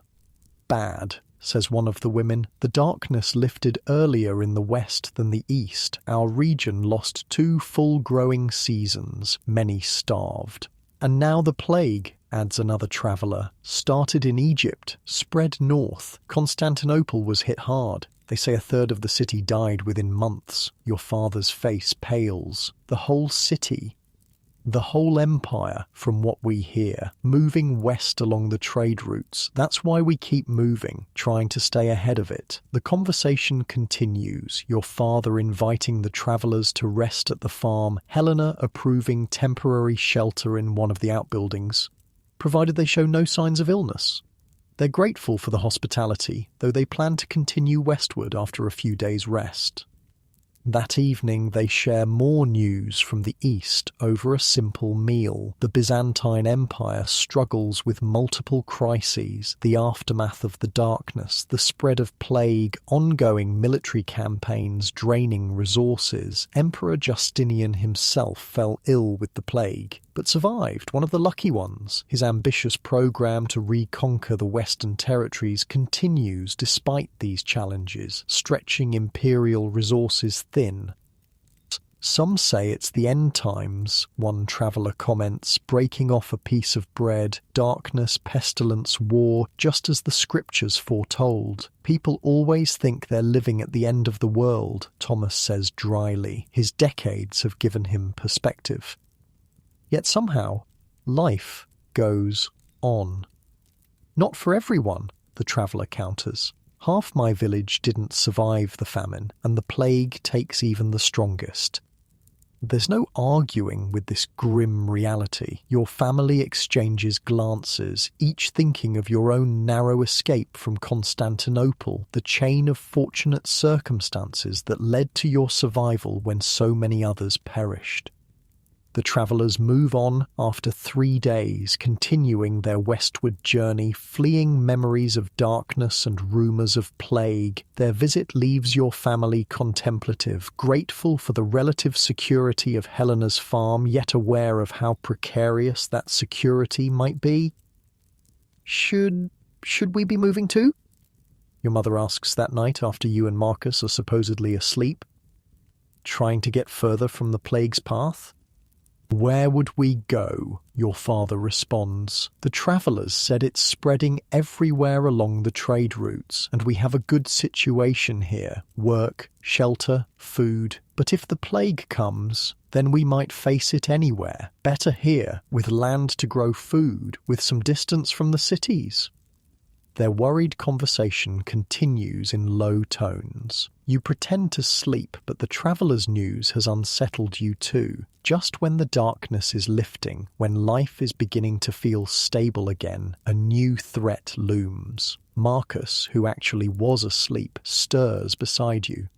"Bad," says one of the women. "The darkness lifted earlier in the west than the east. Our region lost 2 full growing seasons. Many starved. And now the plague," adds another traveller. "Started in Egypt, spread north. Constantinople was hit hard. They say 1/3 of the city died within months." Your father's face pales. "The whole city?" "The whole empire, from what we hear, moving west along the trade routes. That's why we keep moving, trying to stay ahead of it." The conversation continues, your father inviting the travellers to rest at the farm, Helena approving temporary shelter in one of the outbuildings, provided they show no signs of illness. They're grateful for the hospitality, though they plan to continue westward after a few days' rest. That evening they share more news from the east over a simple meal. The Byzantine Empire struggles with multiple crises, the aftermath of the darkness, the spread of plague, ongoing military campaigns draining resources. Emperor Justinian himself fell ill with the plague, but survived, one of the lucky ones. His ambitious program to reconquer the Western territories continues despite these challenges, stretching imperial resources thin. "Some say it's the end times," one traveller comments, breaking off a piece of bread. "Darkness, pestilence, war, just as the scriptures foretold. People always think they're living at the end of the world," Thomas says dryly. His decades have given him perspective. Yet somehow, life goes on. Not for everyone, the traveller counters. Half my village didn't survive the famine, and the plague takes even the strongest. There's no arguing with this grim reality. Your family exchanges glances, each thinking of your own narrow escape from Constantinople, the chain of fortunate circumstances that led to your survival when so many others perished. The travellers move on after 3 days, continuing their westward journey, fleeing memories of darkness and rumours of plague. Their visit leaves your family contemplative, grateful for the relative security of Helena's farm, yet aware of how precarious that security might be. Should we be moving too? Your mother asks that night after you and Marcus are supposedly asleep. Trying to get further from the plague's path? Where would we go? Your father responds. The travellers said it's spreading everywhere along the trade routes, and we have a good situation here. Work, shelter, food. But if the plague comes, then we might face it anywhere. Better here, with land to grow food, with some distance from the cities. Their worried conversation continues in low tones. You pretend to sleep, but the traveller's news has unsettled you too. Just when the darkness is lifting, when life is beginning to feel stable again, a new threat looms. Marcus, who actually was asleep, stirs beside you.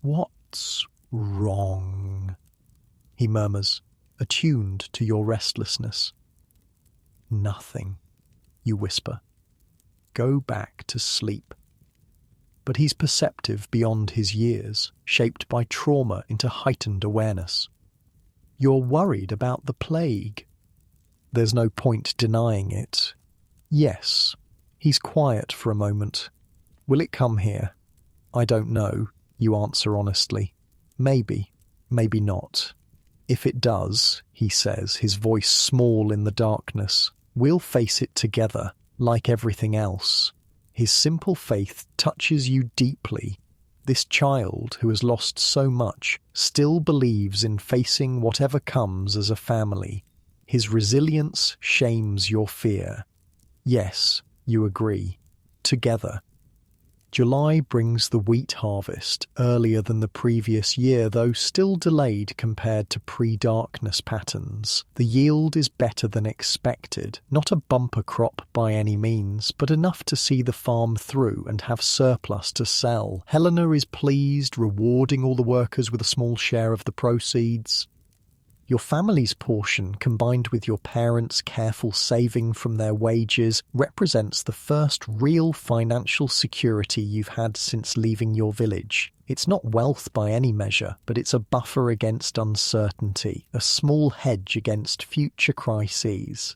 "What's wrong?" he murmurs, attuned to your restlessness. "Nothing," you whisper. "Go back to sleep." But he's perceptive beyond his years, shaped by trauma into heightened awareness. "You're worried about the plague." There's no point denying it. "Yes." He's quiet for a moment. "Will it come here?" "I don't know," you answer honestly. "Maybe, maybe not." "If it does," he says, his voice small in the darkness, "we'll face it together. Like everything else." His simple faith touches you deeply. This child, who has lost so much, still believes in facing whatever comes as a family. His resilience shames your fear. Yes, you agree. Together. July brings the wheat harvest, earlier than the previous year, though still delayed compared to pre-darkness patterns. The yield is better than expected, not a bumper crop by any means, but enough to see the farm through and have surplus to sell. Helena is pleased, rewarding all the workers with a small share of the proceeds. Your family's portion, combined with your parents' careful saving from their wages, represents the first real financial security you've had since leaving your village. It's not wealth by any measure, but it's a buffer against uncertainty, a small hedge against future crises.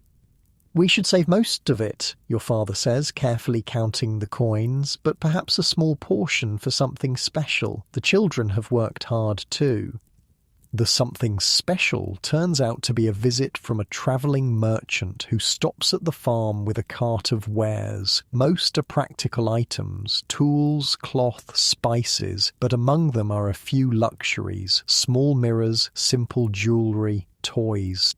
"We should save most of it," your father says, carefully counting the coins, "but perhaps a small portion for something special. The children have worked hard too." The something special turns out to be a visit from a travelling merchant who stops at the farm with a cart of wares. Most are practical items, tools, cloth, spices, but among them are a few luxuries, small mirrors, simple jewellery, toys.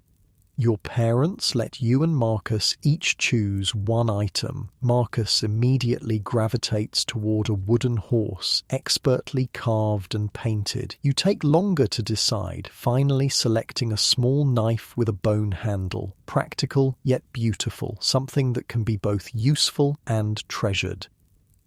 Your parents let you and Marcus each choose one item. Marcus immediately gravitates toward a wooden horse, expertly carved and painted. You take longer to decide, finally selecting a small knife with a bone handle. Practical yet beautiful, something that can be both useful and treasured.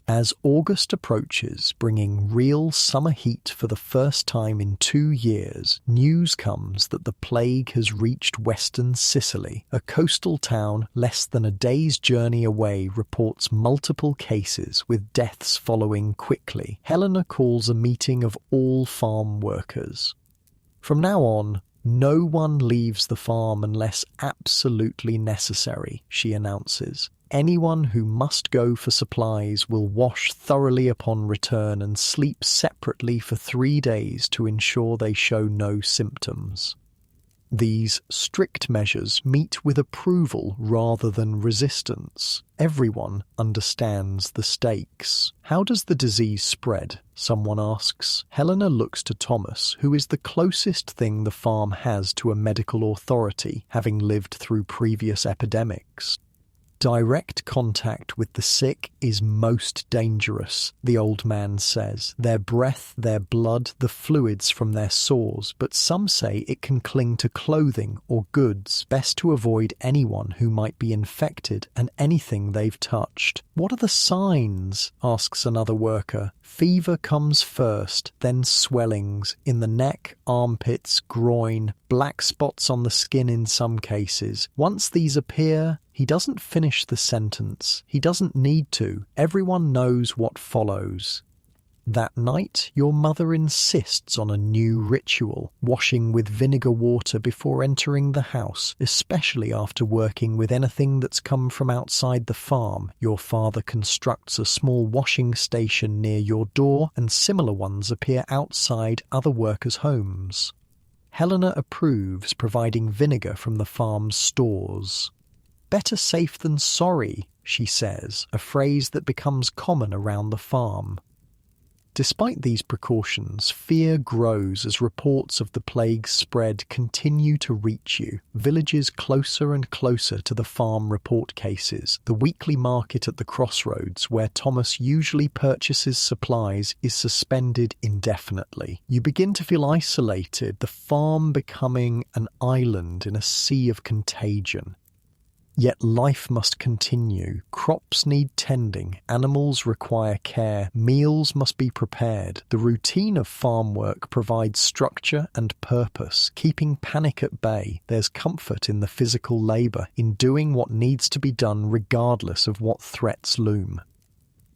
As August approaches, bringing real summer heat for the first time in 2 years, news comes that the plague has reached western Sicily. A coastal town less than a day's journey away reports multiple cases, with deaths following quickly. Helena calls a meeting of all farm workers. From now on, no one leaves the farm unless absolutely necessary, she announces. Anyone who must go for supplies will wash thoroughly upon return and sleep separately for 3 days to ensure they show no symptoms. These strict measures meet with approval rather than resistance. Everyone understands the stakes. "How does the disease spread?" someone asks. Helena looks to Thomas, who is the closest thing the farm has to a medical authority, having lived through previous epidemics. Direct contact with the sick is most dangerous, the old man says. Their breath, their blood, the fluids from their sores, but some say it can cling to clothing or goods. Best to avoid anyone who might be infected and anything they've touched. What are the signs? Asks another worker. Fever comes first, then swellings in the neck, armpits, groin, black spots on the skin in some cases. Once these appear, he doesn't finish the sentence. He doesn't need to. Everyone knows what follows. That night, your mother insists on a new ritual, washing with vinegar water before entering the house, especially after working with anything that's come from outside the farm. Your father constructs a small washing station near your door, and similar ones appear outside other workers' homes. Helena approves providing vinegar from the farm's stores. Better safe than sorry, she says, a phrase that becomes common around the farm. Despite these precautions, fear grows as reports of the plague's spread continue to reach you. Villages closer and closer to the farm report cases. The weekly market at the crossroads, where Thomas usually purchases supplies, is suspended indefinitely. You begin to feel isolated, the farm becoming an island in a sea of contagion. Yet life must continue. Crops need tending, animals require care, meals must be prepared. The routine of farm work provides structure and purpose, keeping panic at bay. There's comfort in the physical labour, in doing what needs to be done regardless of what threats loom.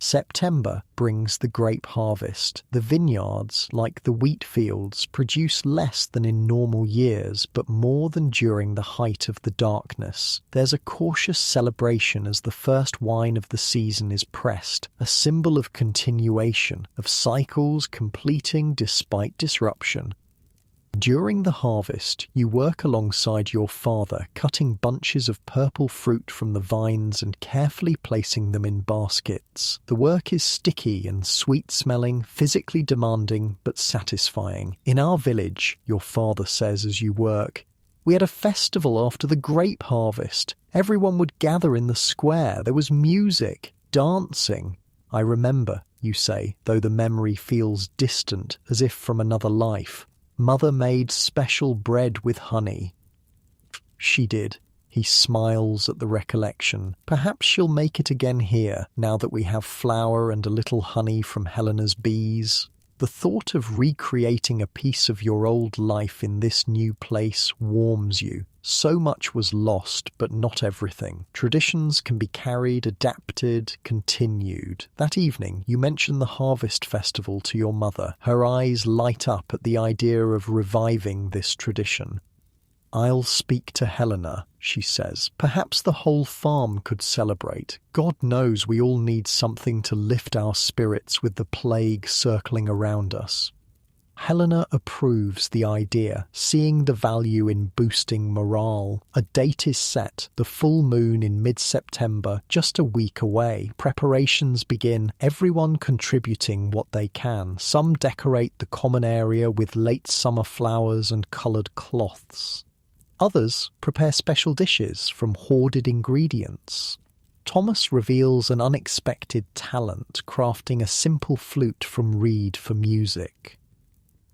September brings the grape harvest. The vineyards, like the wheat fields, produce less than in normal years, but more than during the height of the darkness. There's a cautious celebration as the first wine of the season is pressed, a symbol of continuation, of cycles completing despite disruption. During the harvest, you work alongside your father, cutting bunches of purple fruit from the vines and carefully placing them in baskets. The work is sticky and sweet-smelling, physically demanding but satisfying. In our village, your father says as you work, we had a festival after the grape harvest. Everyone would gather in the square. There was music, dancing. I remember, you say, though the memory feels distant, as if from another life. Mother made special bread with honey. She did. He smiles at the recollection. Perhaps she'll make it again here, now that we have flour and a little honey from Helena's bees. The thought of recreating a piece of your old life in this new place warms you. So much was lost, but not everything. Traditions can be carried, adapted, continued. That evening, you mention the harvest festival to your mother. Her eyes light up at the idea of reviving this tradition. I'll speak to Helena, she says. Perhaps the whole farm could celebrate. God knows we all need something to lift our spirits with the plague circling around us. Helena approves the idea, seeing the value in boosting morale. A date is set, the full moon in mid-September, just a week away. Preparations begin, everyone contributing what they can. Some decorate the common area with late summer flowers and coloured cloths. Others prepare special dishes from hoarded ingredients. Thomas reveals an unexpected talent, crafting a simple flute from reed for music.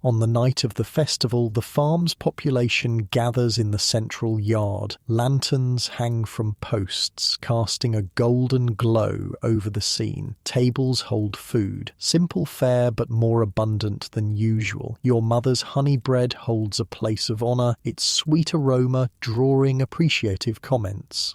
On the night of the festival, the farm's population gathers in the central yard. Lanterns hang from posts, casting a golden glow over the scene. Tables hold food. Simple fare, but more abundant than usual. Your mother's honey bread holds a place of honour, its sweet aroma drawing appreciative comments.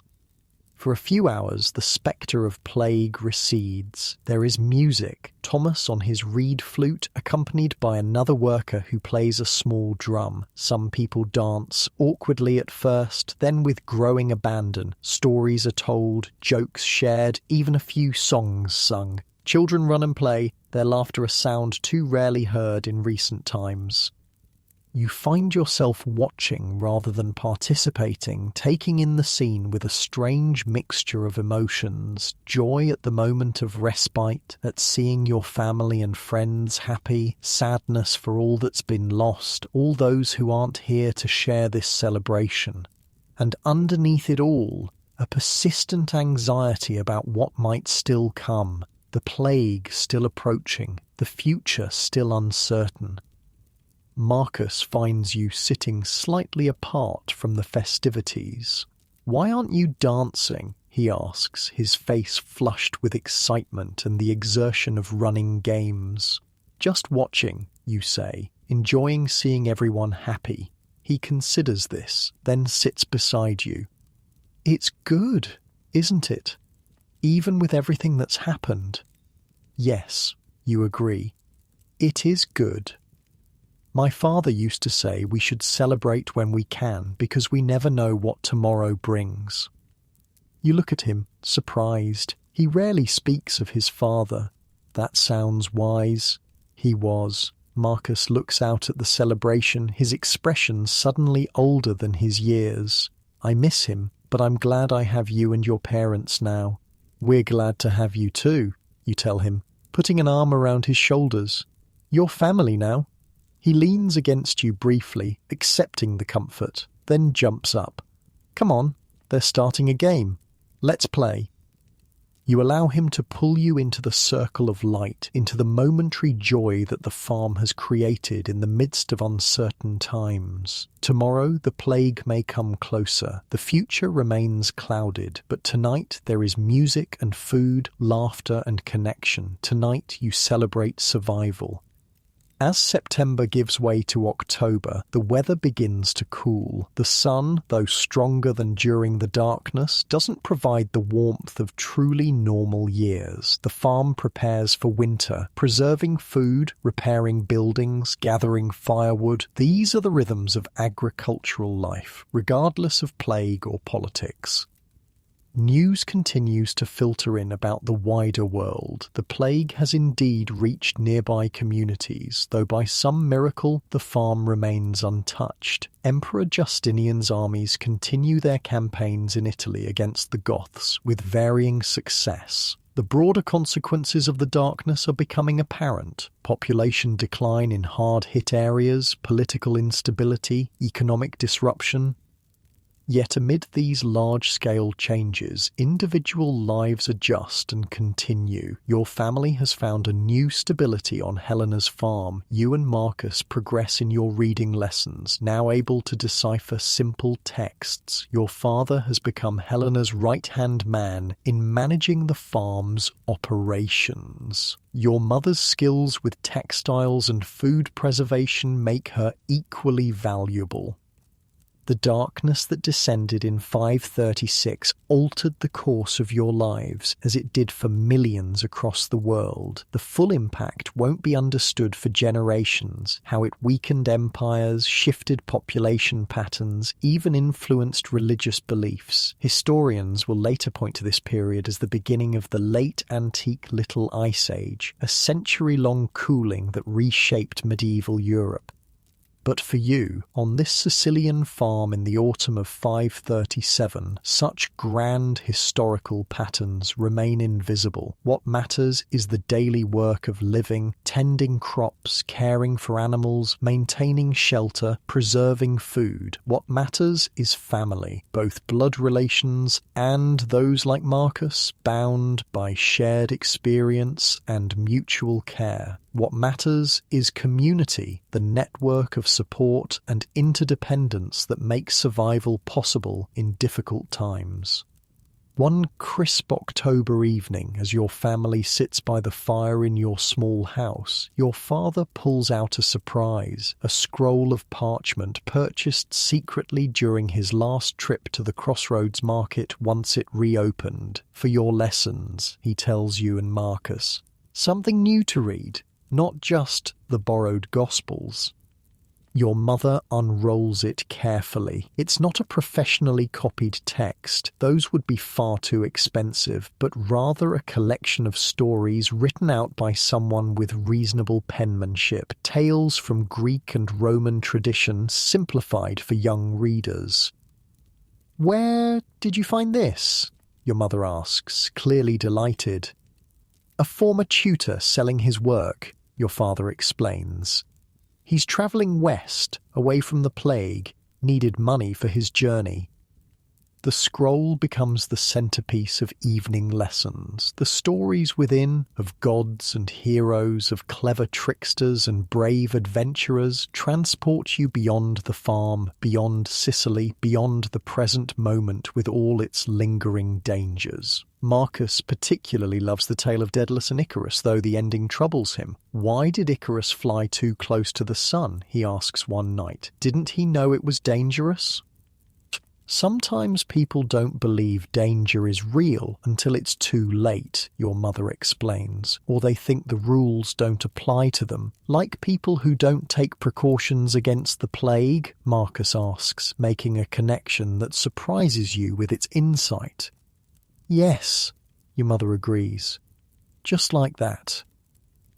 For a few hours, the spectre of plague recedes. There is music. Thomas on his reed flute, accompanied by another worker who plays a small drum. Some people dance, awkwardly at first, then with growing abandon. Stories are told, jokes shared, even a few songs sung. Children run and play, their laughter a sound too rarely heard in recent times. You find yourself watching rather than participating, taking in the scene with a strange mixture of emotions, joy at the moment of respite, at seeing your family and friends happy, sadness for all that's been lost, all those who aren't here to share this celebration. And underneath it all, a persistent anxiety about what might still come, the plague still approaching, the future still uncertain. Marcus finds you sitting slightly apart from the festivities. "Why aren't you dancing?" he asks, his face flushed with excitement and the exertion of running games. "Just watching," you say, enjoying seeing everyone happy. He considers this, then sits beside you. "It's good, isn't it? Even with everything that's happened." "Yes," you agree. "It is good. My father used to say we should celebrate when we can because we never know what tomorrow brings." You look at him, surprised. He rarely speaks of his father. That sounds wise. He was. Marcus looks out at the celebration, his expression suddenly older than his years. "I miss him, but I'm glad I have you and your parents now." "We're glad to have you too," you tell him, putting an arm around his shoulders. "You're family now." He leans against you briefly, accepting the comfort, then jumps up. "Come on, they're starting a game. Let's play." You allow him to pull you into the circle of light, into the momentary joy that the farm has created in the midst of uncertain times. Tomorrow the plague may come closer, the future remains clouded, but tonight there is music and food, laughter and connection. Tonight you celebrate survival. As September gives way to October, the weather begins to cool. The sun, though stronger than during the darkness, doesn't provide the warmth of truly normal years. The farm prepares for winter, preserving food, repairing buildings, gathering firewood. These are the rhythms of agricultural life, regardless of plague or politics. News continues to filter in about the wider world. The plague has indeed reached nearby communities, though by some miracle the farm remains untouched. Emperor Justinian's armies continue their campaigns in Italy against the Goths, with varying success. The broader consequences of the darkness are becoming apparent. Population decline in hard-hit areas, political instability, economic disruption. Yet amid these large-scale changes, individual lives adjust and continue. Your family has found a new stability on Helena's farm. You and Marcus progress in your reading lessons, now able to decipher simple texts. Your father has become Helena's right-hand man in managing the farm's operations. Your mother's skills with textiles and food preservation make her equally valuable. The darkness that descended in 536 altered the course of your lives, as it did for millions across the world. The full impact won't be understood for generations, how it weakened empires, shifted population patterns, even influenced religious beliefs. Historians will later point to this period as the beginning of the late antique Little Ice Age, a century-long cooling that reshaped medieval Europe. But for you, on this Sicilian farm in the autumn of 537, such grand historical patterns remain invisible. What matters is the daily work of living, tending crops, caring for animals, maintaining shelter, preserving food. What matters is family, both blood relations and those like Marcus, bound by shared experience and mutual care. What matters is community, the network of support and interdependence that makes survival possible in difficult times. One crisp October evening, as your family sits by the fire in your small house, your father pulls out a surprise, a scroll of parchment purchased secretly during his last trip to the Crossroads market once it reopened. "For your lessons," he tells you and Marcus. "Something new to read. Not just the borrowed Gospels." Your mother unrolls it carefully. It's not a professionally copied text. Those would be far too expensive, but rather a collection of stories written out by someone with reasonable penmanship, tales from Greek and Roman tradition simplified for young readers. "Where did you find this?" your mother asks, clearly delighted. "A former tutor selling his work," your father explains. He's travelling west, away from the plague, needed money for his journey. The scroll becomes the centerpiece of evening lessons. The stories within, of gods and heroes, of clever tricksters and brave adventurers, transport you beyond the farm, beyond Sicily, beyond the present moment with all its lingering dangers. Marcus particularly loves the tale of Daedalus and Icarus, though the ending troubles him. Why did Icarus fly too close to the sun, he asks one night. Didn't he know it was dangerous? Sometimes people don't believe danger is real until it's too late, your mother explains, or they think the rules don't apply to them. Like people who don't take precautions against the plague, Marcus asks, making a connection that surprises you with its insight. Yes, your mother agrees. Just like that.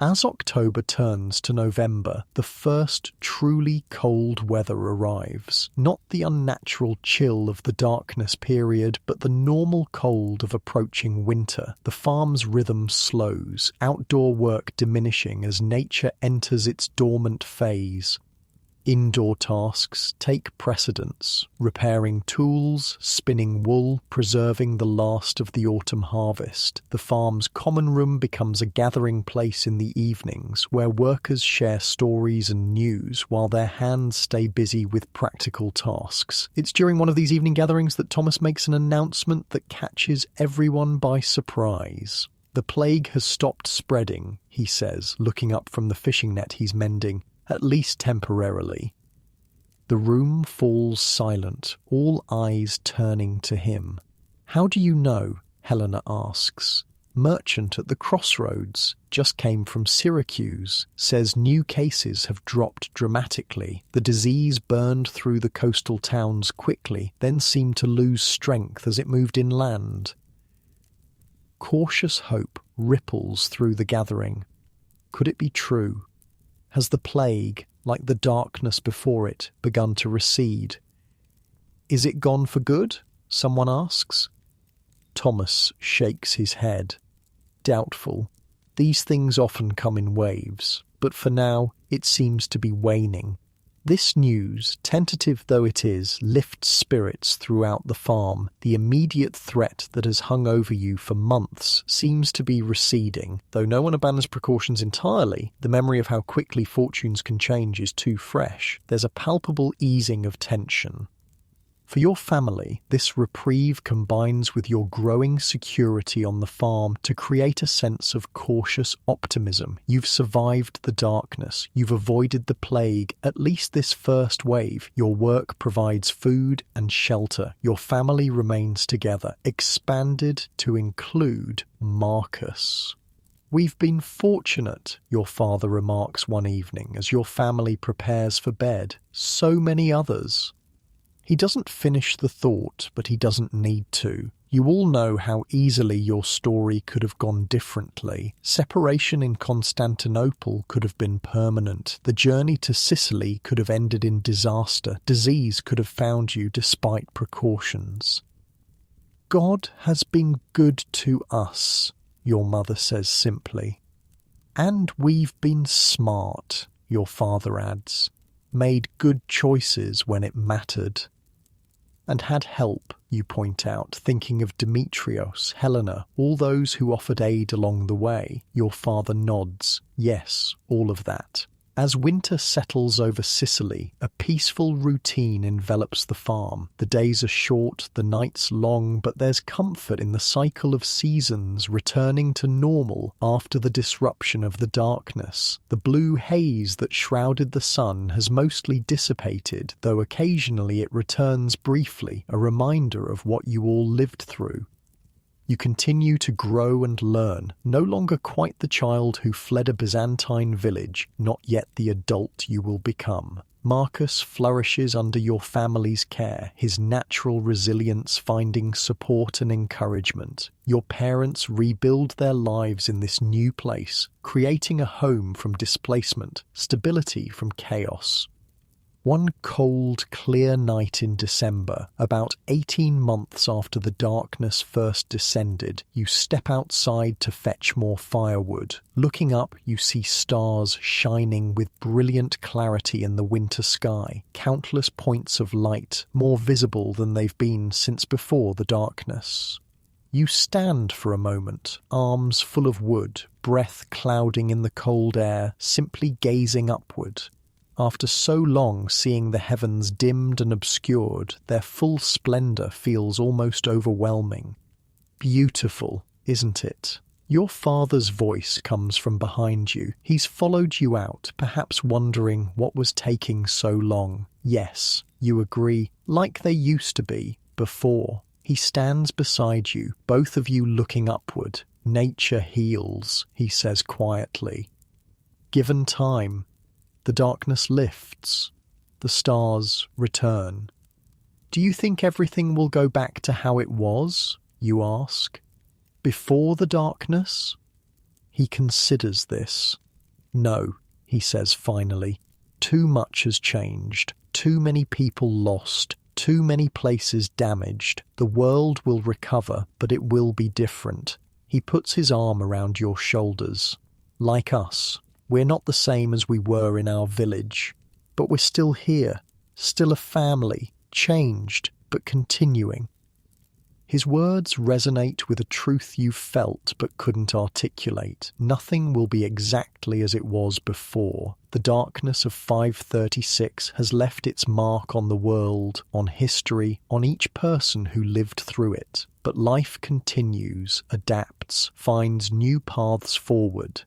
As October turns to November, the first truly cold weather arrives. Not the unnatural chill of the darkness period, but the normal cold of approaching winter. The farm's rhythm slows, outdoor work diminishing as nature enters its dormant phase. Indoor tasks take precedence, repairing tools, spinning wool, preserving the last of the autumn harvest. The farm's common room becomes a gathering place in the evenings where workers share stories and news while their hands stay busy with practical tasks. It's during one of these evening gatherings that Thomas makes an announcement that catches everyone by surprise. The plague has stopped spreading, he says, looking up from the fishing net he's mending. At least temporarily. The room falls silent, all eyes turning to him. How do you know? Helena asks. Merchant at the crossroads, just came from Syracuse, says new cases have dropped dramatically. The disease burned through the coastal towns quickly, then seemed to lose strength as it moved inland. Cautious hope ripples through the gathering. Could it be true? Has the plague, like the darkness before it, begun to recede? Is it gone for good? Someone asks. Thomas shakes his head. Doubtful. These things often come in waves, but for now it seems to be waning. This news, tentative though it is, lifts spirits throughout the farm. The immediate threat that has hung over you for months seems to be receding. Though no one abandons precautions entirely, the memory of how quickly fortunes can change is too fresh. There's a palpable easing of tension. For your family, this reprieve combines with your growing security on the farm to create a sense of cautious optimism. You've survived the darkness. You've avoided the plague, at least this first wave. Your work provides food and shelter. Your family remains together, expanded to include Marcus. We've been fortunate, your father remarks one evening as your family prepares for bed. So many others. He doesn't finish the thought, but he doesn't need to. You all know how easily your story could have gone differently. Separation in Constantinople could have been permanent. The journey to Sicily could have ended in disaster. Disease could have found you despite precautions. God has been good to us, your mother says simply. And we've been smart, your father adds. Made good choices when it mattered. And had help, you point out, thinking of Demetrios, Helena, all those who offered aid along the way. Your father nods. Yes, all of that. As winter settles over Sicily, a peaceful routine envelops the farm. The days are short, the nights long, but there's comfort in the cycle of seasons returning to normal after the disruption of the darkness. The blue haze that shrouded the sun has mostly dissipated, though occasionally it returns briefly, a reminder of what you all lived through. You continue to grow and learn, no longer quite the child who fled a Byzantine village, not yet the adult you will become. Marcus flourishes under your family's care, his natural resilience finding support and encouragement. Your parents rebuild their lives in this new place, creating a home from displacement, stability from chaos. One cold, clear night in December, about 18 months after the darkness first descended, you step outside to fetch more firewood. Looking up, you see stars shining with brilliant clarity in the winter sky, countless points of light, more visible than they've been since before the darkness. You stand for a moment, arms full of wood, breath clouding in the cold air, simply gazing upward. After so long seeing the heavens dimmed and obscured, their full splendour feels almost overwhelming. Beautiful, isn't it? Your father's voice comes from behind you. He's followed you out, perhaps wondering what was taking so long. Yes, you agree, like they used to be, before. He stands beside you, both of you looking upward. Nature heals, he says quietly. Given time, the darkness lifts. The stars return. Do you think everything will go back to how it was, you ask? Before the darkness? He considers this. No, he says finally. Too much has changed. Too many people lost. Too many places damaged. The world will recover, but it will be different. He puts his arm around your shoulders. Like us. We're not the same as we were in our village, but we're still here, still a family, changed, but continuing. His words resonate with a truth you felt but couldn't articulate. Nothing will be exactly as it was before. The darkness of 536 has left its mark on the world, on history, on each person who lived through it. But life continues, adapts, finds new paths forward.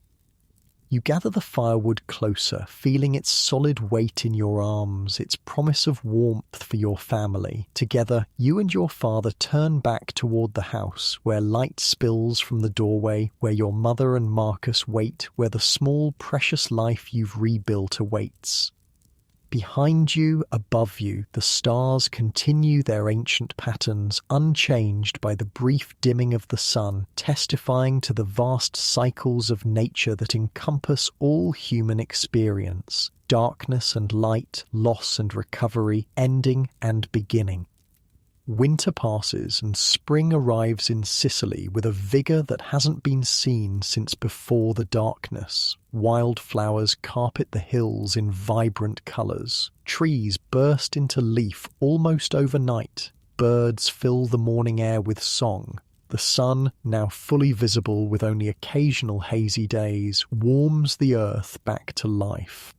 You gather the firewood closer, feeling its solid weight in your arms, its promise of warmth for your family. Together, you and your father turn back toward the house, where light spills from the doorway, where your mother and Marcus wait, where the small, precious life you've rebuilt awaits. Behind you, above you, the stars continue their ancient patterns, unchanged by the brief dimming of the sun, testifying to the vast cycles of nature that encompass all human experience. Darkness and light, loss and recovery, ending and beginning. Winter passes and spring arrives in Sicily with a vigour that hasn't been seen since before the darkness. Wildflowers carpet the hills in vibrant colours. Trees burst into leaf almost overnight. Birds fill the morning air with song. The sun, now fully visible with only occasional hazy days, warms the earth back to life.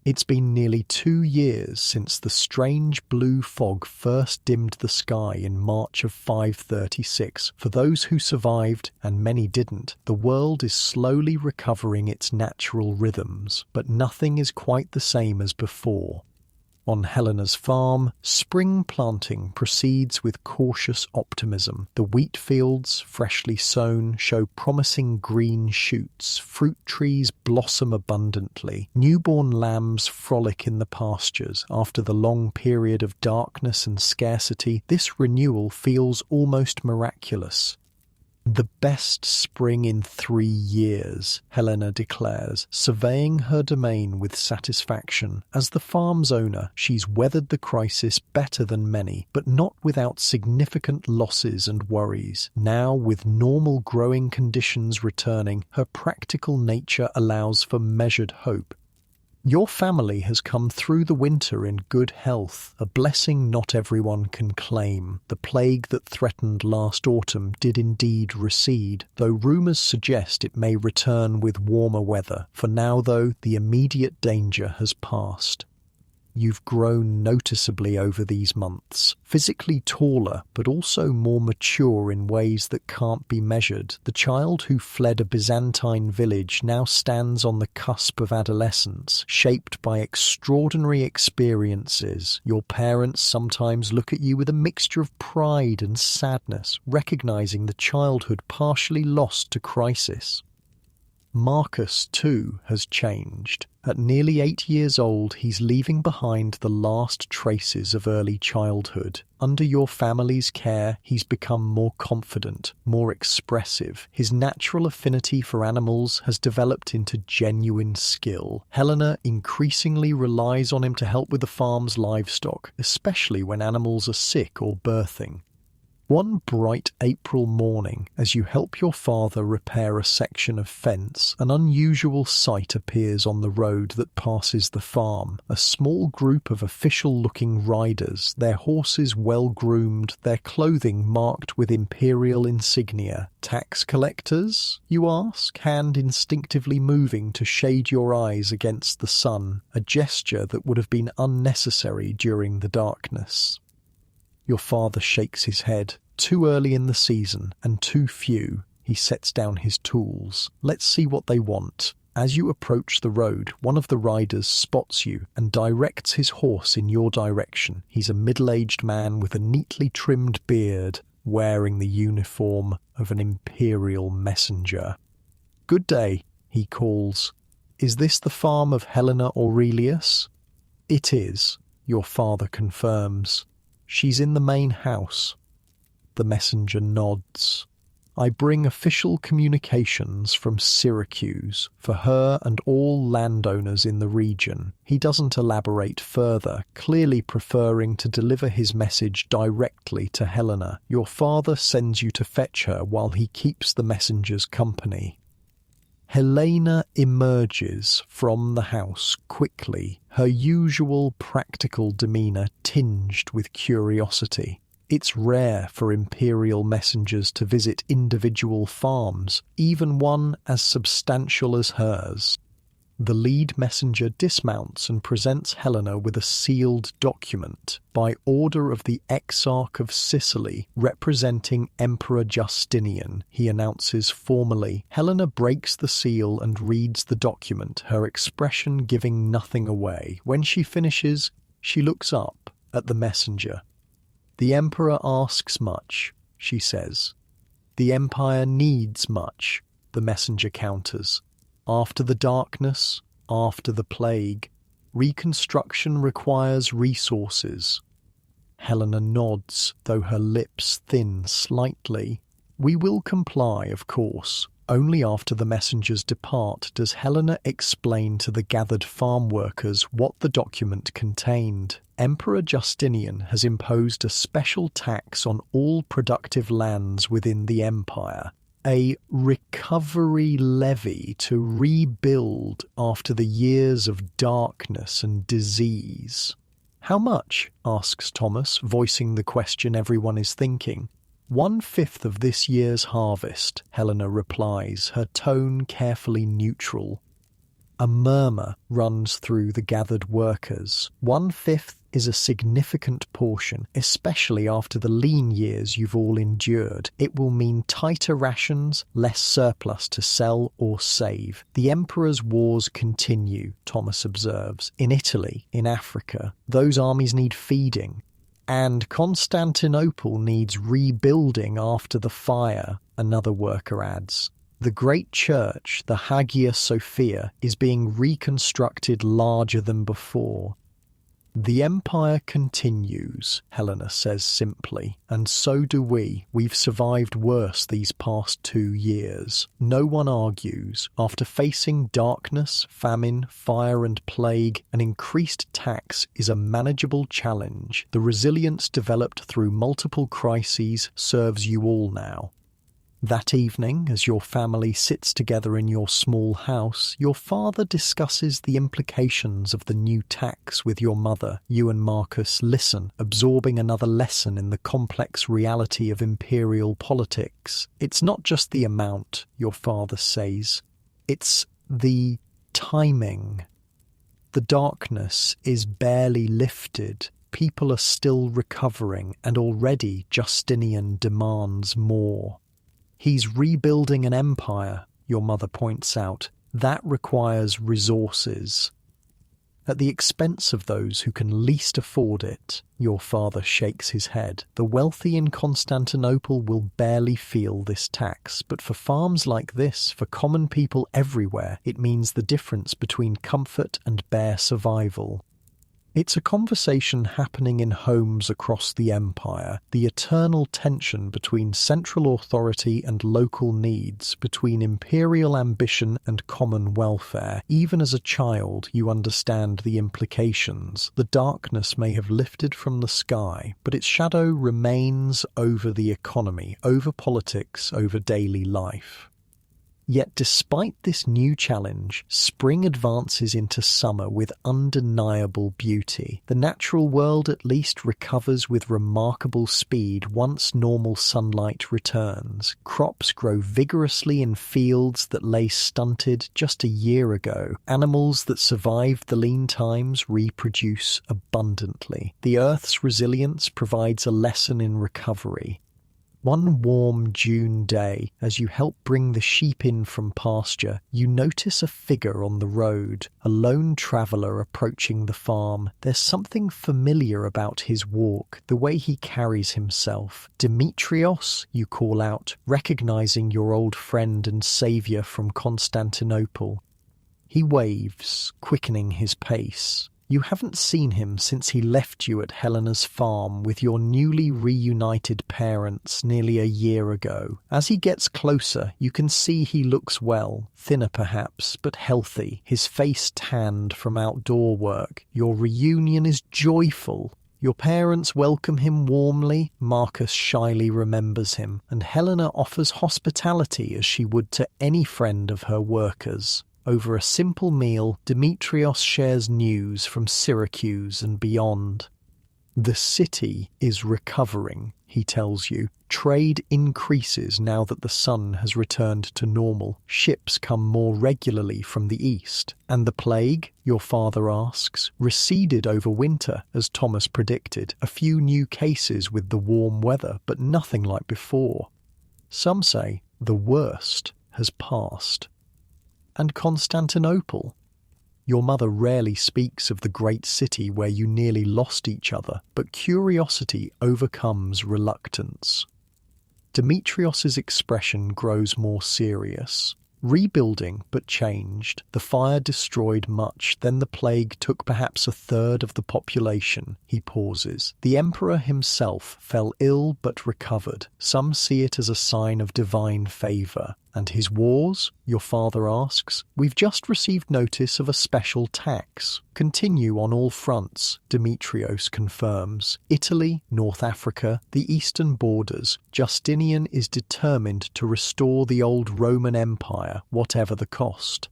It's been nearly 2 years since the strange blue fog first dimmed the sky in March of 536. For those who survived, and many didn't, the world is slowly recovering its natural rhythms, but nothing is quite the same as before. On Helena's farm, spring planting proceeds with cautious optimism. The wheat fields, freshly sown, show promising green shoots. Fruit trees blossom abundantly. Newborn lambs frolic in the pastures. After the long period of darkness and scarcity, this renewal feels almost miraculous. The best spring in 3 years, Helena declares, surveying her domain with satisfaction. As the farm's owner, she's weathered the crisis better than many, but not without significant losses and worries. Now, with normal growing conditions returning, her practical nature allows for measured hope. Your family has come through the winter in good health, a blessing not everyone can claim. The plague that threatened last autumn did indeed recede, though rumours suggest it may return with warmer weather. For now, though, the immediate danger has passed. You've grown noticeably over these months, physically taller, but also more mature in ways that can't be measured. The child who fled a Byzantine village now stands on the cusp of adolescence, shaped by extraordinary experiences. Your parents sometimes look at you with a mixture of pride and sadness, recognizing the childhood partially lost to crisis. Marcus, too, has changed. At nearly 8 years old, he's leaving behind the last traces of early childhood. Under your family's care, he's become more confident, more expressive. His natural affinity for animals has developed into genuine skill. Helena increasingly relies on him to help with the farm's livestock, especially when animals are sick or birthing. One bright April morning, as you help your father repair a section of fence, an unusual sight appears on the road that passes the farm. A small group of official-looking riders, their horses well-groomed, their clothing marked with imperial insignia. Tax collectors, you ask, hand instinctively moving to shade your eyes against the sun, a gesture that would have been unnecessary during the darkness. Your father shakes his head. Too early in the season, and too few. He sets down his tools. Let's see what they want. As you approach the road, one of the riders spots you and directs his horse in your direction. He's a middle-aged man with a neatly trimmed beard, wearing the uniform of an imperial messenger. "Good day," he calls. "Is this the farm of Helena Aurelius?" "It is," your father confirms. "She's in the main house." The messenger nods. "I bring official communications from Syracuse for her and all landowners in the region." He doesn't elaborate further, clearly preferring to deliver his message directly to Helena. Your father sends you to fetch her while he keeps the messenger's company. Helena emerges from the house quickly, her usual practical demeanour tinged with curiosity. It's rare for imperial messengers to visit individual farms, even one as substantial as hers. The lead messenger dismounts and presents Helena with a sealed document by order of the Exarch of Sicily, representing Emperor Justinian, he announces formally. Helena breaks the seal and reads the document, her expression giving nothing away. When she finishes, she looks up at the messenger. "The Emperor asks much," she says. "The Empire needs much," the messenger counters. "After the darkness, after the plague, reconstruction requires resources." Helena nods, though her lips thin slightly. "We will comply, of course." Only after the messengers depart does Helena explain to the gathered farm workers what the document contained. Emperor Justinian has imposed a special tax on all productive lands within the empire. A recovery levy to rebuild after the years of darkness and disease. "How much?" asks Thomas, voicing the question everyone is thinking. 1/5 of this year's harvest, Helena replies, her tone carefully neutral. A murmur runs through the gathered workers. 1/5 is a significant portion, especially after the lean years you've all endured. It will mean tighter rations, less surplus to sell or save. The Emperor's wars continue, Thomas observes. In Italy, in Africa, those armies need feeding. And Constantinople needs rebuilding after the fire, another worker adds. The great church, the Hagia Sophia, is being reconstructed larger than before. The empire continues, Helena says simply, and so do we. We've survived worse these past 2 years. No one argues. After facing darkness, famine, fire and plague, an increased tax is a manageable challenge. The resilience developed through multiple crises serves you all now. That evening, as your family sits together in your small house, your father discusses the implications of the new tax with your mother. You and Marcus listen, absorbing another lesson in the complex reality of imperial politics. It's not just the amount, your father says. It's the timing. The darkness is barely lifted. People are still recovering, and already Justinian demands more. He's rebuilding an empire, your mother points out. That requires resources. at the expense of those who can least afford it. Your father shakes his head. The wealthy in Constantinople will barely feel this tax, but for farms like this, for common people everywhere, it means the difference between comfort and bare survival. It's a conversation happening in homes across the empire, the eternal tension between central authority and local needs, between imperial ambition and common welfare. Even as a child, you understand the implications. The darkness may have lifted from the sky, but its shadow remains over the economy, over politics, over daily life. Yet despite this new challenge, spring advances into summer with undeniable beauty. The natural world at least recovers with remarkable speed once normal sunlight returns. Crops grow vigorously in fields that lay stunted just a year ago. Animals that survived the lean times reproduce abundantly. The Earth's resilience provides a lesson in recovery. One warm June day, as you help bring the sheep in from pasture, you notice a figure on the road, a lone traveller approaching the farm. There's something familiar about his walk, the way he carries himself. Demetrios, you call out, recognizing your old friend and saviour from Constantinople. He waves, quickening his pace. You haven't seen him since he left you at Helena's farm with your newly reunited parents nearly a year ago. As he gets closer, you can see he looks well, thinner perhaps, but healthy, his face tanned from outdoor work. Your reunion is joyful. Your parents welcome him warmly, Marcus shyly remembers him, and Helena offers hospitality as she would to any friend of her workers. Over a simple meal, Demetrios shares news from Syracuse and beyond. The city is recovering, he tells you. Trade increases now that the sun has returned to normal. Ships come more regularly from the east. And the plague, your father asks, receded over winter, as Thomas predicted. A few new cases with the warm weather, but nothing like before. Some say the worst has passed. And Constantinople. Your mother rarely speaks of the great city where you nearly lost each other, but curiosity overcomes reluctance. Demetrios's expression grows more serious. Rebuilding, but changed. The fire destroyed much, then the plague took perhaps a third of the population. He pauses. The emperor himself fell ill but recovered. Some see it as a sign of divine favour. And his wars? Your father asks. We've just received notice of a special tax. Continue on all fronts, Demetrios confirms. Italy, North Africa, the eastern borders. Justinian is determined to restore the old Roman Empire, whatever the cost.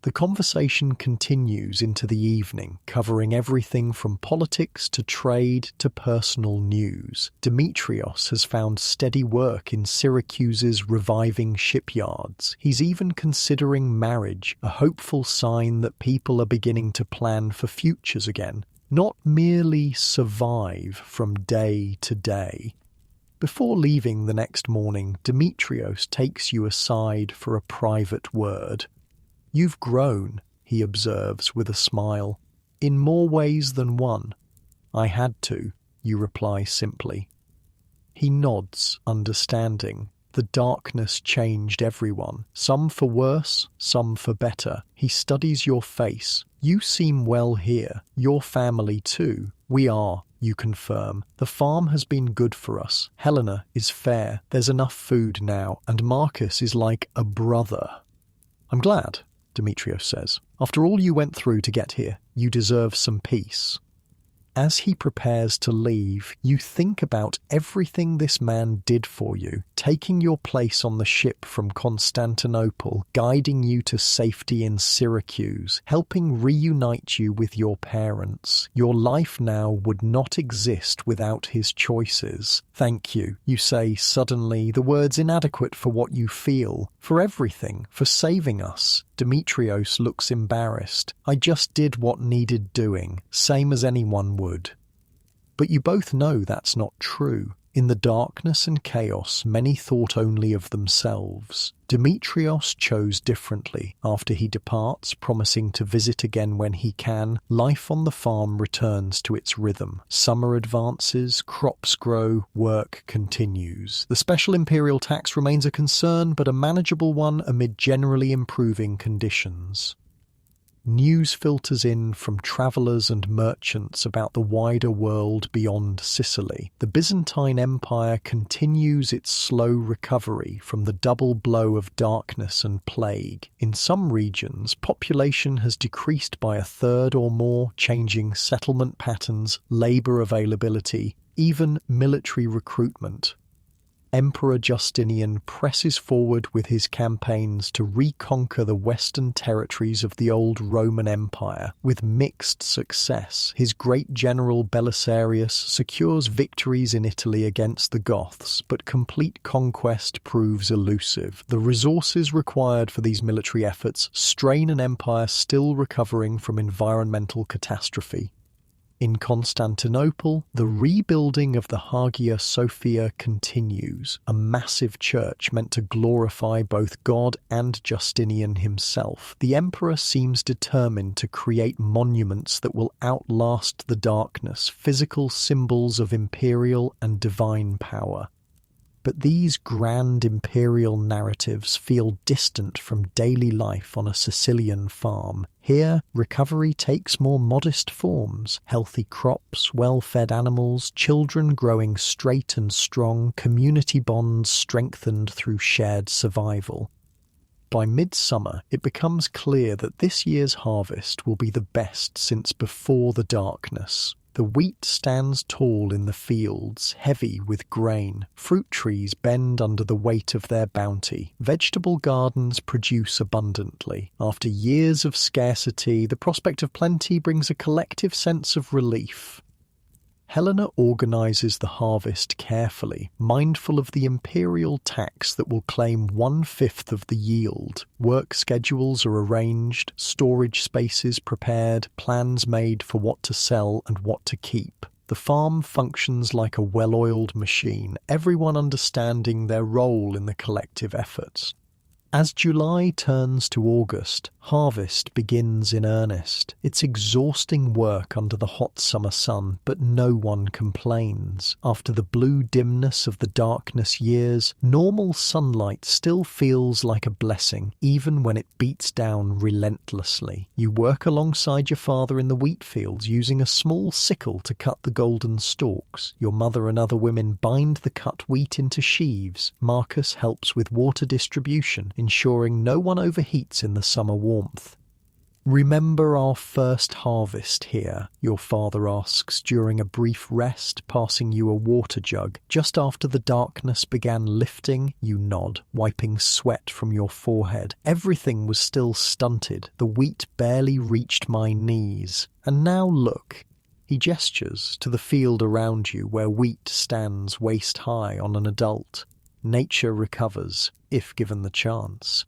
The conversation continues into the evening, covering everything from politics to trade to personal news. Demetrios has found steady work in Syracuse's reviving shipyards. He's even considering marriage, a hopeful sign that people are beginning to plan for futures again, not merely survive from day to day. Before leaving the next morning, Demetrios takes you aside for a private word. You've grown, he observes with a smile, in more ways than one. I had to, you reply simply. He nods, understanding. The darkness changed everyone, some for worse, some for better. He studies your face. You seem well here, your family too. We are, you confirm. The farm has been good for us. Helena is fair. There's enough food now, and Marcus is like a brother. I'm glad, Demetrios says. After all you went through to get here, you deserve some peace. As he prepares to leave, you think about everything this man did for you, taking your place on the ship from Constantinople, guiding you to safety in Syracuse, helping reunite you with your parents. Your life now would not exist without his choices. Thank you, you say suddenly, the words inadequate for what you feel, for everything, for saving us. Demetrios looks embarrassed. I just did what needed doing, same as anyone would. But you both know that's not true. In the darkness and chaos, many thought only of themselves. Demetrios chose differently. After he departs, promising to visit again when he can, life on the farm returns to its rhythm. Summer advances, crops grow, work continues. The special imperial tax remains a concern, but a manageable one amid generally improving conditions. News filters in from travellers and merchants about the wider world beyond Sicily. The Byzantine Empire continues its slow recovery from the double blow of darkness and plague. In some regions, population has decreased by a third or more, changing settlement patterns, labour availability, even military recruitment. Emperor Justinian presses forward with his campaigns to reconquer the western territories of the old Roman Empire. With mixed success, his great general Belisarius secures victories in Italy against the Goths, but complete conquest proves elusive. The resources required for these military efforts strain an empire still recovering from environmental catastrophe. In Constantinople, the rebuilding of the Hagia Sophia continues, a massive church meant to glorify both God and Justinian himself. The emperor seems determined to create monuments that will outlast the darkness, physical symbols of imperial and divine power. But these grand imperial narratives feel distant from daily life on a Sicilian farm. Here, recovery takes more modest forms: healthy crops, well-fed animals, children growing straight and strong, community bonds strengthened through shared survival. By midsummer, it becomes clear that this year's harvest will be the best since before the darkness. The wheat stands tall in the fields, heavy with grain. Fruit trees bend under the weight of their bounty. Vegetable gardens produce abundantly. After years of scarcity, the prospect of plenty brings a collective sense of relief. Helena organises the harvest carefully, mindful of the imperial tax that will claim 1/5 of the yield. Work schedules are arranged, storage spaces prepared, plans made for what to sell and what to keep. The farm functions like a well-oiled machine, everyone understanding their role in the collective efforts. As July turns to August, harvest begins in earnest. It's exhausting work under the hot summer sun, but no one complains. After the blue dimness of the darkness years, normal sunlight still feels like a blessing, even when it beats down relentlessly. You work alongside your father in the wheat fields, using a small sickle to cut the golden stalks. Your mother and other women bind the cut wheat into sheaves. Marcus helps with water distribution, ensuring no one overheats in the summer warmth. "Remember our first harvest here?" your father asks during a brief rest, passing you a water jug. Just after the darkness began lifting, you nod, wiping sweat from your forehead. Everything was still stunted. The wheat barely reached my knees. And now look. He gestures to the field around you where wheat stands waist-high on an adult. Nature recovers, if given the chance.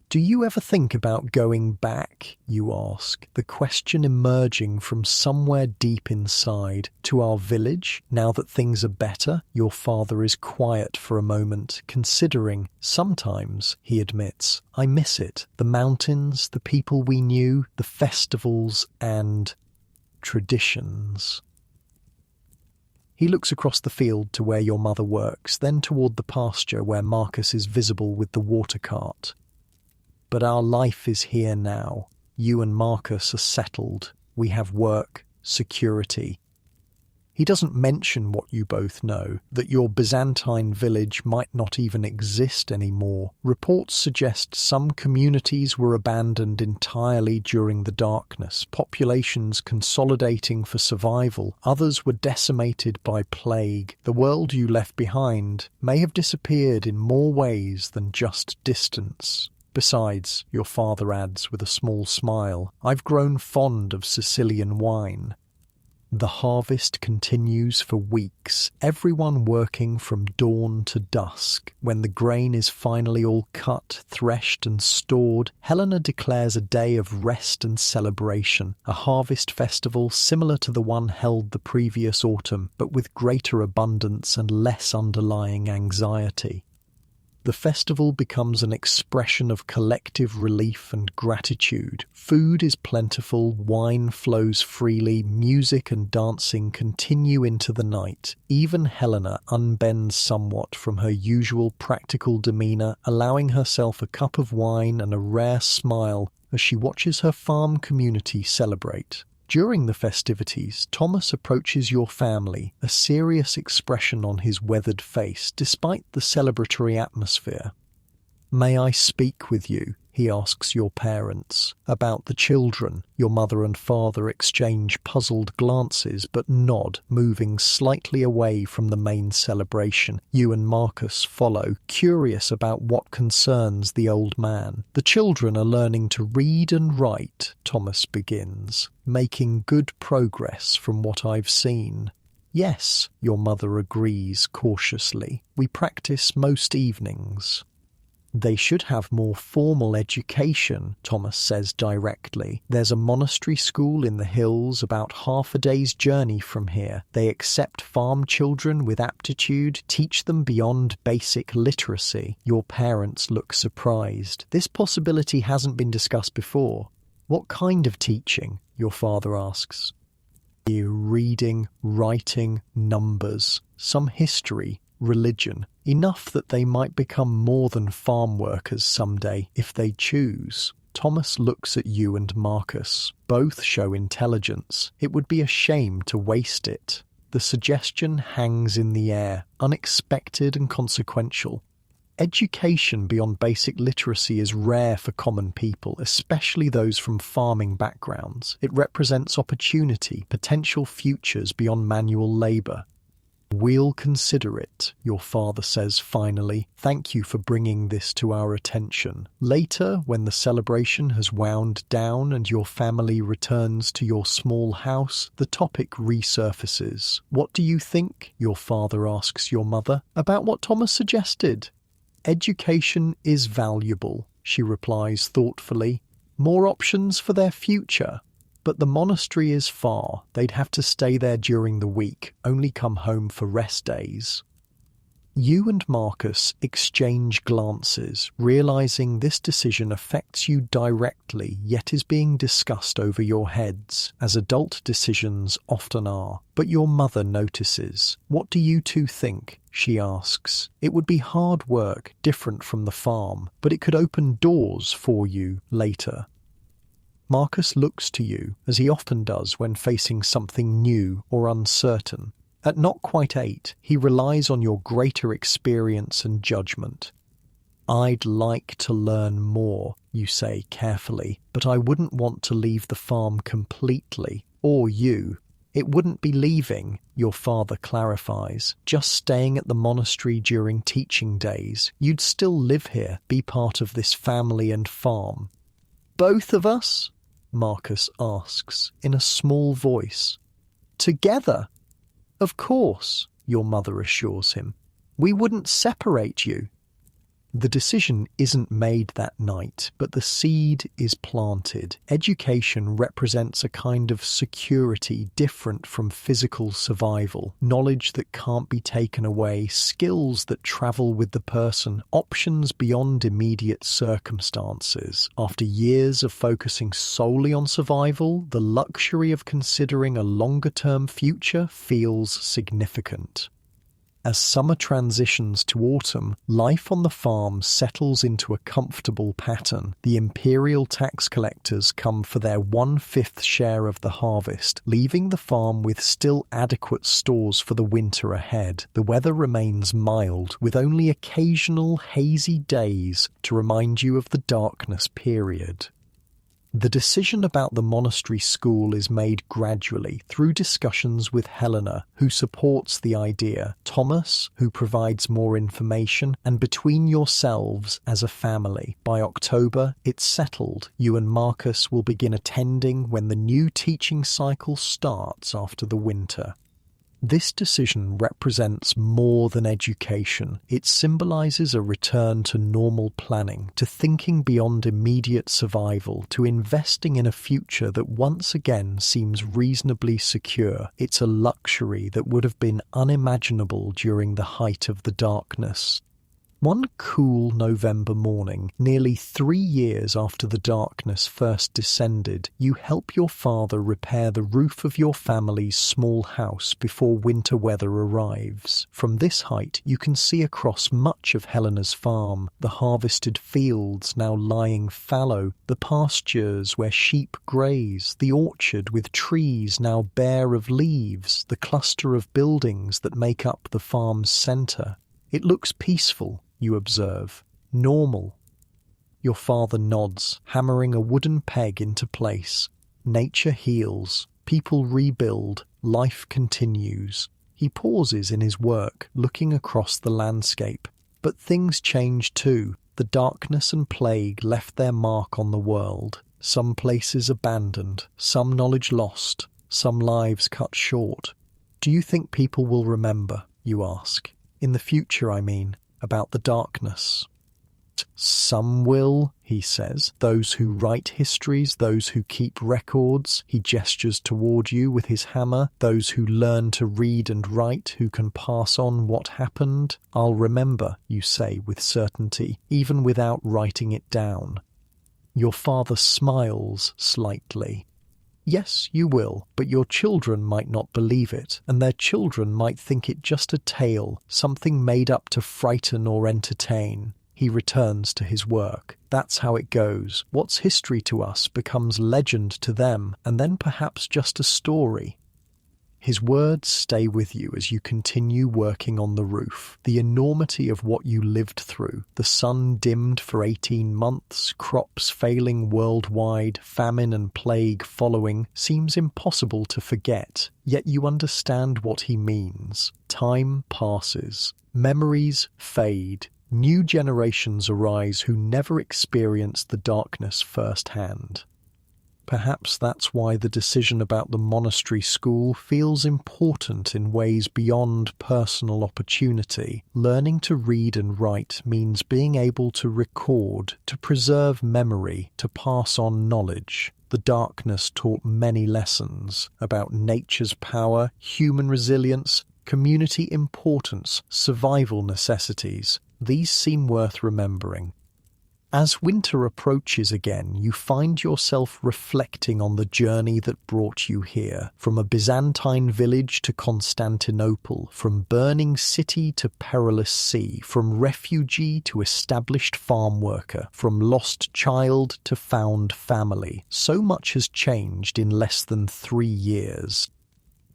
"Do you ever think about going back?" you ask, the question emerging from somewhere deep inside. "To our village, now that things are better?" Your father is quiet for a moment, considering. "Sometimes," he admits, "I miss it. The mountains, the people we knew, the festivals and traditions." He looks across the field to where your mother works, then toward the pasture where Marcus is visible with the water cart. "But our life is here now. You and Marcus are settled. We have work, security." He doesn't mention what you both know, that your Byzantine village might not even exist anymore. Reports suggest some communities were abandoned entirely during the darkness, populations consolidating for survival. Others were decimated by plague. The world you left behind may have disappeared in more ways than just distance. "Besides," your father adds with a small smile, "I've grown fond of Sicilian wine." The harvest continues for weeks, everyone working from dawn to dusk. When the grain is finally all cut, threshed and stored, Helena declares a day of rest and celebration, a harvest festival similar to the one held the previous autumn, but with greater abundance and less underlying anxiety. The festival becomes an expression of collective relief and gratitude. Food is plentiful, wine flows freely, music and dancing continue into the night. Even Helena unbends somewhat from her usual practical demeanour, allowing herself a cup of wine and a rare smile as she watches her farm community celebrate. During the festivities, Thomas approaches your family, a serious expression on his weathered face, despite the celebratory atmosphere. "May I speak with you?" he asks your parents. About the children, your mother and father exchange puzzled glances but nod, moving slightly away from the main celebration. You and Marcus follow, curious about what concerns the old man. "The children are learning to read and write," Thomas begins, "making good progress from what I've seen." "Yes," your mother agrees cautiously. "We practice most evenings." "They should have more formal education," Thomas says directly. "There's a monastery school in the hills about half a day's journey from here. They accept farm children with aptitude, teach them beyond basic literacy." Your parents look surprised. This possibility hasn't been discussed before. "What kind of teaching?" your father asks. "Reading, writing, numbers, some history, religion, enough that they might become more than farm workers someday if they choose." Thomas looks at you and Marcus. Both show intelligence. It would be a shame to waste it. The suggestion hangs in the air, unexpected and consequential. Education beyond basic literacy is rare for common people, especially those from farming backgrounds. It represents opportunity, potential futures beyond manual labour. "We'll consider it," your father says finally. "Thank you for bringing this to our attention." Later, when the celebration has wound down and your family returns to your small house, the topic resurfaces. "What do you think?" your father asks your mother. "About what Thomas suggested?" "Education is valuable," she replies thoughtfully. "More options for their future. But the monastery is far. They'd have to stay there during the week, only come home for rest days." You and Marcus exchange glances, realizing this decision affects you directly, yet is being discussed over your heads, as adult decisions often are. But your mother notices. "What do you two think?" she asks. "It would be hard work, different from the farm, but it could open doors for you later." Marcus looks to you, as he often does when facing something new or uncertain. At not quite 8, he relies on your greater experience and judgment. "I'd like to learn more," you say carefully, "but I wouldn't want to leave the farm completely, or you." "It wouldn't be leaving," your father clarifies, "just staying at the monastery during teaching days. You'd still live here, be part of this family and farm." "Both of us?" Marcus asks, in a small voice. "Together?" "Of course," your mother assures him. "We wouldn't separate you." The decision isn't made that night, but the seed is planted. Education represents a kind of security different from physical survival, knowledge that can't be taken away, skills that travel with the person, options beyond immediate circumstances. After years of focusing solely on survival, the luxury of considering a longer-term future feels significant. As summer transitions to autumn, life on the farm settles into a comfortable pattern. The imperial tax collectors come for their 1/5 share of the harvest, leaving the farm with still adequate stores for the winter ahead. The weather remains mild, with only occasional hazy days to remind you of the darkness period. The decision about the monastery school is made gradually through discussions with Helena, who supports the idea, Thomas, who provides more information, and between yourselves as a family. By October, it's settled. You and Marcus will begin attending when the new teaching cycle starts after the winter. This decision represents more than education. It symbolizes a return to normal planning, to thinking beyond immediate survival, to investing in a future that once again seems reasonably secure. It's a luxury that would have been unimaginable during the height of the darkness. One cool November morning, nearly 3 years after the darkness first descended, you help your father repair the roof of your family's small house before winter weather arrives. From this height, you can see across much of Helena's farm, the harvested fields now lying fallow, the pastures where sheep graze, the orchard with trees now bare of leaves, the cluster of buildings that make up the farm's centre. It looks peaceful, you observe, normal. Your father nods, hammering a wooden peg into place. Nature heals, people rebuild, life continues. He pauses in his work, looking across the landscape. But things change too. The darkness and plague left their mark on the world. Some places abandoned, some knowledge lost, some lives cut short. Do you think people will remember, you ask? In the future, I mean, about the darkness. Some will, he says, those who write histories, those who keep records. He gestures toward you with his hammer, those who learn to read and write, who can pass on what happened. I'll remember, you say with certainty, even without writing it down. Your father smiles slightly. Yes, you will, but your children might not believe it, and their children might think it just a tale, something made up to frighten or entertain. He returns to his work. That's how it goes. What's history to us becomes legend to them, and then perhaps just a story. His words stay with you as you continue working on the roof. The enormity of what you lived through, the sun dimmed for 18 months, crops failing worldwide, famine and plague following, seems impossible to forget. Yet you understand what he means. Time passes. Memories fade. New generations arise who never experienced the darkness firsthand. Perhaps that's why the decision about the monastery school feels important in ways beyond personal opportunity. Learning to read and write means being able to record, to preserve memory, to pass on knowledge. The darkness taught many lessons about nature's power, human resilience, community importance, survival necessities. These seem worth remembering. As winter approaches again, you find yourself reflecting on the journey that brought you here. From a Byzantine village to Constantinople, from burning city to perilous sea, from refugee to established farm worker, from lost child to found family. So much has changed in less than 3 years.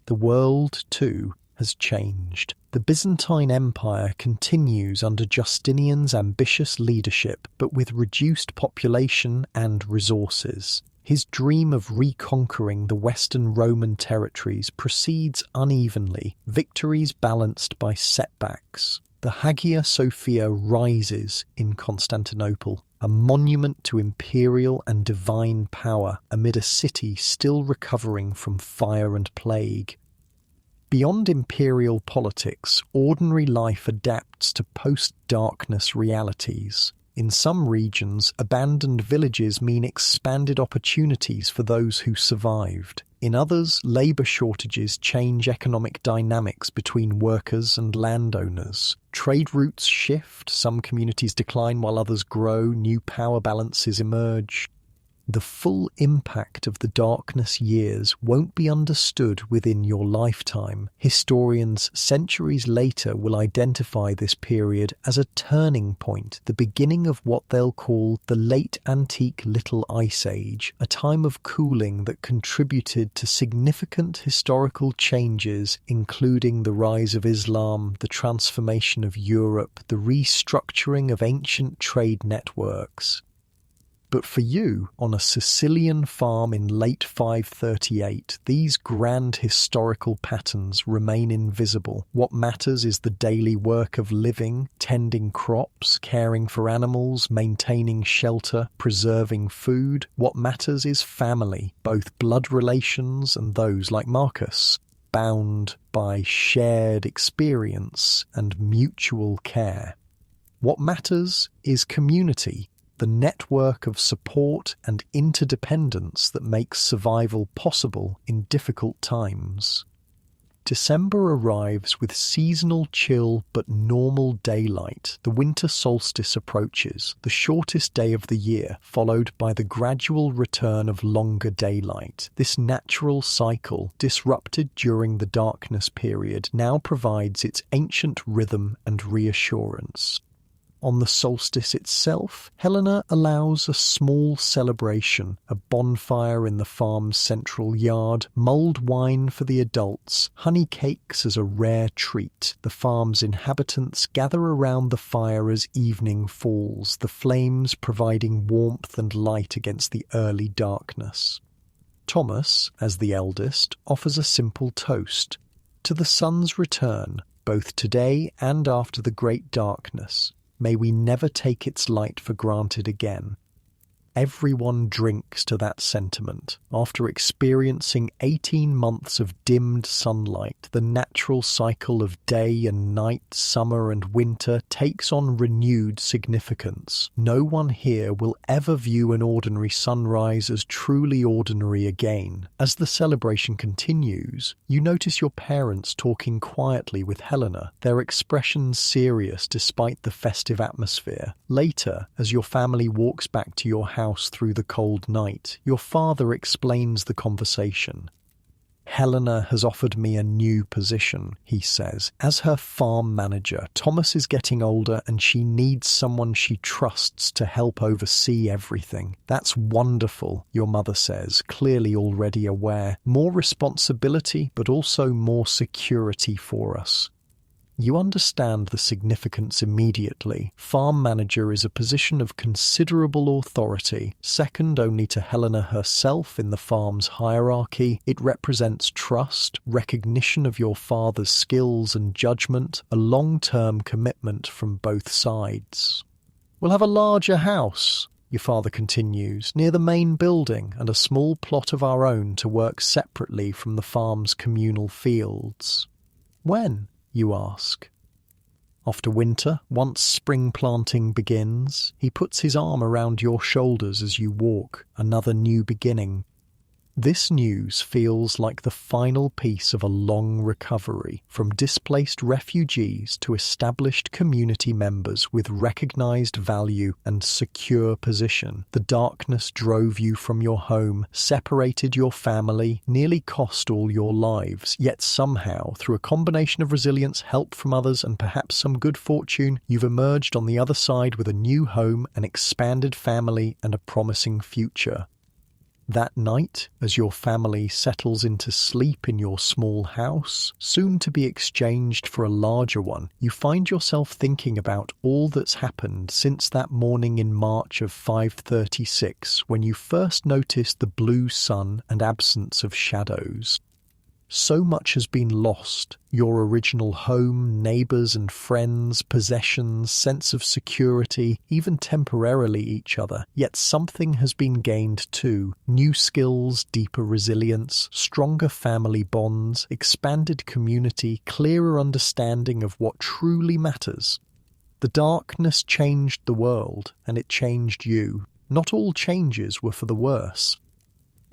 The world, too, has changed. The Byzantine Empire continues under Justinian's ambitious leadership, but with reduced population and resources. His dream of reconquering the Western Roman territories proceeds unevenly, victories balanced by setbacks. The Hagia Sophia rises in Constantinople, a monument to imperial and divine power amid a city still recovering from fire and plague. Beyond imperial politics, ordinary life adapts to post-darkness realities. In some regions, abandoned villages mean expanded opportunities for those who survived. In others, labour shortages change economic dynamics between workers and landowners. Trade routes shift, some communities decline while others grow, new power balances emerge. The full impact of the darkness years won't be understood within your lifetime. Historians centuries later will identify this period as a turning point, the beginning of what they'll call the late antique Little Ice Age, a time of cooling that contributed to significant historical changes, including the rise of Islam, the transformation of Europe, the restructuring of ancient trade networks. But for you, on a Sicilian farm in late 538, these grand historical patterns remain invisible. What matters is the daily work of living, tending crops, caring for animals, maintaining shelter, preserving food. What matters is family, both blood relations and those like Marcus, bound by shared experience and mutual care. What matters is community, the network of support and interdependence that makes survival possible in difficult times. December arrives with seasonal chill but normal daylight. The winter solstice approaches, the shortest day of the year, followed by the gradual return of longer daylight. This natural cycle, disrupted during the darkness period, now provides its ancient rhythm and reassurance. On the solstice itself, Helena allows a small celebration, a bonfire in the farm's central yard, mulled wine for the adults, honey cakes as a rare treat. The farm's inhabitants gather around the fire as evening falls, the flames providing warmth and light against the early darkness. Thomas, as the eldest, offers a simple toast to the sun's return, both today and after the great darkness. May we never take its light for granted again. Everyone drinks to that sentiment. After experiencing 18 months of dimmed sunlight, the natural cycle of day and night, summer and winter takes on renewed significance. No one here will ever view an ordinary sunrise as truly ordinary again. As the celebration continues, you notice your parents talking quietly with Helena, their expressions serious despite the festive atmosphere. Later, as your family walks back to your house through the cold night, your father explains the conversation. Helena has offered me a new position, he says. As her farm manager, Thomas is getting older and she needs someone she trusts to help oversee everything. That's wonderful, your mother says, clearly already aware. More responsibility, but also more security for us. You understand the significance immediately. Farm manager is a position of considerable authority, second only to Helena herself in the farm's hierarchy. It represents trust, recognition of your father's skills and judgment, a long-term commitment from both sides. We'll have a larger house, your father continues, near the main building, and a small plot of our own to work separately from the farm's communal fields. When? You ask. After winter, once spring planting begins, he puts his arm around your shoulders as you walk, another new beginning. This news feels like the final piece of a long recovery, from displaced refugees to established community members with recognized value and secure position. The darkness drove you from your home, separated your family, nearly cost all your lives, yet somehow, through a combination of resilience, help from others, and perhaps some good fortune, you've emerged on the other side with a new home, an expanded family, and a promising future. That night, as your family settles into sleep in your small house, soon to be exchanged for a larger one, you find yourself thinking about all that's happened since that morning in March of 536, when you first noticed the blue sun and absence of shadows. So much has been lost, your original home, neighbours and friends, possessions, sense of security, even temporarily each other. Yet something has been gained too. New skills, deeper resilience, stronger family bonds, expanded community, clearer understanding of what truly matters. The darkness changed the world, and it changed you. Not all changes were for the worse.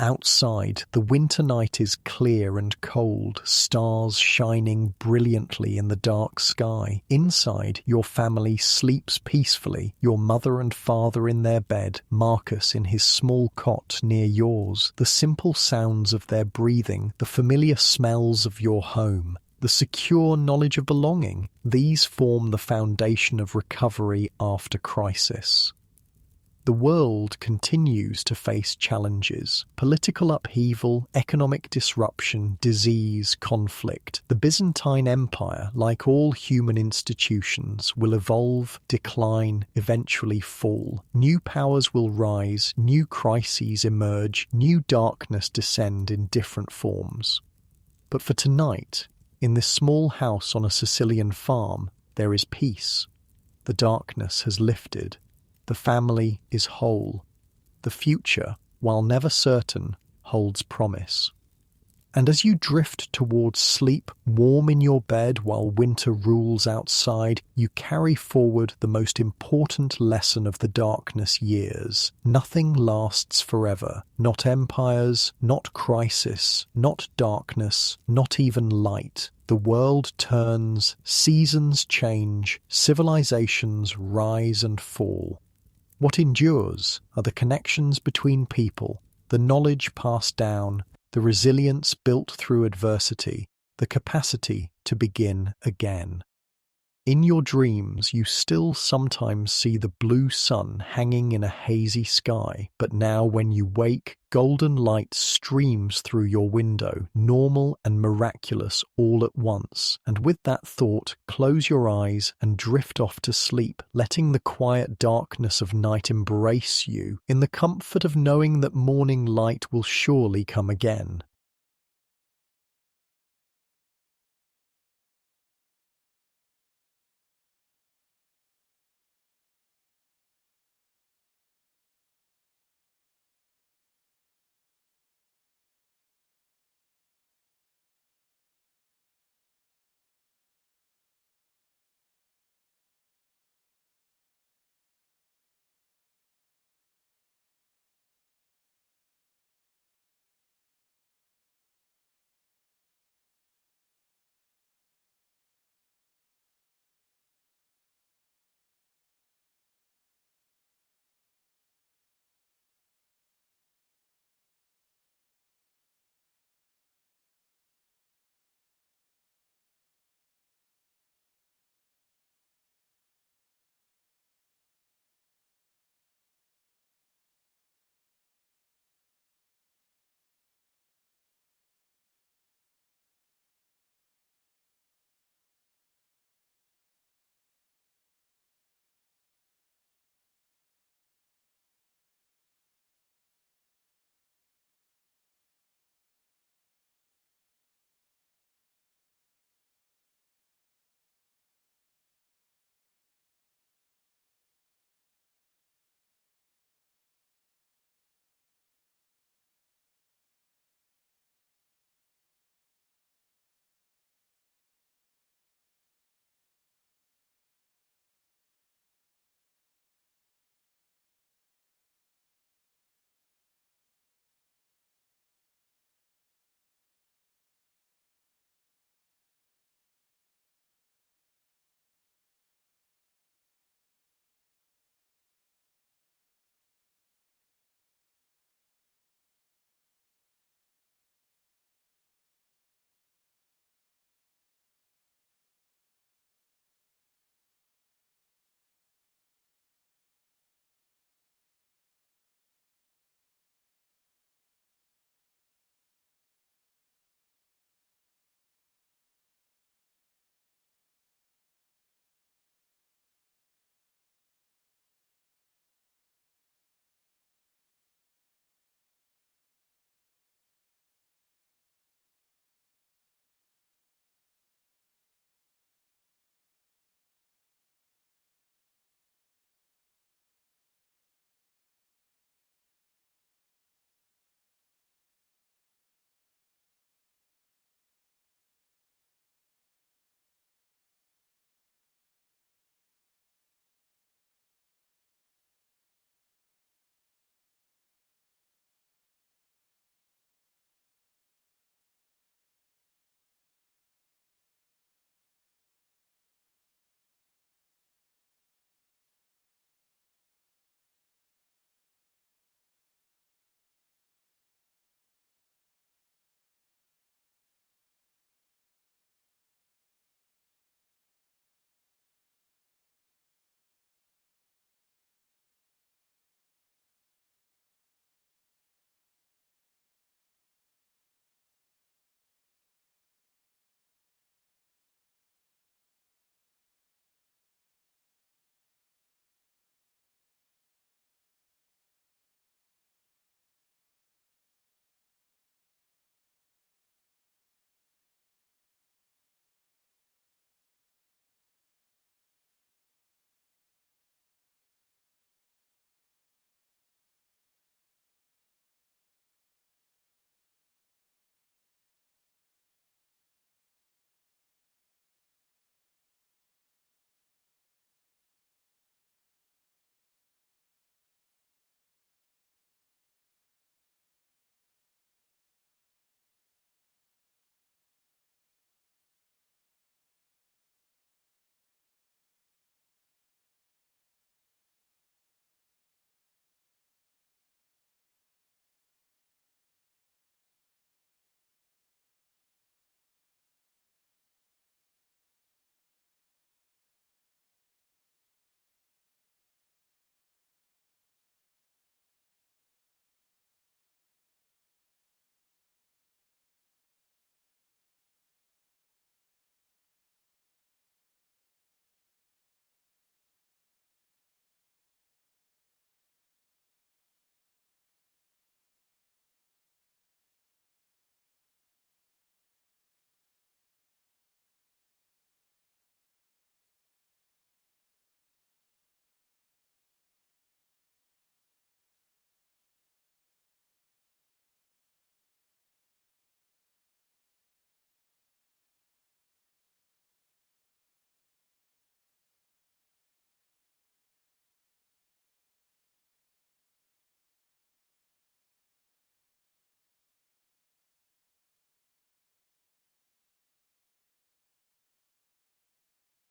Outside, the winter night is clear and cold, stars shining brilliantly in the dark sky. Inside, your family sleeps peacefully, your mother and father in their bed, Marcus in his small cot near yours, the simple sounds of their breathing, the familiar smells of your home. The secure knowledge of belonging, these form the foundation of recovery after crisis. The world continues to face challenges: political upheaval, economic disruption, disease, conflict. The Byzantine Empire, like all human institutions, will evolve, decline, eventually fall. New powers will rise, new crises emerge, new darkness descend in different forms. But for tonight, in this small house on a Sicilian farm, there is peace. The darkness has lifted. The family is whole. The future, while never certain, holds promise. And as you drift towards sleep, warm in your bed while winter rules outside, you carry forward the most important lesson of the darkness years. Nothing lasts forever. Not empires, not crisis, not darkness, not even light. The world turns, seasons change, civilizations rise and fall. What endures are the connections between people, the knowledge passed down, the resilience built through adversity, the capacity to begin again. In your dreams, you still sometimes see the blue sun hanging in a hazy sky, but now when you wake, golden light streams through your window, normal and miraculous all at once. And with that thought, close your eyes and drift off to sleep, letting the quiet darkness of night embrace you, in the comfort of knowing that morning light will surely come again.